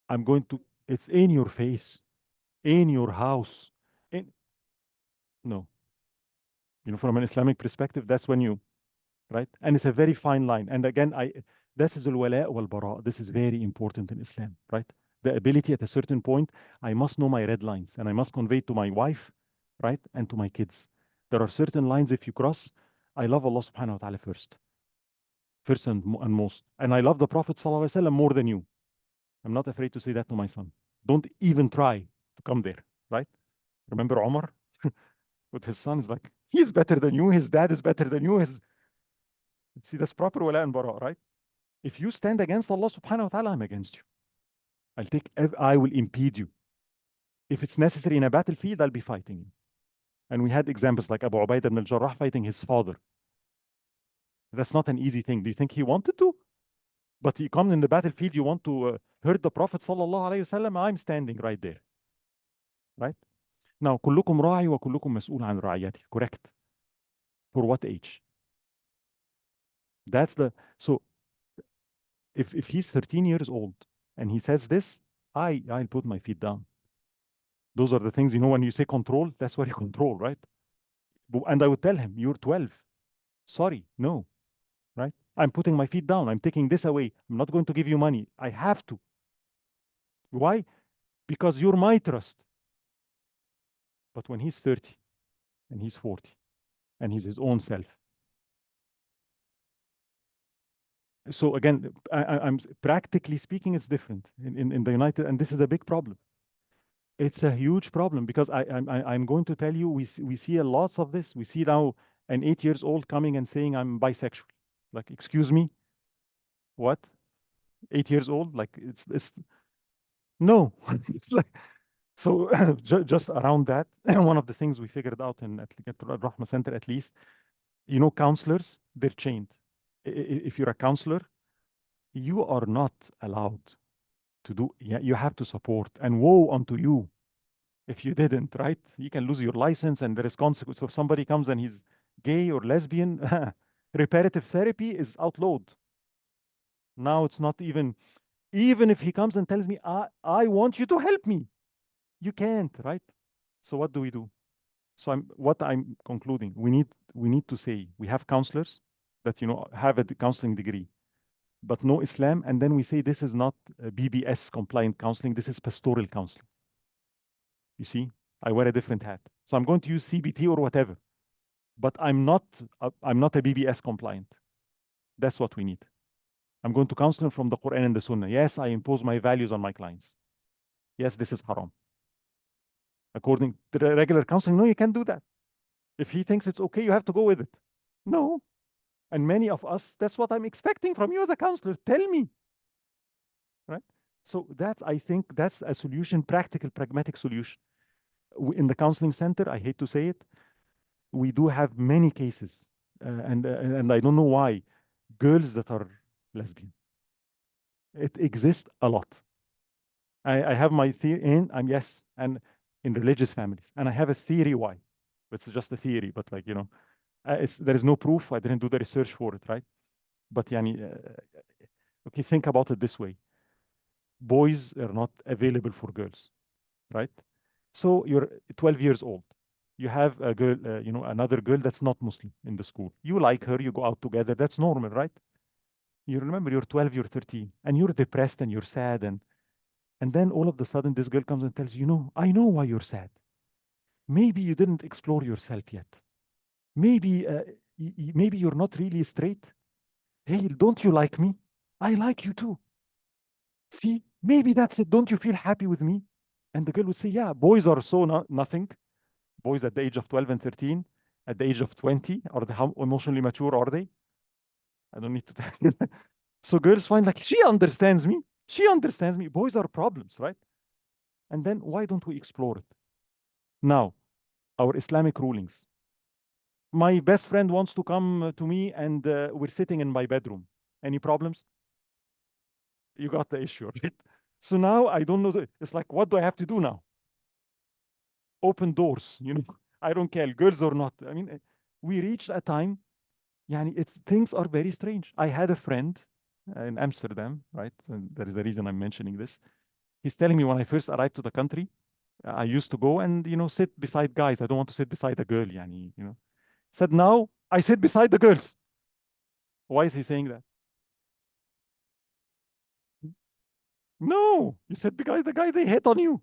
I'm going to, it's in your face, in your house. In, no, from an Islamic perspective, that's when you, right? And it's a very fine line. And again, this is al-wala wal-bara. This is very important in Islam, right? The ability at a certain point, I must know my red lines and I must convey to my wife, right? And to my kids. There are certain lines if you cross, I love Allah subhanahu wa ta'ala first and most. And I love the Prophet sallallahu alaihi wasallam more than you. I'm not afraid to say that to my son. Don't even try to come there, right? Remember Omar with his sons, like, he's better than you, his dad is better than you. See, that's proper wala and bara, right? If you stand against Allah subhanahu wa ta'ala, I'm against you. I will impede you. If it's necessary in a battlefield, I'll be fighting you. And we had examples like Abu Ubaidah ibn al-Jarrah fighting his father. That's not an easy thing. Do you think he wanted to? But you come in the battlefield, you want to hurt the Prophet sallallahu alayhi wasallam, I'm standing right there, right? Now, كلكم راعي وكلكم مسؤول عن رعيته. Correct. For what age? So if he's 13 years old and he says this, I'll put my feet down. Those are the things, when you say control, that's what you control, right? And I would tell him, you're 12. Sorry, no, right? I'm putting my feet down. I'm taking this away. I'm not going to give you money. I have to. Why? Because you're my trust. But when he's 30 and he's 40 and he's his own self. So again, I'm practically speaking, it's different in the United, and this is a big problem. It's a huge problem because I'm going to tell you, we see a lots of this. We see now an 8 years old coming and saying I'm bisexual. Like, excuse me, what? 8 years old? Like, it's no. It's like, so just around that, one of the things we figured out at Rahma Center, at least, counselors, they're chained. If you're a counselor, you are not allowed to do, yeah, you have to support, and woe unto you if you didn't, right? You can lose your license and there is consequence. So if somebody comes and he's gay or lesbian, reparative therapy is outlawed. Now it's not even if he comes and tells me, I want you to help me, you can't, right? So what do we do? So what I'm concluding, we need to say we have counselors that have a counseling degree, but no Islam, and then we say this is not BBS compliant counseling, this is pastoral counseling. You see, I wear a different hat. So I'm going to use CBT or whatever, but I'm not a BBS compliant. That's what we need. I'm going to counsel from the Quran and the Sunnah. Yes, I impose my values on my clients. Yes, this is haram. According to the regular counseling, no, you can't do that. If he thinks it's okay, you have to go with it. No. And many of us, that's what I'm expecting from you as a counselor. Tell me. Right? So I think that's a solution, practical, pragmatic solution. In the counseling center, I hate to say it, we do have many cases, and I don't know why, girls that are lesbian. It exists a lot. I have my theory yes, and in religious families, and I have a theory why. It's just a theory, but like there is no proof. I didn't do the research for it, right? But yani, okay, think about it this way: boys are not available for girls, right? So you're 12 years old. You have a girl, another girl that's not Muslim in the school. You like her, you go out together. That's normal, right? You remember you're 12, you're 13, and you're depressed and you're sad, and then all of a sudden this girl comes and tells you, I know why you're sad. Maybe you didn't explore yourself yet. Maybe maybe you're not really straight. Hey, don't you like me? I like you too. See, maybe that's it. Don't you feel happy with me? And the girl would say, yeah, boys are so nothing. Boys at the age of 12 and 13, at the age of 20, are they, how emotionally mature are they? I don't need to tell you that. So girls find like, she understands me. She understands me. Boys are problems, right? And then why don't we explore it? Now, our Islamic rulings. My best friend wants to come to me and we're sitting in my bedroom. Any problems? You got the issue, right? So now I don't know. It's like, what do I have to do now? Open doors, you know. I don't care, girls or not. I mean, we reached a time, yani it's things are very strange. I had a friend in Amsterdam, right? And there is a reason I'm mentioning this. He's telling me when I first arrived to the country, I used to go and, you know, sit beside guys. I don't want to sit beside a girl, yani, you know. Said now I sit beside the girls. Why is he saying that? No, you sit beside the guy, they hit on you.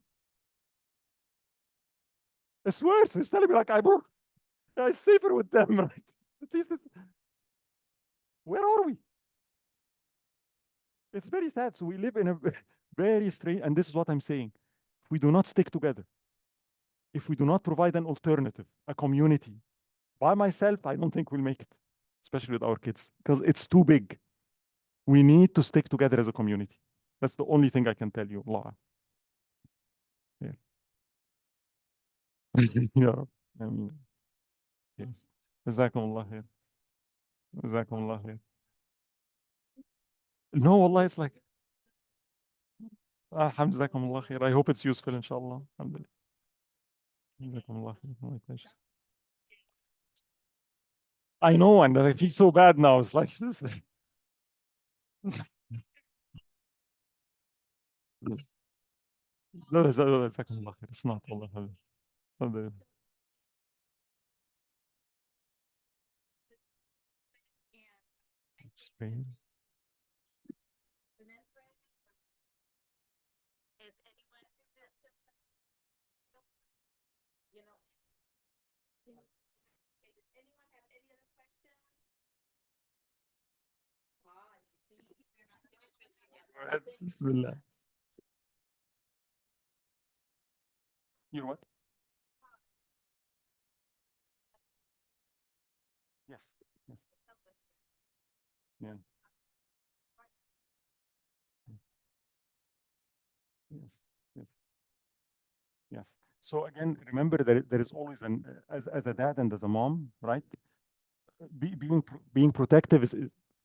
It's worse. He's telling me like I'm safer with them, right? At least it's, where are we? It's very sad. So we live in a very strange, and this is what I'm saying. If we do not stick together, if we do not provide an alternative, a community, by myself, I don't think we'll make it, especially with our kids, because it's too big. We need to stick together as a community. That's the only thing I can tell you. Allah. Yeah. يا رب. آمين. Yes. جزاكم الله خير. جزاكم الله خير. No, والله it's like الحمد جزاكم الله خير. I hope it's useful إن شاء الله. الحمد لله. جزاكم الله خير. My pleasure. I know, and I feel so bad now. It's like this. لا لا جزاكم الله خير. It's not والله حبيبي. الحمد لله. Spain. بسم الله. You're what? Yes. Yes. Yeah. Yes. Yes. Yes. So again, remember that there is always an as a dad and as a mom, right? Being protective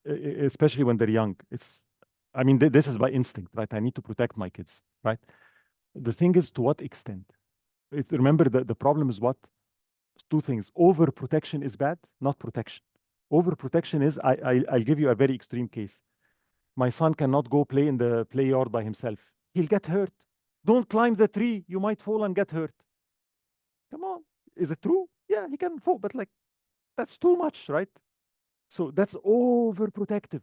especially when they're young. It's, I mean, this is by instinct, right? I need to protect my kids, right? The thing is, to what extent? Remember, the problem is what? Two things. Overprotection is bad, not protection. Overprotection is, I'll give you a very extreme case. My son cannot go play in the play yard by himself. He'll get hurt. Don't climb the tree. You might fall and get hurt. Come on. Is it true? Yeah, he can fall, but like, that's too much, right? So that's overprotective.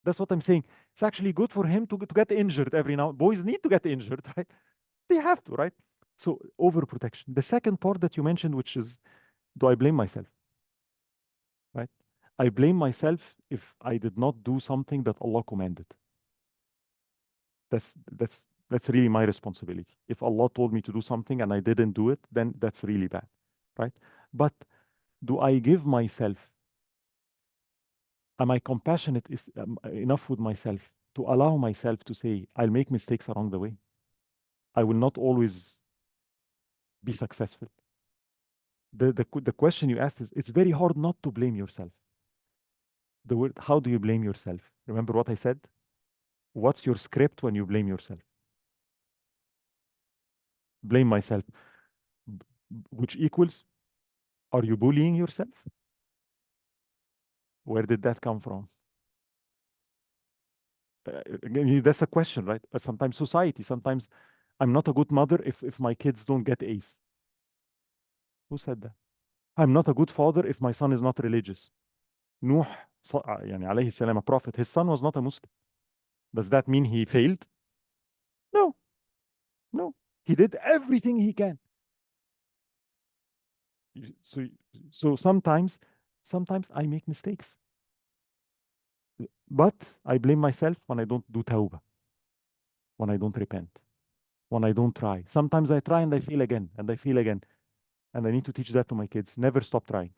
That's what I'm saying. It's actually good for him to get injured every now. Boys need to get injured, right? They have to, right? So overprotection. The second part that you mentioned, which is, do I blame myself? Right? I blame myself if I did not do something that Allah commanded. That's really my responsibility. If Allah told me to do something and I didn't do it, then that's really bad, right? But do I give myself, am I compassionate enough with myself to allow myself to say, I'll make mistakes along the way. I will not always be successful. The question you asked is, it's very hard not to blame yourself. The word, how do you blame yourself? Remember what I said? What's your script when you blame yourself? Blame myself, which equals, are you bullying yourself? Where did that come from? Again, that's a question, right? Sometimes society, sometimes I'm not a good mother if my kids don't get A's. Who said that? I'm not a good father if my son is not religious. Nuh, يعني عليه السلام, a prophet, his son was not a Muslim. Does that mean he failed? No, no. He did everything he can. So, so sometimes Sometimes I make mistakes, but I blame myself when I don't do tawbah, when I don't repent, when I don't try. Sometimes I try and I fail again and I fail again. And I need to teach that to my kids. Never stop trying.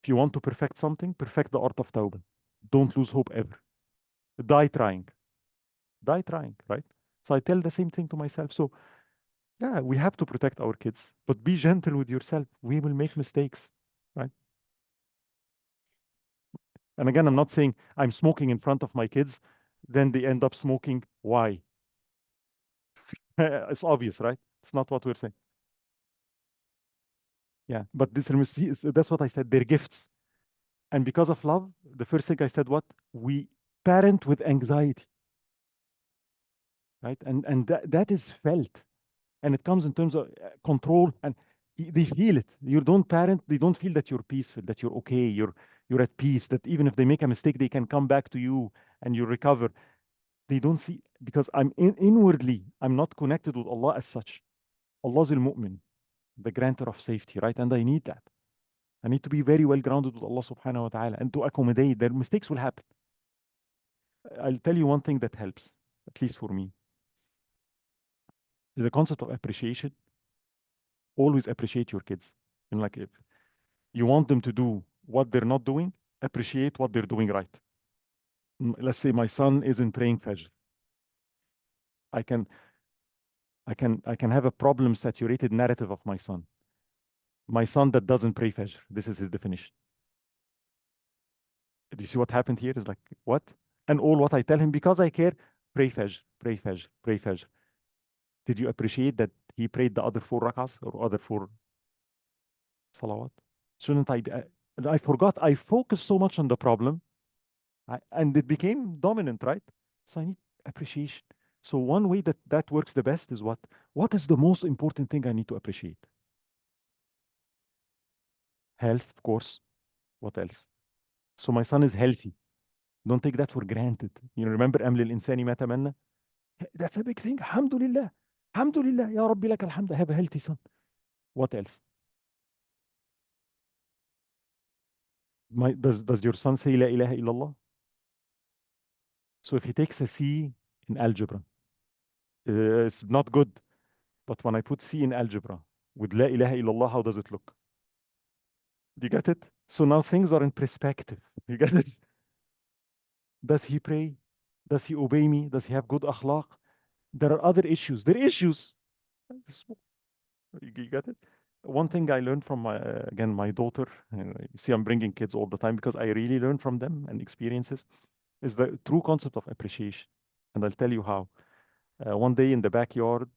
If you want to perfect something, perfect the art of tawbah. Don't lose hope ever. Die trying. Die trying, right? So I tell the same thing to myself. So yeah, we have to protect our kids, but be gentle with yourself. We will make mistakes, right? And again, I'm not saying I'm smoking in front of my kids, then they end up smoking. Why? It's obvious, right? It's not what we're saying. Yeah, but that's what I said. They're gifts. And because of love, the first thing I said, what? We parent with anxiety, right? And that is felt. And it comes in terms of control, and they feel it. You don't parent, they don't feel that you're peaceful, that you're okay, you're at peace, that even if they make a mistake, they can come back to you and you recover. They don't see, because inwardly, I'm not connected with Allah as such. Allah's al-Mu'min, the grantor of safety, right? And I need that. I need to be very well grounded with Allah subhanahu wa ta'ala and to accommodate. Their mistakes will happen. I'll tell you one thing that helps, at least for me, is the concept of appreciation. Always appreciate your kids. And like, if you want them to do what they're not doing, appreciate what they're doing right. Let's say my son isn't praying Fajr. I can I can have a problem saturated narrative of my son. My son that doesn't pray Fajr. This is his definition. Do you see what happened here? Is like, what? And all what I tell him, because I care, pray Fajr, pray Fajr, pray Fajr. Did you appreciate that he prayed the other 4 rak'ahs or other 4 salawat? Shouldn't I be? I forgot. I focused so much on the problem, and it became dominant, right? So I need appreciation. So one way that works the best is what? What is the most important thing I need to appreciate? Health, of course. What else? So my son is healthy. Don't take that for granted. You know, remember أمل الإنسان ما تمنى? That's a big thing. Alhamdulillah. Alhamdulillah. Ya Rabbi lak alhamd. I have a healthy son. What else? Does your son say La ilaha illallah? So if he takes a C in algebra, it's not good. But when I put C in algebra with La ilaha illallah, how does it look? Do you get it? So now things are in perspective. You get it? Does he pray? Does he obey me? Does he have good akhlaq? There are other issues. There are issues. You get it? One thing I learned from again, my daughter, you see, I'm bringing kids all the time because I really learn from them and experiences, is the true concept of appreciation. And I'll tell you how. One day in the backyard,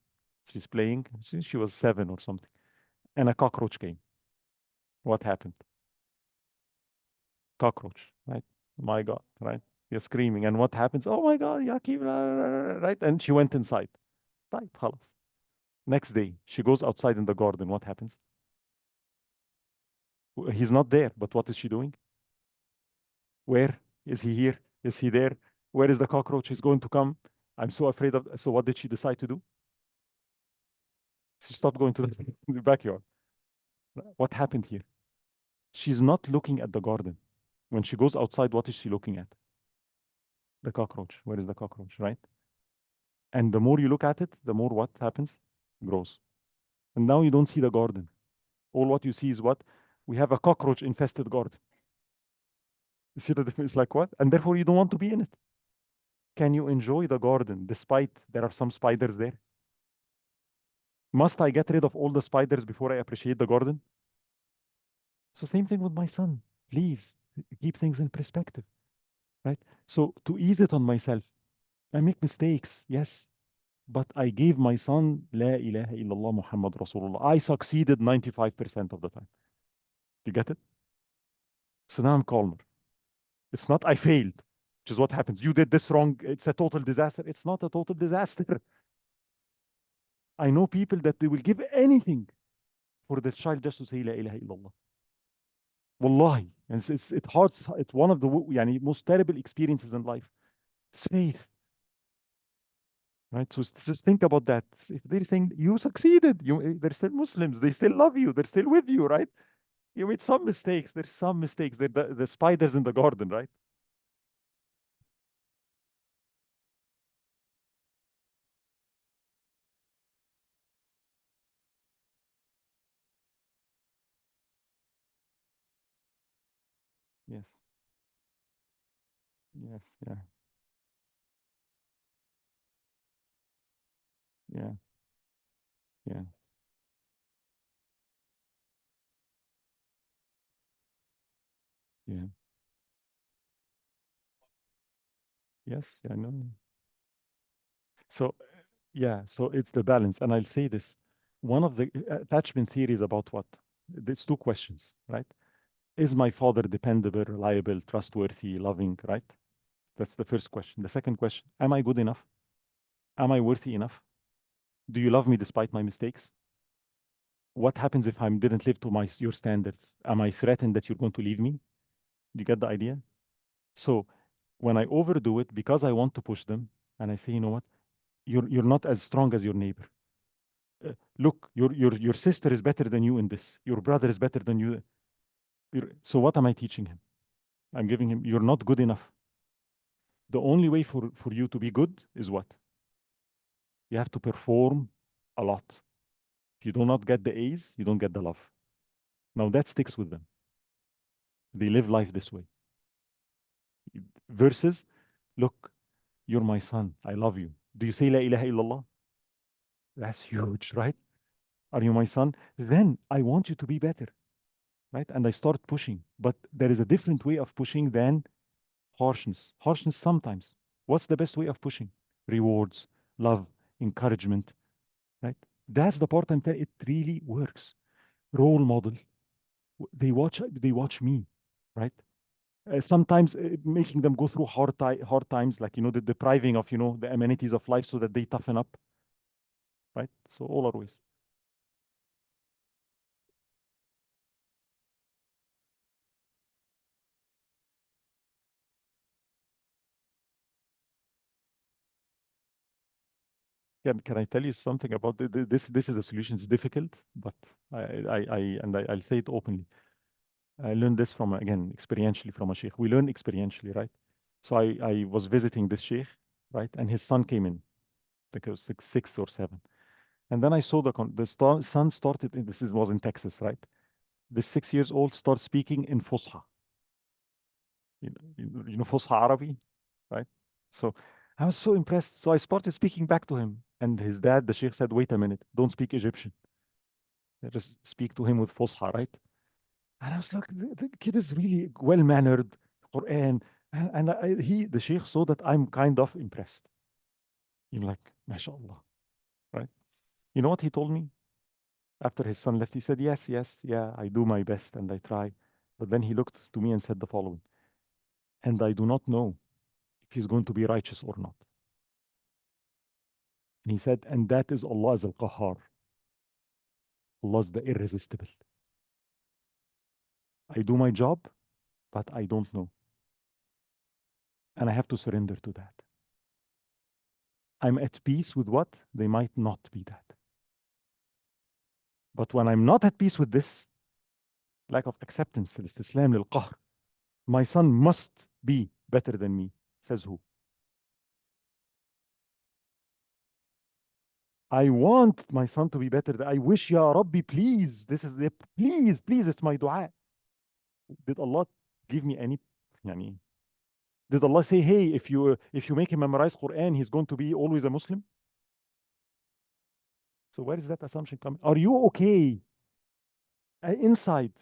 she's playing. She was 7 or something, and a cockroach came. What happened? Cockroach, right? My God, right? You're screaming, and what happens? Oh my God, Yaki, right? And she went inside. Type, خلاص. Next day, she goes outside in the garden. What happens? He's not there, but what is she doing? Where is he here? Is he there? Where is the cockroach? He's going to come. I'm so afraid of. So what did she decide to do? She stopped going to the backyard. What happened here? She's not looking at the garden. When she goes outside, what is she looking at? The cockroach. Where is the cockroach, right? And the more you look at it, the more what happens? Grows. And now you don't see the garden. All what you see is what? We have a cockroach infested garden. You see the difference? It's like what? And therefore you don't want to be in it. Can you enjoy the garden despite there are some spiders there? Must I get rid of all the spiders before I appreciate the garden? So same thing with my son. Please keep things in perspective, right? So to ease it on myself, I make mistakes, yes, but I gave my son La ilaha illallah Muhammad Rasulullah. I succeeded 95% of the time. You get it? So now I'm calmer. It's not I failed, which is what happens. You did this wrong. It's a total disaster. It's not a total disaster. I know people that they will give anything for their child just to say La ilaha illallah. Wallahi. And it hurts. It's one of the يعني, most terrible experiences in life. It's faith. Right? So just think about that. If they're saying you succeeded, they're still Muslims, they still love you, they're still with you, right? You made some mistakes. There's some mistakes. The spiders in the garden, right? Yes. Yes. Yeah. Yeah. Yeah. Yeah. Yes. I know. So, yeah. So it's the balance. And I'll say this. One of the attachment theories about what? There's two questions, right? Is my father dependable, reliable, trustworthy, loving, right? That's the first question. The second question, am I good enough? Am I worthy enough? Do you love me despite my mistakes? What happens if I didn't live to your standards? Am I threatened that you're going to leave me? Do you get the idea? So when I overdo it because I want to push them, and I say, you know what, you're not as strong as your neighbor. Look, your sister is better than you in this. Your brother is better than you. So what am I teaching him? I'm giving him, you're not good enough. The only way for you to be good is what? You have to perform a lot. If you do not get the A's, you don't get the love. Now that sticks with them. They live life this way. Versus, look, you're my son. I love you. Do you say La ilaha illallah? That's huge, right? Are you my son? Then I want you to be better, right? And I start pushing. But there is a different way of pushing than harshness. Harshness sometimes. What's the best way of pushing? Rewards, love, encouragement, right? That's the part I'm telling. It really works. Role model. They watch me, right? Sometimes making them go through hard times, like the depriving of the amenities of life so that they toughen up, right? So all are ways. Can I tell you something about this? This is a solution. It's difficult, but I'll say it openly. I learned this from, again, experientially from a sheikh. We learn experientially, right? So I was visiting this sheikh, right? And his son came in, I think it was six or seven. And then I saw the son started, was in Texas, right? The 6 years old starts speaking in Fusha. Fusha Arabi, right? So I was so impressed. So I started speaking back to him. And his dad, the sheikh, said, wait a minute, don't speak Egyptian. Just speak to him with Fusha, right? And I was like, the kid is really well-mannered, Quran. The sheikh saw that I'm kind of impressed. Like, mashallah, right? You know what he told me? After his son left, he said, yes, yes, yeah, I do my best and I try. But then he looked to me and said the following, and I do not know if he's going to be righteous or not. And he said, and that is Allah as al-Qahhar. Allah is the irresistible. I do my job, but I don't know. And I have to surrender to that. I'm at peace with what? They might not be that. But when I'm not at peace with this, lack of acceptance, الاستسلام للقهر, my son must be better than me, says who? I want my son to be better. I wish, Ya Rabbi, please, this is it. Please, please, it's my dua. Did Allah give me any, yani, did Allah say, hey, if you make him memorize Quran, he's going to be always a Muslim? So where is that assumption coming? Are you okay inside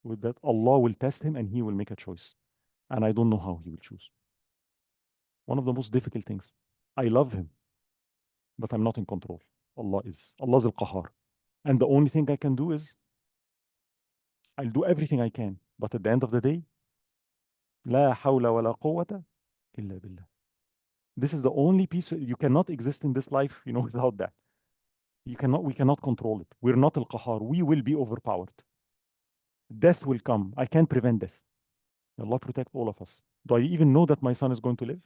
with that? Allah will test him and he will make a choice. And I don't know how he will choose. One of the most difficult things. I love him, but I'm not in control. Allah is. Allah's al-Qahar. And the only thing I can do is I'll do everything I can. But at the end of the day, لا حول ولا قوة إلا بالله. This is the only piece. You cannot exist in this life, without that. We cannot control it. We're not al-Qahar. We will be overpowered. Death will come. I can't prevent death. Allah protect all of us. Do I even know that my son is going to live?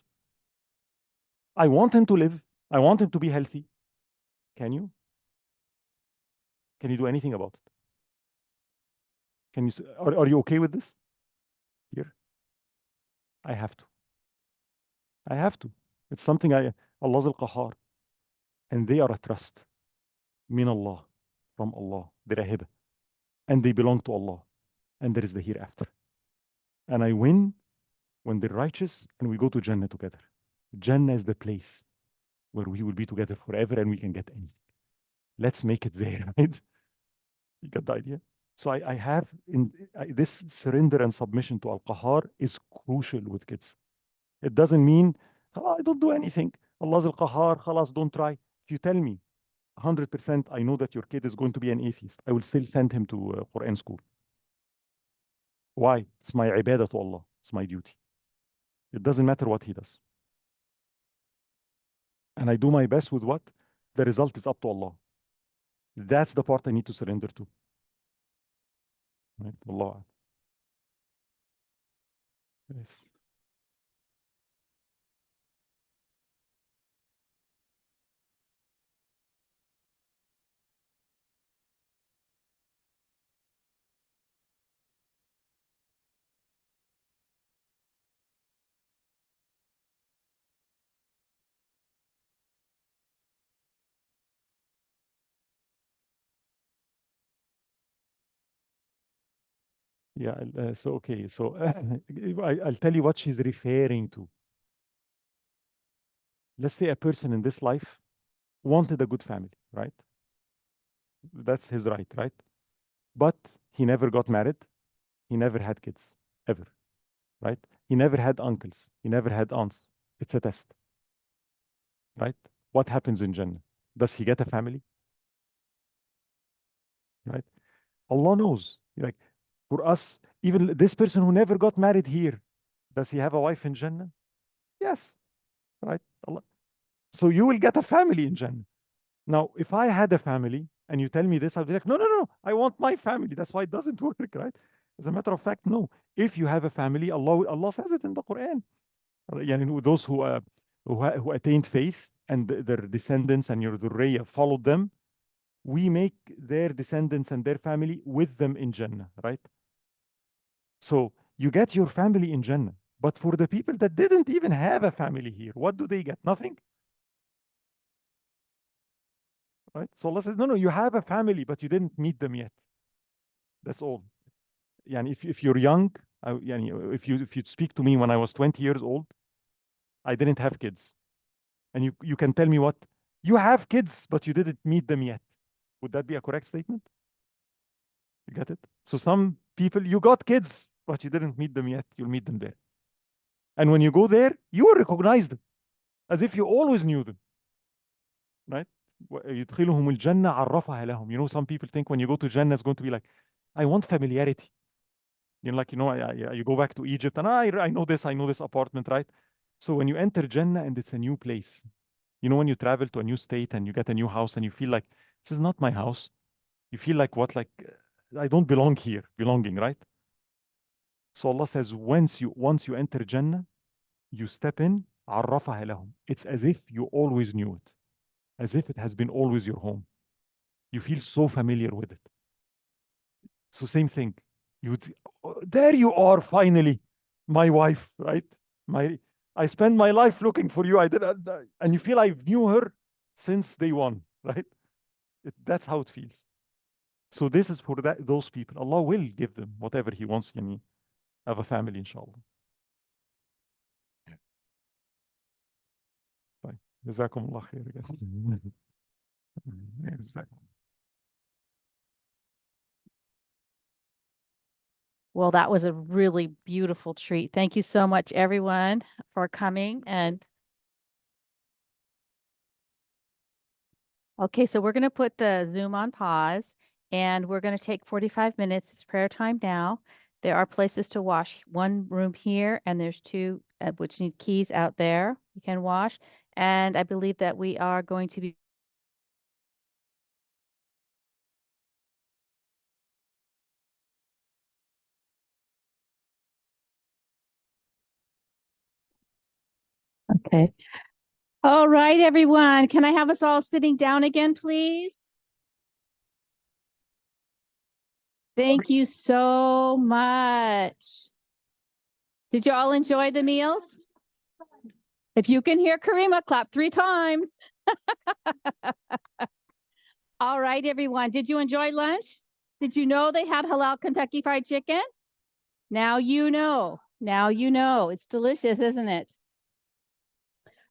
I want him to live. I want him to be healthy. Can you? Can you do anything about it? Can you? Are you okay with this? Here, I have to. I have to. It's something Allah's al-Qahar, and they are a trust. Min Allah, from Allah. They're a hiba, and they belong to Allah, and there is the hereafter. And I win when they're righteous, and we go to Jannah together. Jannah is the place where we will be together forever, and we can get anything. Let's make it there, right? You got the idea? So I have this surrender and submission to Al-Qahar is crucial with kids. It doesn't mean, "Oh, I don't do anything. Allah's Al-Qahar, khalas, don't try." If you tell me 100% I know that your kid is going to be an atheist, I will still send him to Quran school. Why? It's my ibadah to Allah. It's my duty. It doesn't matter what he does. And I do my best with what? The result is up to Allah. That's the part I need to surrender to. Right? Allah. Yes. Yeah. So, okay. So I'll tell you what she's referring to. Let's say a person in this life wanted a good family, right? That's his right, right? But he never got married. He never had kids, ever, right? He never had uncles. He never had aunts. It's a test, right? What happens in Jannah? Does he get a family, right? Allah knows. Like for us, even this person who never got married here, does he have a wife in Jannah? Yes, right? Allah. So you will get a family in Jannah. Now, if I had a family and you tell me this, I'll be like, no, no, no, I want my family. That's why it doesn't work, right? As a matter of fact, no. If you have a family, Allah says it in the Quran. Yani those who attained faith and their descendants and your dhurriyyah followed them, we make their descendants and their family with them in Jannah, right? So you get your family in Jannah. But for the people that didn't even have a family here, what do they get? Nothing, right? So Allah says, no, no, you have a family, but you didn't meet them yet. That's all. Yani if you're young, yani if you speak to me when I was 20 years old, I didn't have kids. And you can tell me what? You have kids, but you didn't meet them yet. Would that be a correct statement? You get it? So some people, you got kids, but you didn't meet them yet. You'll meet them there. And when you go there, you will recognize them as if you always knew them, right? يدخلهم الجنة عرفها لهم. You know, some people think when you go to Jannah, it's going to be like, I want familiarity. You know, like, you know, you go back to Egypt and I know this apartment, right? So when you enter Jannah and it's a new place, you know, when you travel to a new state and you get a new house and you feel like, this is not my house. You feel like what? Like, I don't belong here, belonging, right? So Allah says, once you enter Jannah, you step in, عرفها لهم. It's as if you always knew it, as if it has been always your home. You feel so familiar with it. So same thing. You would, "Oh, there you are, finally, my wife, right? My, I spent my life looking for you. I did, and you feel I knew her since day one, right? That's how it feels. So this is for those people. Allah will give them whatever He wants. Yani, have a family, inshallah. طيب. جزاكم الله خير. جزاكم. Well, that was a really beautiful treat. Thank you so much, everyone, for coming. And okay, so we're going to put the Zoom on pause and we're going to take 45 minutes. It's prayer time now. There are places to wash. One room here, and there's two which need keys out there. You can wash. And I believe that we are going to be. Okay. All right, everyone. Can I have us all sitting down again, please? Thank you so much. Did you all enjoy the meals? If you can hear Karima, clap 3 times. All right, everyone. Did you enjoy lunch? Did you know they had halal Kentucky Fried Chicken? Now you know. Now you know. It's delicious, isn't it?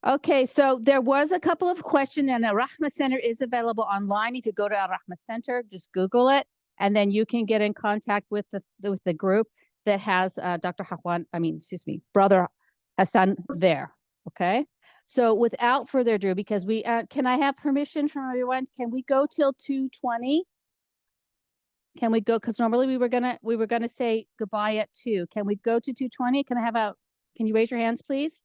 Okay, so there was a couple of questions, and the Rahma Center is available online. If you go to our Rahma Center, just Google it, and then you can get in contact with the group that has Dr. Hawan, Brother Hassan there. Okay, so without further ado, because we can I have permission from everyone? Can we go till 2:20? Can we go? Because normally we were gonna say goodbye at 2. Can we go to 2:20? Can you raise your hands, please?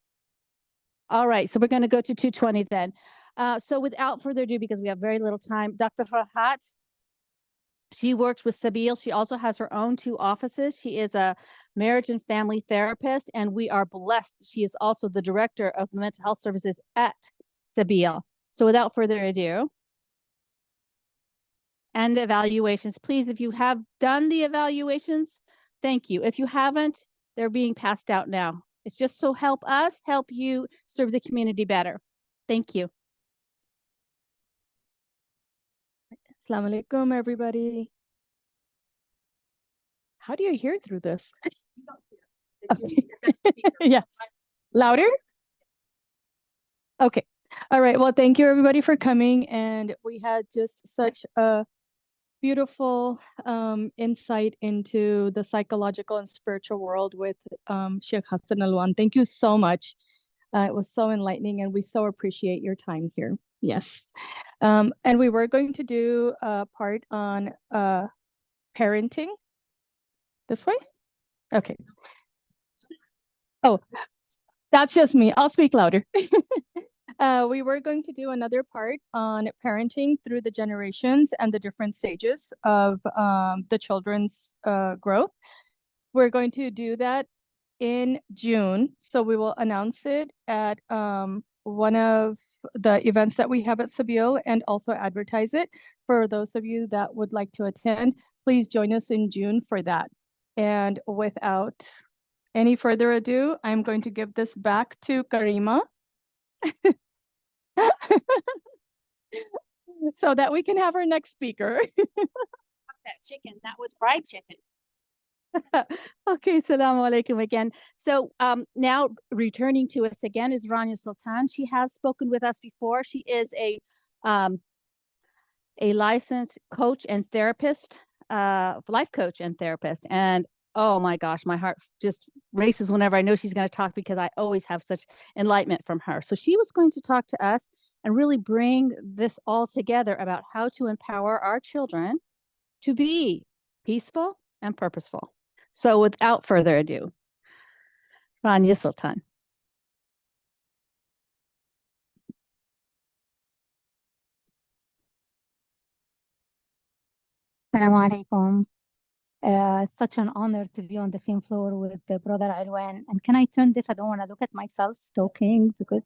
All right, so we're going to go to 2:20 then. So without further ado, because we have very little time, Dr. Farhat, she works with Sabil. She also has her own 2 offices. She is a marriage and family therapist, and we are blessed. She is also the director of mental health services at Sabil. So without further ado, and evaluations, please, if you have done the evaluations, thank you. If you haven't, they're being passed out now. It's just so help us help you serve the community better. Thank you. Assalamu alaikum, everybody. How do you hear through this? Okay. Yes. Louder? Okay. All right. Well, thank you everybody for coming. And we had just such a beautiful insight into the psychological and spiritual world with Sheikh Hassan Alwan. Thank you so much. It was so enlightening, and we so appreciate your time here. Yes. And we were going to do a part on parenting. This way? Okay. Oh, that's just me. I'll speak louder. We were going to do another part on parenting through the generations and the different stages of the children's growth. We're going to do that in June. So we will announce it at one of the events that we have at Sabil, and also advertise it. For those of you that would like to attend, please join us in June for that. And without any further ado, I'm going to give this back to Karima so that we can have our next speaker. That chicken, that was fried chicken. Okay, Assalamu alaikum again. So now returning to us again is Rania Sultan. She has spoken with us before. She is a licensed coach and therapist, life coach and therapist. And oh my gosh, my heart just races whenever I know she's going to talk, because I always have such enlightenment from her. So she was going to talk to us and really bring this all together about how to empower our children to be peaceful and purposeful. So without further ado, Rania Sultan. Assalamu alaikum. It's such an honor to be on the same floor with the brother Alwan. And can I turn this? I don't want to look at myself talking because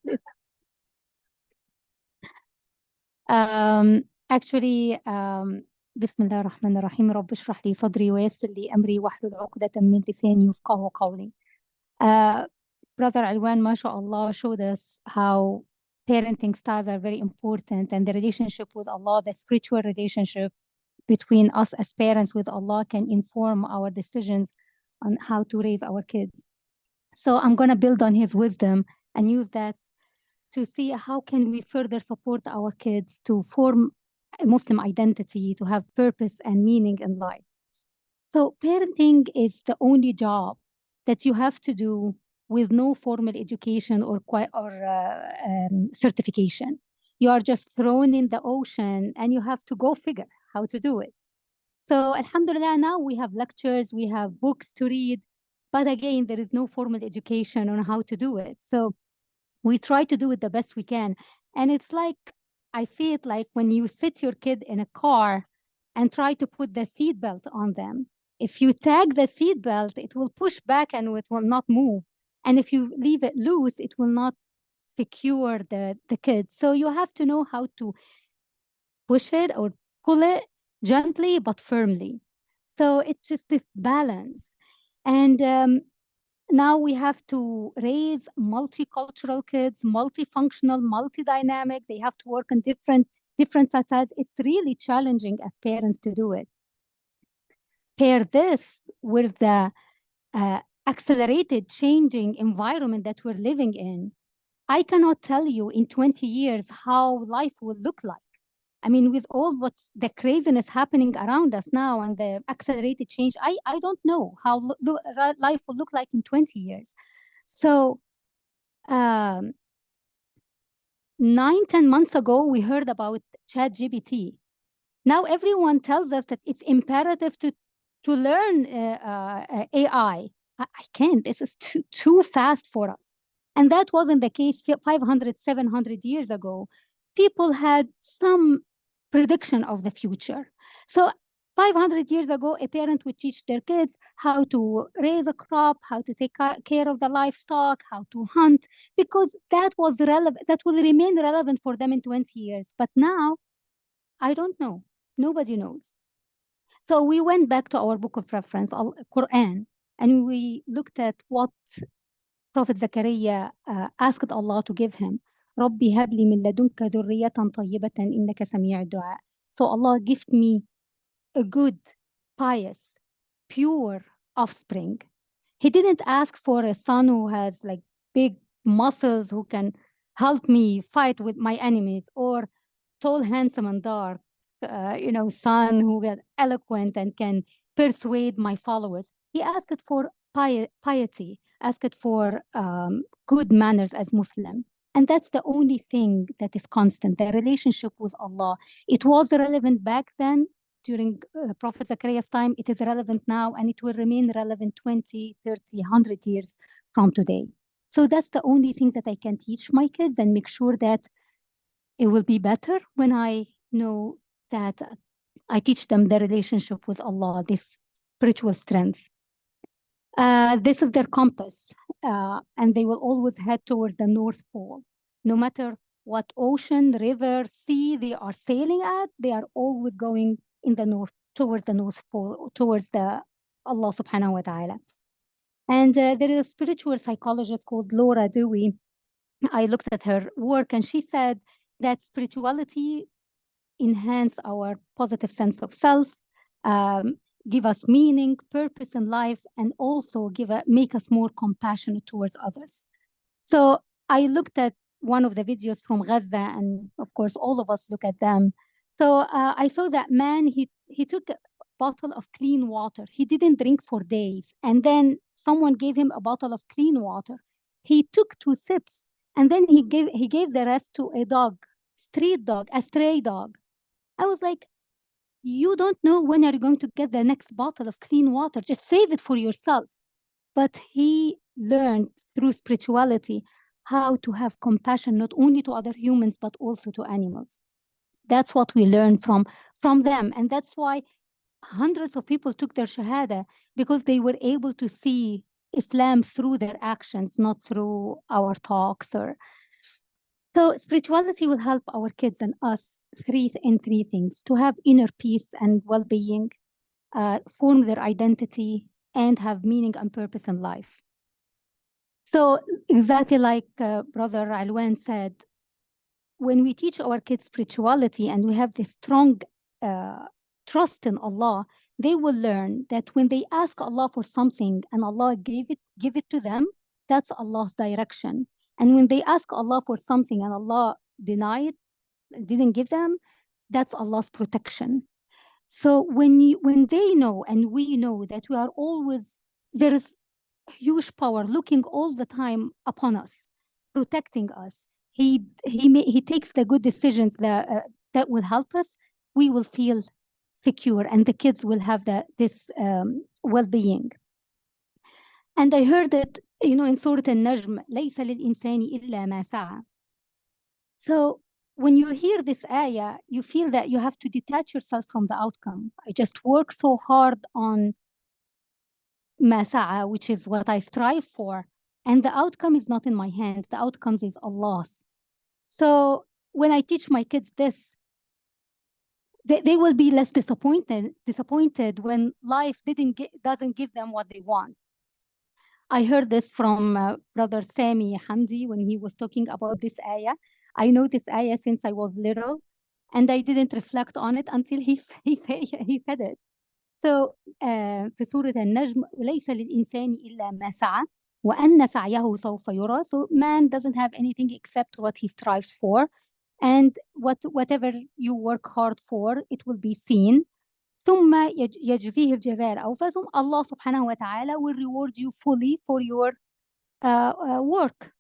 actually بسم الله الرحمن الرحيم رب اشرح لي صدري ويسر لي أمري واحلل عقدة من لساني يفقهوا قولي. Brother Alwan, mashallah, showed us how parenting styles are very important, and the relationship with Allah, the spiritual relationship between us as parents with Allah, can inform our decisions on how to raise our kids. So I'm going to build on his wisdom and use that to see how can we further support our kids to form a Muslim identity, to have purpose and meaning in life. So parenting is the only job that you have to do with no formal education or certification. You are just thrown in the ocean and you have to go figure how to do it. So alhamdulillah, now we have lectures, we have books to read, but again, there is no formal education on how to do it. So we try to do it the best we can. And it's like, I see it like when you sit your kid in a car and try to put the seatbelt on them. If you tag the seatbelt, it will push back and it will not move. And if you leave it loose, it will not secure the kids. So you have to know how to push it or pull it gently but firmly. So it's just this balance. And now we have to raise multicultural kids, multifunctional, multi-dynamic. They have to work on different facets. It's really challenging as parents to do it. Pair this with the accelerated changing environment that we're living in. I cannot tell you in 20 years how life will look like. I mean, with all what's the craziness happening around us now and the accelerated change, I don't know how life will look like in 20 years. So 9-10 months ago, we heard about ChatGPT. Now everyone tells us that it's imperative to learn AI. I can't. This is too fast for us. And that wasn't the case 500, 700 years ago. People had some prediction of the future. So 500 years ago, a parent would teach their kids how to raise a crop, how to take care of the livestock, how to hunt, because that was relevant, that will remain relevant for them in 20 years. But now, I don't know. Nobody knows. So we went back to our book of reference, Quran, and we looked at what Prophet Zakaria asked Allah to give him. رَبِّ هَبْ لِي مِن لَدُنْكَ ذُرِّيَّةً طَيِّبَةً إِنَّكَ سَمِيعُ الدُّعَاء. So Allah gift me a good, pious, pure offspring. He didn't ask for a son who has like big muscles who can help me fight with my enemies, or tall, handsome, and dark, son who is eloquent and can persuade my followers. He asked for piety, asked for good manners as Muslim. And that's the only thing that is constant, the relationship with Allah. It was relevant back then during Prophet Zachariah's time. It is relevant now, and it will remain relevant 20, 30, 100 years from today. So that's the only thing that I can teach my kids and make sure that it will be better when I know that I teach them the relationship with Allah, this spiritual strength. This is their compass, and they will always head towards the North Pole. No matter what ocean, river, sea they are sailing at, they are always going in the north, towards the North Pole, towards the Allah subhanahu wa ta'ala. And there is a spiritual psychologist called Laura Dewey. I looked at her work, and she said that spirituality enhance our positive sense of self, give us meaning, purpose in life, and also make us more compassionate towards others. So I looked at one of the videos from Gaza, and of course, all of us look at them. So I saw that man, he took a bottle of clean water. He didn't drink for days. And then someone gave him a bottle of clean water. He took 2 sips, and then he gave the rest to a dog, street dog, a stray dog. I was like, you don't know when are you going to get the next bottle of clean water. Just save it for yourself. But he learned through spirituality how to have compassion, not only to other humans, but also to animals. That's what we learned from them. And that's why hundreds of people took their shahada, because they were able to see Islam through their actions, not through our talks. So spirituality will help our kids and us three things: to have inner peace and well-being, form their identity, and have meaning and purpose in life. So exactly like Brother Alwan said, when we teach our kids spirituality and we have this strong trust in Allah, they will learn that when they ask Allah for something and Allah give it to them, that's Allah's direction. And when they ask Allah for something and Allah didn't give them, that's Allah's protection. So when they know and we know that we are always, there is huge power looking all the time upon us, protecting us. He takes the good decisions that will help us. We will feel secure, and the kids will have this well-being. And I heard that, in Surah An-Najm, لَيْسَ لِلْإِنسَانِ إِلَّا مَا سَعَى. So when you hear this ayah, you feel that you have to detach yourself from the outcome. I just work so hard on ما سعى, which is what I strive for, and the outcome is not in my hands. The outcome is Allah's. So when I teach my kids this, they will be less disappointed when life doesn't give them what they want. I heard this from Brother Sami Hamdi when he was talking about this ayah. I know this ayah since I was little, and I didn't reflect on it until he said it. So في سورة النجم وليس للإنسان إلا ما سعى وأن سعيه سوف يرى. So man doesn't have anything except what he strives for, and whatever you work hard for, it will be seen. ثم يجزيه الجزاء الأوفى. ثم Allah subhanahu wa ta'ala will reward you fully for your work.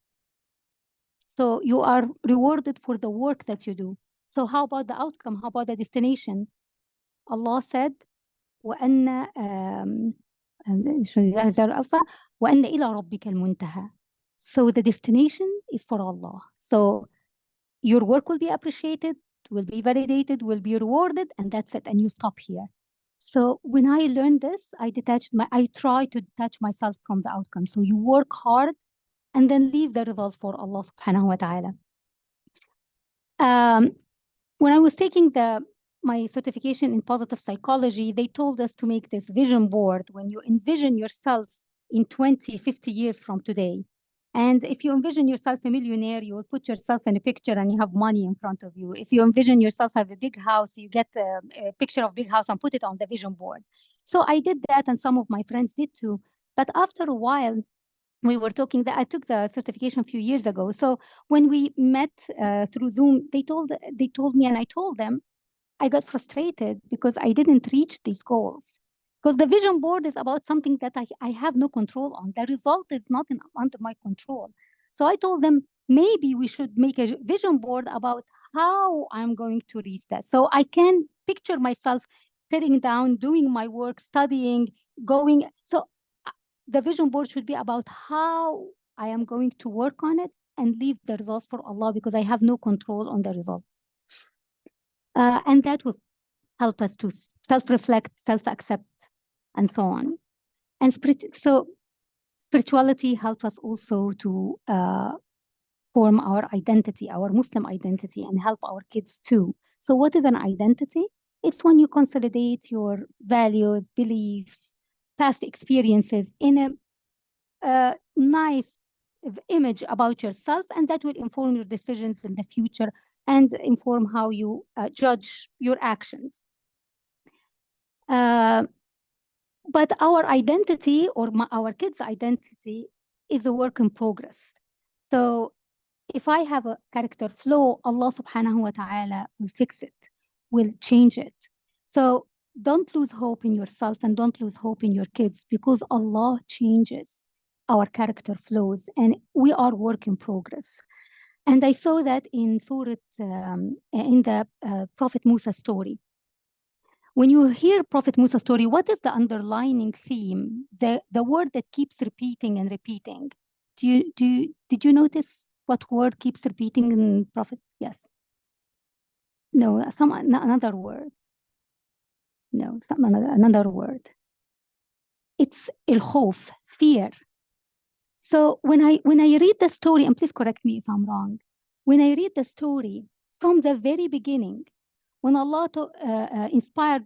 So you are rewarded for the work that you do. So how about the outcome? How about the destination? Allah said, وأن وأن إلى ربك المنتهى. So the destination is for Allah. So your work will be appreciated, will be validated, will be rewarded, and that's it. And you stop here. So when I learned this, I try to detach myself from the outcome. So you work hard and then leave the results for Allah subhanahu wa ta'ala. When I was taking my certification in positive psychology, they told us to make this vision board when you envision yourself in 20, 50 years from today. And if you envision yourself a millionaire, you will put yourself in a picture and you have money in front of you. If you envision yourself have a big house, you get a picture of big house and put it on the vision board. So I did that, and some of my friends did too. But after a while, we were talking that I took the certification a few years ago. So when we met through Zoom, they told me, and I told them, I got frustrated because I didn't reach these goals. Because the vision board is about something that I have no control on. The result is not under my control. So I told them, maybe we should make a vision board about how I'm going to reach that. So I can picture myself sitting down, doing my work, studying, going. So the vision board should be about how I am going to work on it and leave the results for Allah, because I have no control on the result. And that will help us to self-reflect, self-accept, and so on. And so spirituality helps us also to form our identity, our Muslim identity, and help our kids too. So what is an identity? It's when you consolidate your values, beliefs, past experiences in a nice image about yourself, and that will inform your decisions in the future and inform how you judge your actions. But our identity, or our kids' identity, is a work in progress. So if I have a character flaw, Allah subhanahu wa ta'ala will fix it, will change it. So don't lose hope in yourself and don't lose hope in your kids, because Allah changes our character flaws, and we are work in progress. And I saw that in Surah, in the Prophet Musa story. When you hear Prophet Musa story, what is the underlying theme? The word that keeps repeating and repeating. Did you notice what word keeps repeating in Prophet? Yes. No, another word. No, another word. It's al-khawf, fear. So when I read the story, and please correct me if I'm wrong, when I read the story from the very beginning, when Allah inspired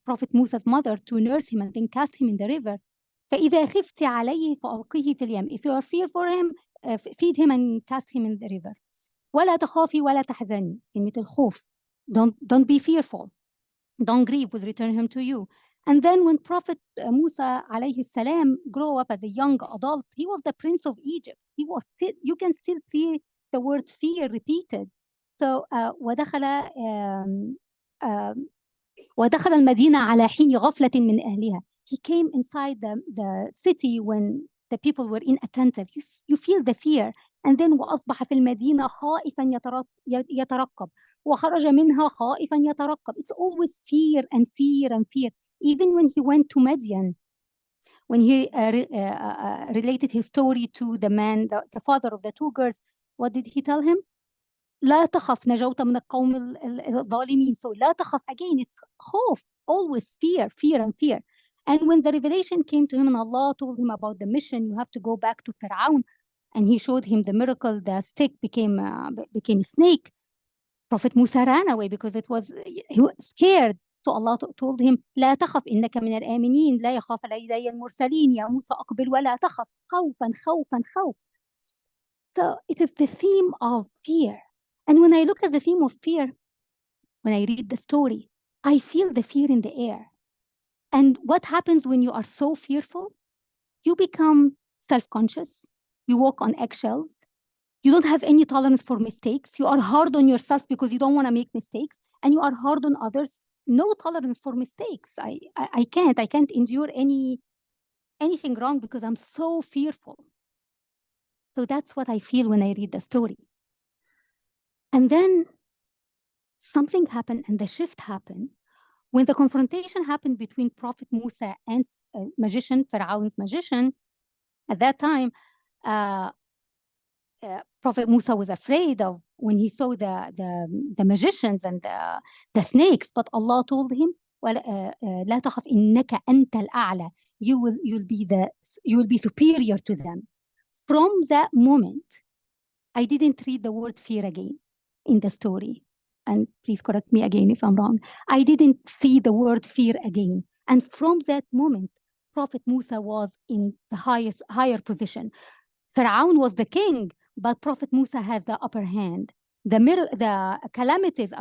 Prophet Musa's mother to nurse him and then cast him in the river, فإذا خفت عليه فألقيه في اليم. If you are fear for him, feed him and cast him in the river. ولا تخافي ولا تحزني. كلمة الخوف. Don't be fearful. Don't grieve, will return him to you. And then when Prophet Musa alayhi salam grew up as a young adult, he was the prince of Egypt. He was still, you can still see the word fear repeated. So ودخل المدينة على حين غفلة من أهلها. He came inside the city when the people were inattentive. You feel the fear. And then وأصبح في المدينة خائفا يترقب وخرج منها خائفا يترقب. It's always fear and fear and fear. Even when he went to Madian, when he related his story to the man, the father of the two girls, what did he tell him? لا تخف نجوت من القوم الظالمين. So لا تخف, again, it's خوف, always fear, fear and fear. And when the revelation came to him and Allah told him about the mission, you have to go back to Fir'aun, and he showed him the miracle, the stick became a snake. Prophet Musa ran away because he was scared. So Allah told him, لا تخف إنك من الآمنين لا يخاف لدي المرسلين يا موسى أقبل ولا تخف خوفا خوفا خوف. So it is the theme of fear. And when I look at the theme of fear, when I read the story, I feel the fear in the air. And what happens when you are so fearful? You become self-conscious. You walk on eggshells. You don't have any tolerance for mistakes. You are hard on yourself because you don't want to make mistakes. And you are hard on others. No tolerance for mistakes. I can't endure anything wrong because I'm so fearful. So that's what I feel when I read the story. And then something happened and the shift happened when the confrontation happened between Prophet Musa and magician, Pharaoh's magician. At that time, Prophet Musa was afraid of when he saw the magicians and the snakes, but Allah told him, لا تخف إنك أنت الأعلى. You will be superior to them. From that moment, I didn't read the word fear again in the story. And please correct me again if I'm wrong. I didn't see the word fear again. And from that moment, Prophet Musa was in the higher position. Pharaoh was the king, but Prophet Musa has the upper hand. The calamities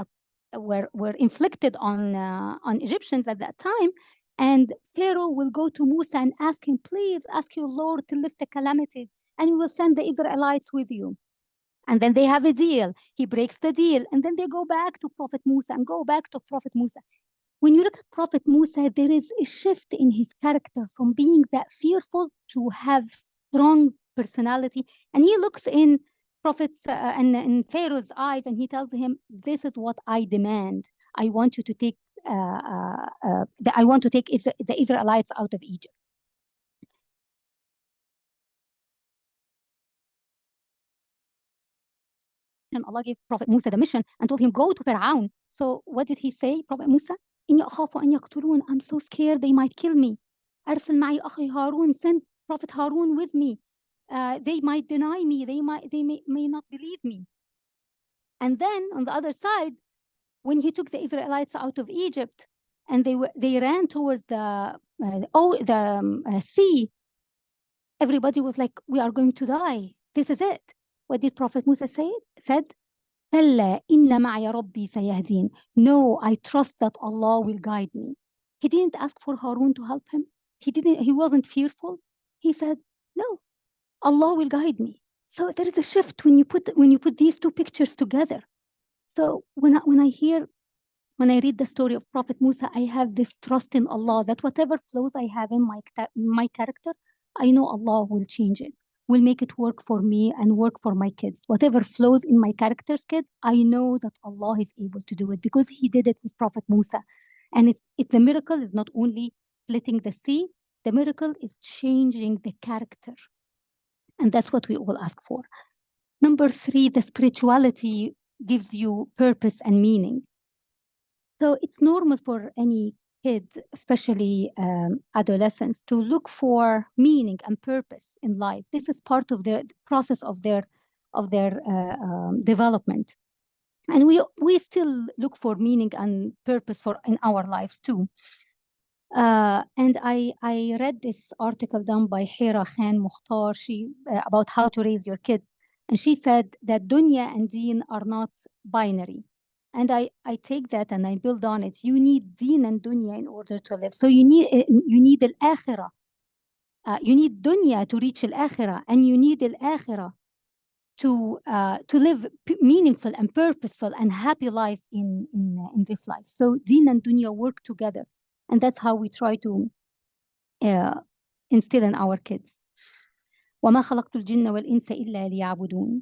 were inflicted on Egyptians at that time, and Pharaoh will go to Musa and ask him, please ask your Lord to lift the calamities, and we will send the Israelites with you. And then they have a deal. He breaks the deal, and then they go back to Prophet Musa and go back to Prophet Musa. When you look at Prophet Musa, there is a shift in his character from being that fearful to have strong personality. And he looks in Prophet's and in Pharaoh's eyes, and he tells him, "This is what I demand. I want you to take. I want to take the Israelites out of Egypt." And Allah gave Prophet Musa the mission and told him, "Go to Pharaoh." So what did he say, Prophet Musa? إني أخاف أن يقتلون. I'm so scared they might kill me. أرسل معي أخي هارون. Send Prophet Harun with me. They might deny me. They may not believe me. And then on the other side, when he took the Israelites out of Egypt, and they ran towards the sea, everybody was like, "We are going to die. This is it." What did Prophet Musa said? كلا إن معي ربي سيهدين. No, I trust that Allah will guide me. He didn't ask for Harun to help him. He wasn't fearful. He said, no, Allah will guide me. So there is a shift when you put these two pictures together. So when I read the story of Prophet Musa, I have this trust in Allah that whatever flaws I have in my character, I know Allah will change it, will make it work for me and work for my kids. Whatever flaws in my character's kid, I know that Allah is able to do it because He did it with Prophet Musa. And it's the miracle is not only splitting the sea, the miracle is changing the character. And that's what we all ask for. Number 3, the spirituality gives you purpose and meaning. So it's normal for any kids, especially adolescents, to look for meaning and purpose in life. This is part of the process of their development. And we still look for meaning and purpose in our lives too. And I read this article done by Hira Khan Mukhtar about how to raise your kids. And she said that dunya and deen are not binary. And I take that and I build on it. You need deen and dunya in order to live. So you need al-akhirah. You need dunya to reach al-akhirah, and you need al-akhirah to live meaningful and purposeful and happy life in this life. So deen and dunya work together, and that's how we try to instill in our kids. وَمَا خَلَقْتُ الْجِنَّ وَالْإِنسَ إِلَّا لِيَعْبُدُونَ.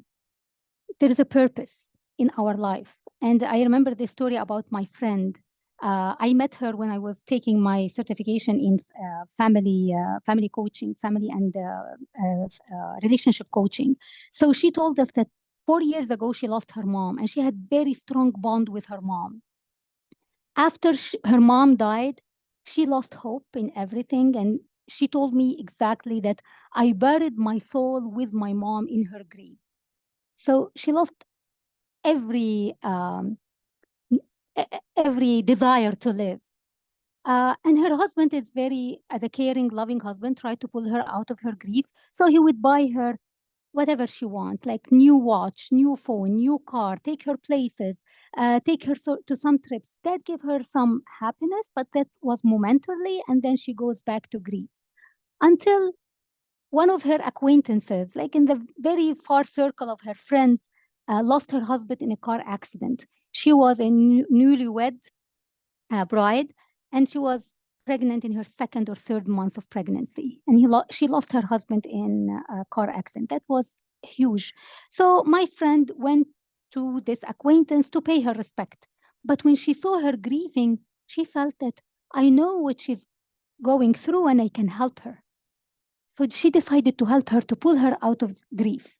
There is a purpose in our life. And I remember this story about my friend. I met her when I was taking my certification in family coaching, family and relationship coaching. So she told us that 4 years ago, she lost her mom, and she had very strong bond with her mom. After her mom died, she lost hope in everything. And she told me exactly that I buried my soul with my mom in her grave. So she lost every desire to live. And her husband is very, as a caring, loving husband, tried to pull her out of her grief. So he would buy her whatever she wants, like new watch, new phone, new car, take her places, take her to some trips. That gave her some happiness, but that was momentarily, and then she goes back to grief. Until one of her acquaintances, like in the very far circle of her friends, lost her husband in a car accident. She was a newlywed bride, and she was pregnant in her second or third month of pregnancy. And she lost her husband in a car accident. That was huge. So my friend went to this acquaintance to pay her respect. But when she saw her grieving, she felt that I know what she's going through and I can help her. So she decided to help her, to pull her out of grief.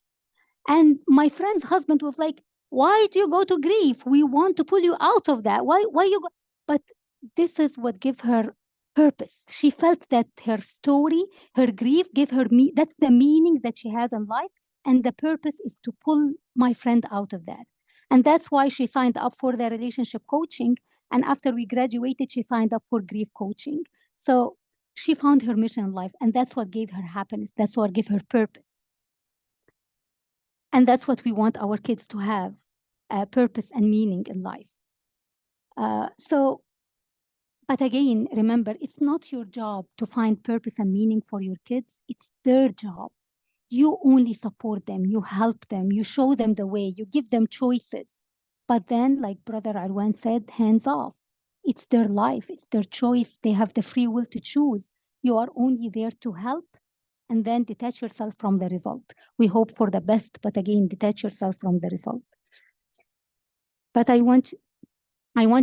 And my friend's husband was like, why do you go to grief? We want to pull you out of that. Why you go? But this is what gave her purpose. She felt that her story, her grief gave her that's the meaning that she has in life. And the purpose is to pull my friend out of that. And that's why she signed up for the relationship coaching. And after we graduated, she signed up for grief coaching. So she found her mission in life. And that's what gave her happiness. That's what gave her purpose. And that's what we want our kids to have, purpose and meaning in life. But again, remember, it's not your job to find purpose and meaning for your kids. It's their job. You only support them, you help them, you show them the way, you give them choices. But then, like Brother Arwan said, hands off. It's their life, it's their choice. They have the free will to choose. You are only there to help, and then detach yourself from the result. We hope for the best, but again, detach yourself from the result. But I want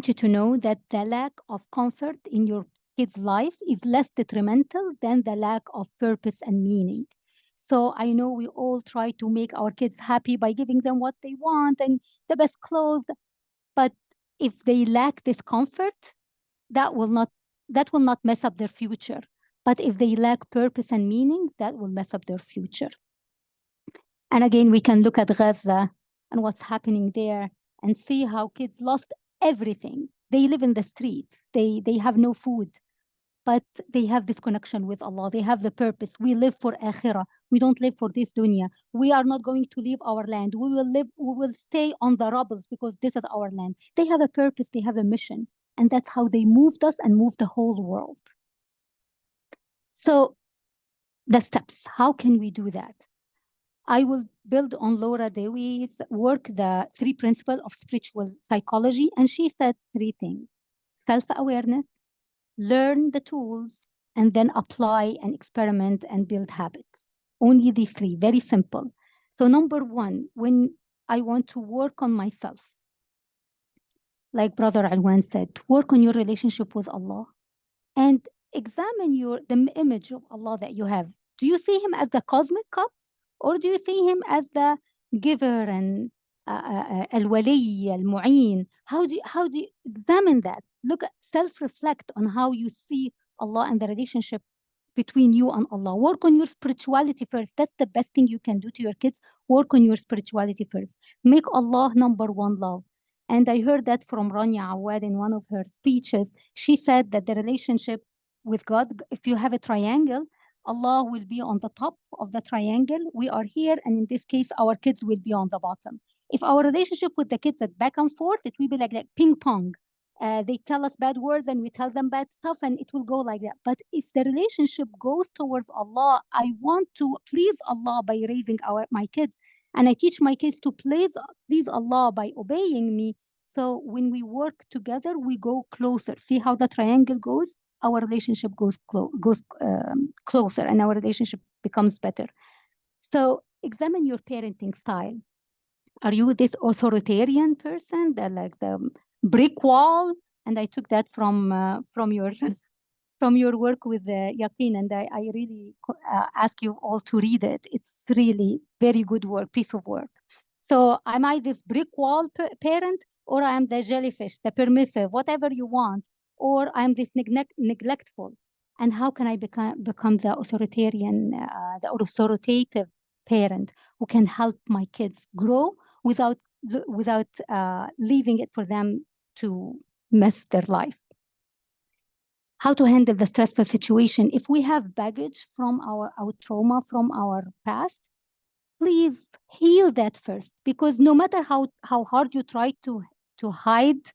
you to know that the lack of comfort in your kid's life is less detrimental than the lack of purpose and meaning. So I know we all try to make our kids happy by giving them what they want and the best clothes, but if they lack this comfort, that will not mess up their future. But if they lack purpose and meaning, that will mess up their future. And again, we can look at Gaza and what's happening there and see how kids lost everything. They live in the streets. They have no food, but they have this connection with Allah. They have the purpose. We live for akhirah. We don't live for this dunya. We are not going to leave our land. We will stay on the rubbles because this is our land. They have a purpose. They have a mission. And that's how they moved us and moved the whole world. So the steps, how can we do that? I will build on Laura Dewey's work, the 3 principles of spiritual psychology. And she said 3 things: self-awareness, learn the tools, and then apply and experiment and build habits. Only these 3, very simple. So number 1, when I want to work on myself, like Brother Alwan said, work on your relationship with Allah and examine the image of Allah that you have. Do you see him as the cosmic cup, or do you see him as the giver and al-wali, al-mu'in? How do you examine that? Look, self-reflect on how you see Allah and the relationship between you and Allah. Work on your spirituality first. That's the best thing you can do to your kids. Work on your spirituality first. Make Allah number 1 love. And I heard that from Rania Awad in one of her speeches. She said that the relationship with God, if you have a triangle, Allah will be on the top of the triangle. We are here, and in this case, our kids will be on the bottom. If our relationship with the kids is back and forth, it will be like ping pong. They tell us bad words and we tell them bad stuff, and it will go like that. But if the relationship goes towards Allah, I want to please Allah by raising my kids, and I teach my kids to please Allah by obeying me. So when we work together, we go closer. See how the triangle goes? Our relationship goes closer, and our relationship becomes better. So examine your parenting style. Are you this authoritarian person, like the brick wall? And I took that from your work with Yaqeen, and I really ask you all to read it. It's really very good work, piece of work. So am I this brick wall parent, or I am the jellyfish, the permissive, whatever you want, or I'm this neglectful? And how can I become the authoritarian, the authoritative parent who can help my kids grow without leaving it for them to mess their life. How to handle the stressful situation. If we have baggage from our trauma from our past, please heal that first, because no matter how hard you try to hide,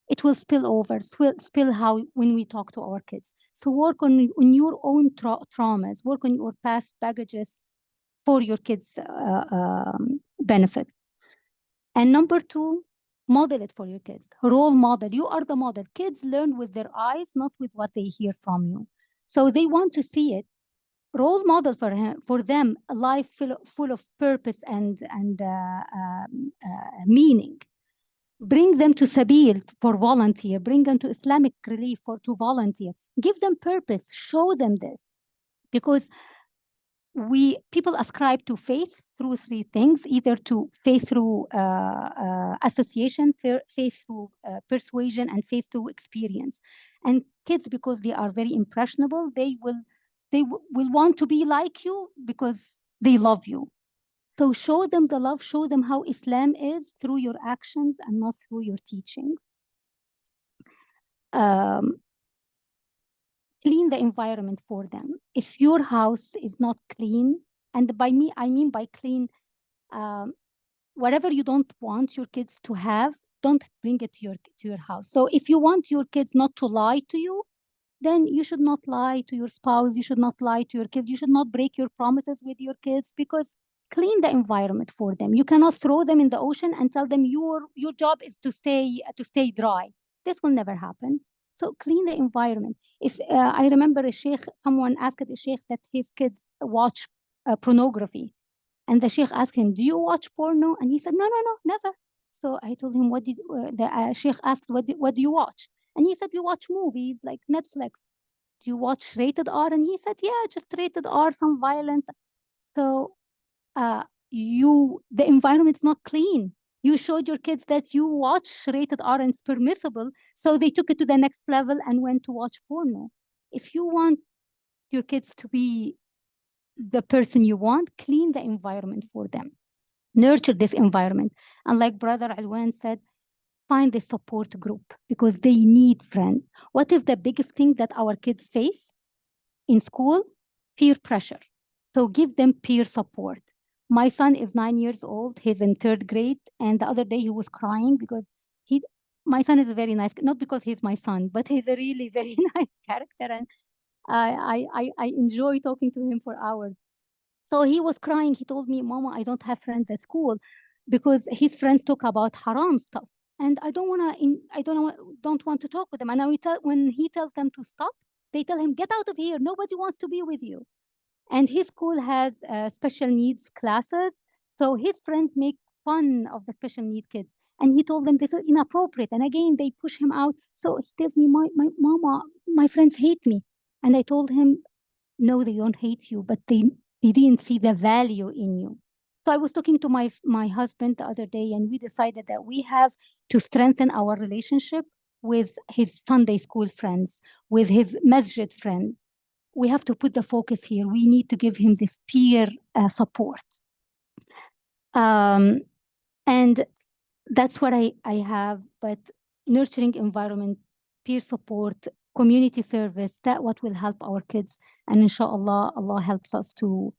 it will spill over, spill how when we talk to our kids. So work on your own traumas, work on your past baggages for your kids' benefit. And number two, model it for your kids. Role model. You are the model. Kids learn with their eyes, not with what they hear from you. So they want to see it. Role model for them a life full of purpose and meaning. Bring them to Sabil for volunteer. Bring them to Islamic Relief to volunteer. Give them purpose. Show them this, because people ascribe to faith through three things: either to faith through association, faith through persuasion, and faith through experience. And kids, because they are very impressionable, they will want to be like you because they love you. So show them the love, show them how Islam is through your actions and not through your teaching. Clean the environment for them. If your house is not clean, and I mean by clean, whatever you don't want your kids to have, don't bring it to your house. So if you want your kids not to lie to you, then you should not lie to your spouse. You should not lie to your kids. You should not break your promises with your kids, because clean the environment for them. You cannot throw them in the ocean and tell them your job is to stay dry. This will never happen. So clean the environment. If I remember someone asked a sheikh that his kids watch pornography, and the sheikh asked him, "Do you watch porno?" And he said, "No, never." So I told him, "What did the sheikh asked? What do you watch?" And he said, "We watch movies like Netflix." "Do you watch rated R?" And he said, "Yeah, just rated R, some violence." So the environment's not clean. You showed your kids that you watch rated R and it's permissible, so they took it to the next level and went to watch porno. If you want your kids to be the person you want, clean the environment for them. Nurture this environment. And like Brother Alwan said, find a support group, because they need friends. What is the biggest thing that our kids face in school? Peer pressure. So give them peer support. My son is 9 years old. He's in 3rd grade. And the other day he was crying because my son is a very nice, not because he's my son, but he's a really very nice character. And I enjoy talking to him for hours. So he was crying. He told me, "Mama, I don't have friends at school because his friends talk about haram stuff. And I don't want to talk with them." And when he tells them to stop, they tell him, "Get out of here. Nobody wants to be with you." And his school has special needs classes. So his friends make fun of the special need kids. And he told them this is inappropriate. And again, they push him out. So he tells me, my "Mama, my friends hate me." And I told him, "No, they don't hate you, but they didn't see the value in you." So I was talking to my husband the other day, and we decided that we have to strengthen our relationship with his Sunday school friends, with his masjid friends. We have to put the focus here. We need to give him this peer support. And that's what I have, but nurturing environment, peer support, community service, that what will help our kids. And inshallah, Allah helps us to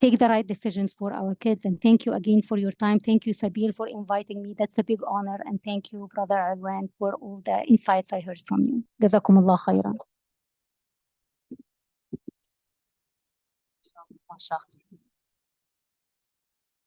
take the right decisions for our kids. And thank you again for your time. Thank you, Sabil, for inviting me. That's a big honor. And thank you, Brother Alwan, for all the insights I heard from you. Jazakumullah khairan.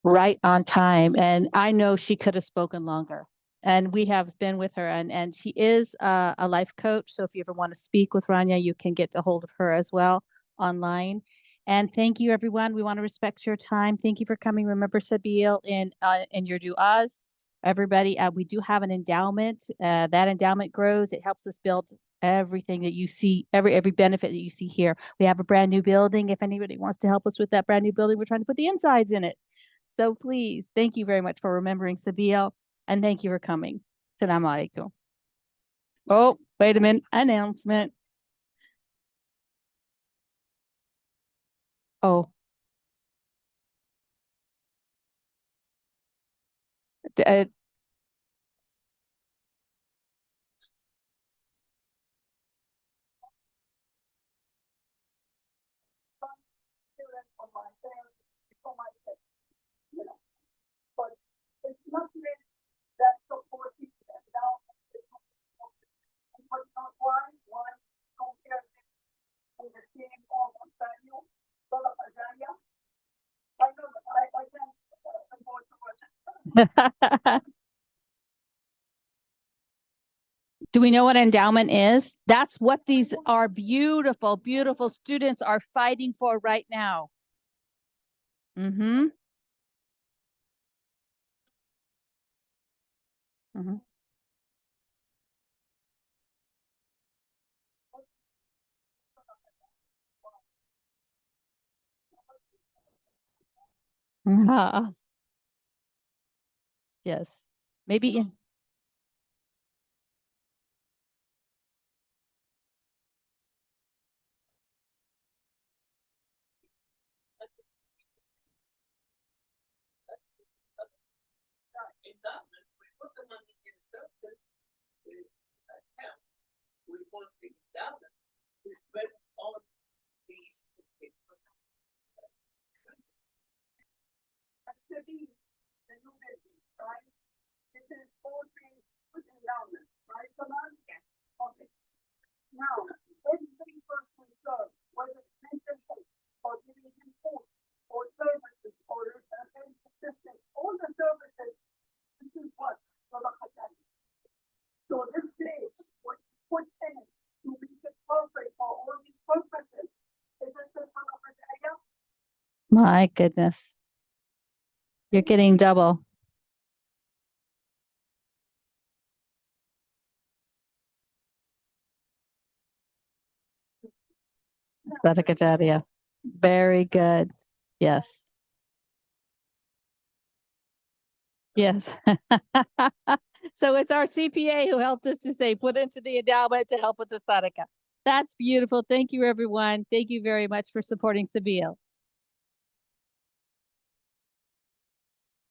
Right on time. And I know she could have spoken longer. And we have been with her, and she is a life coach. So if you ever want to speak with Rania, you can get a hold of her as well online. And thank you, everyone. We want to respect your time. Thank you for coming. Remember Sabil in your du'as. Everybody, we do have an endowment. That endowment grows. It helps us build everything that you see, every benefit that you see here. We have a brand new building. If anybody wants to help us with that brand new building, we're trying to put the insides in it. So please, thank you very much for remembering Sabil, and thank you for coming. Assalamu alaikum. Oh, wait a minute. Announcement. Oh. Do we know what endowment is? That's what these are beautiful, beautiful students are fighting for right now. Mm-hmm. Mm-hmm. Yes. Maybe. Sabil, the new building, right? This is portrait with endowment, right, Kamal? Okay. Now, every person served, whether mental health or giving him food or services or health assistance, all the services, this is what Sadaqah. So this place, what you put in it to make it perfect for all these purposes, is it the Sadaqah? My goodness. You're getting double. Sadaqah Jariyah. Very good. Yes. Yes. So it's our CPA who helped us to say, put into the endowment to help with the Sadaqah. That's beautiful. Thank you, everyone. Thank you very much for supporting Sabil.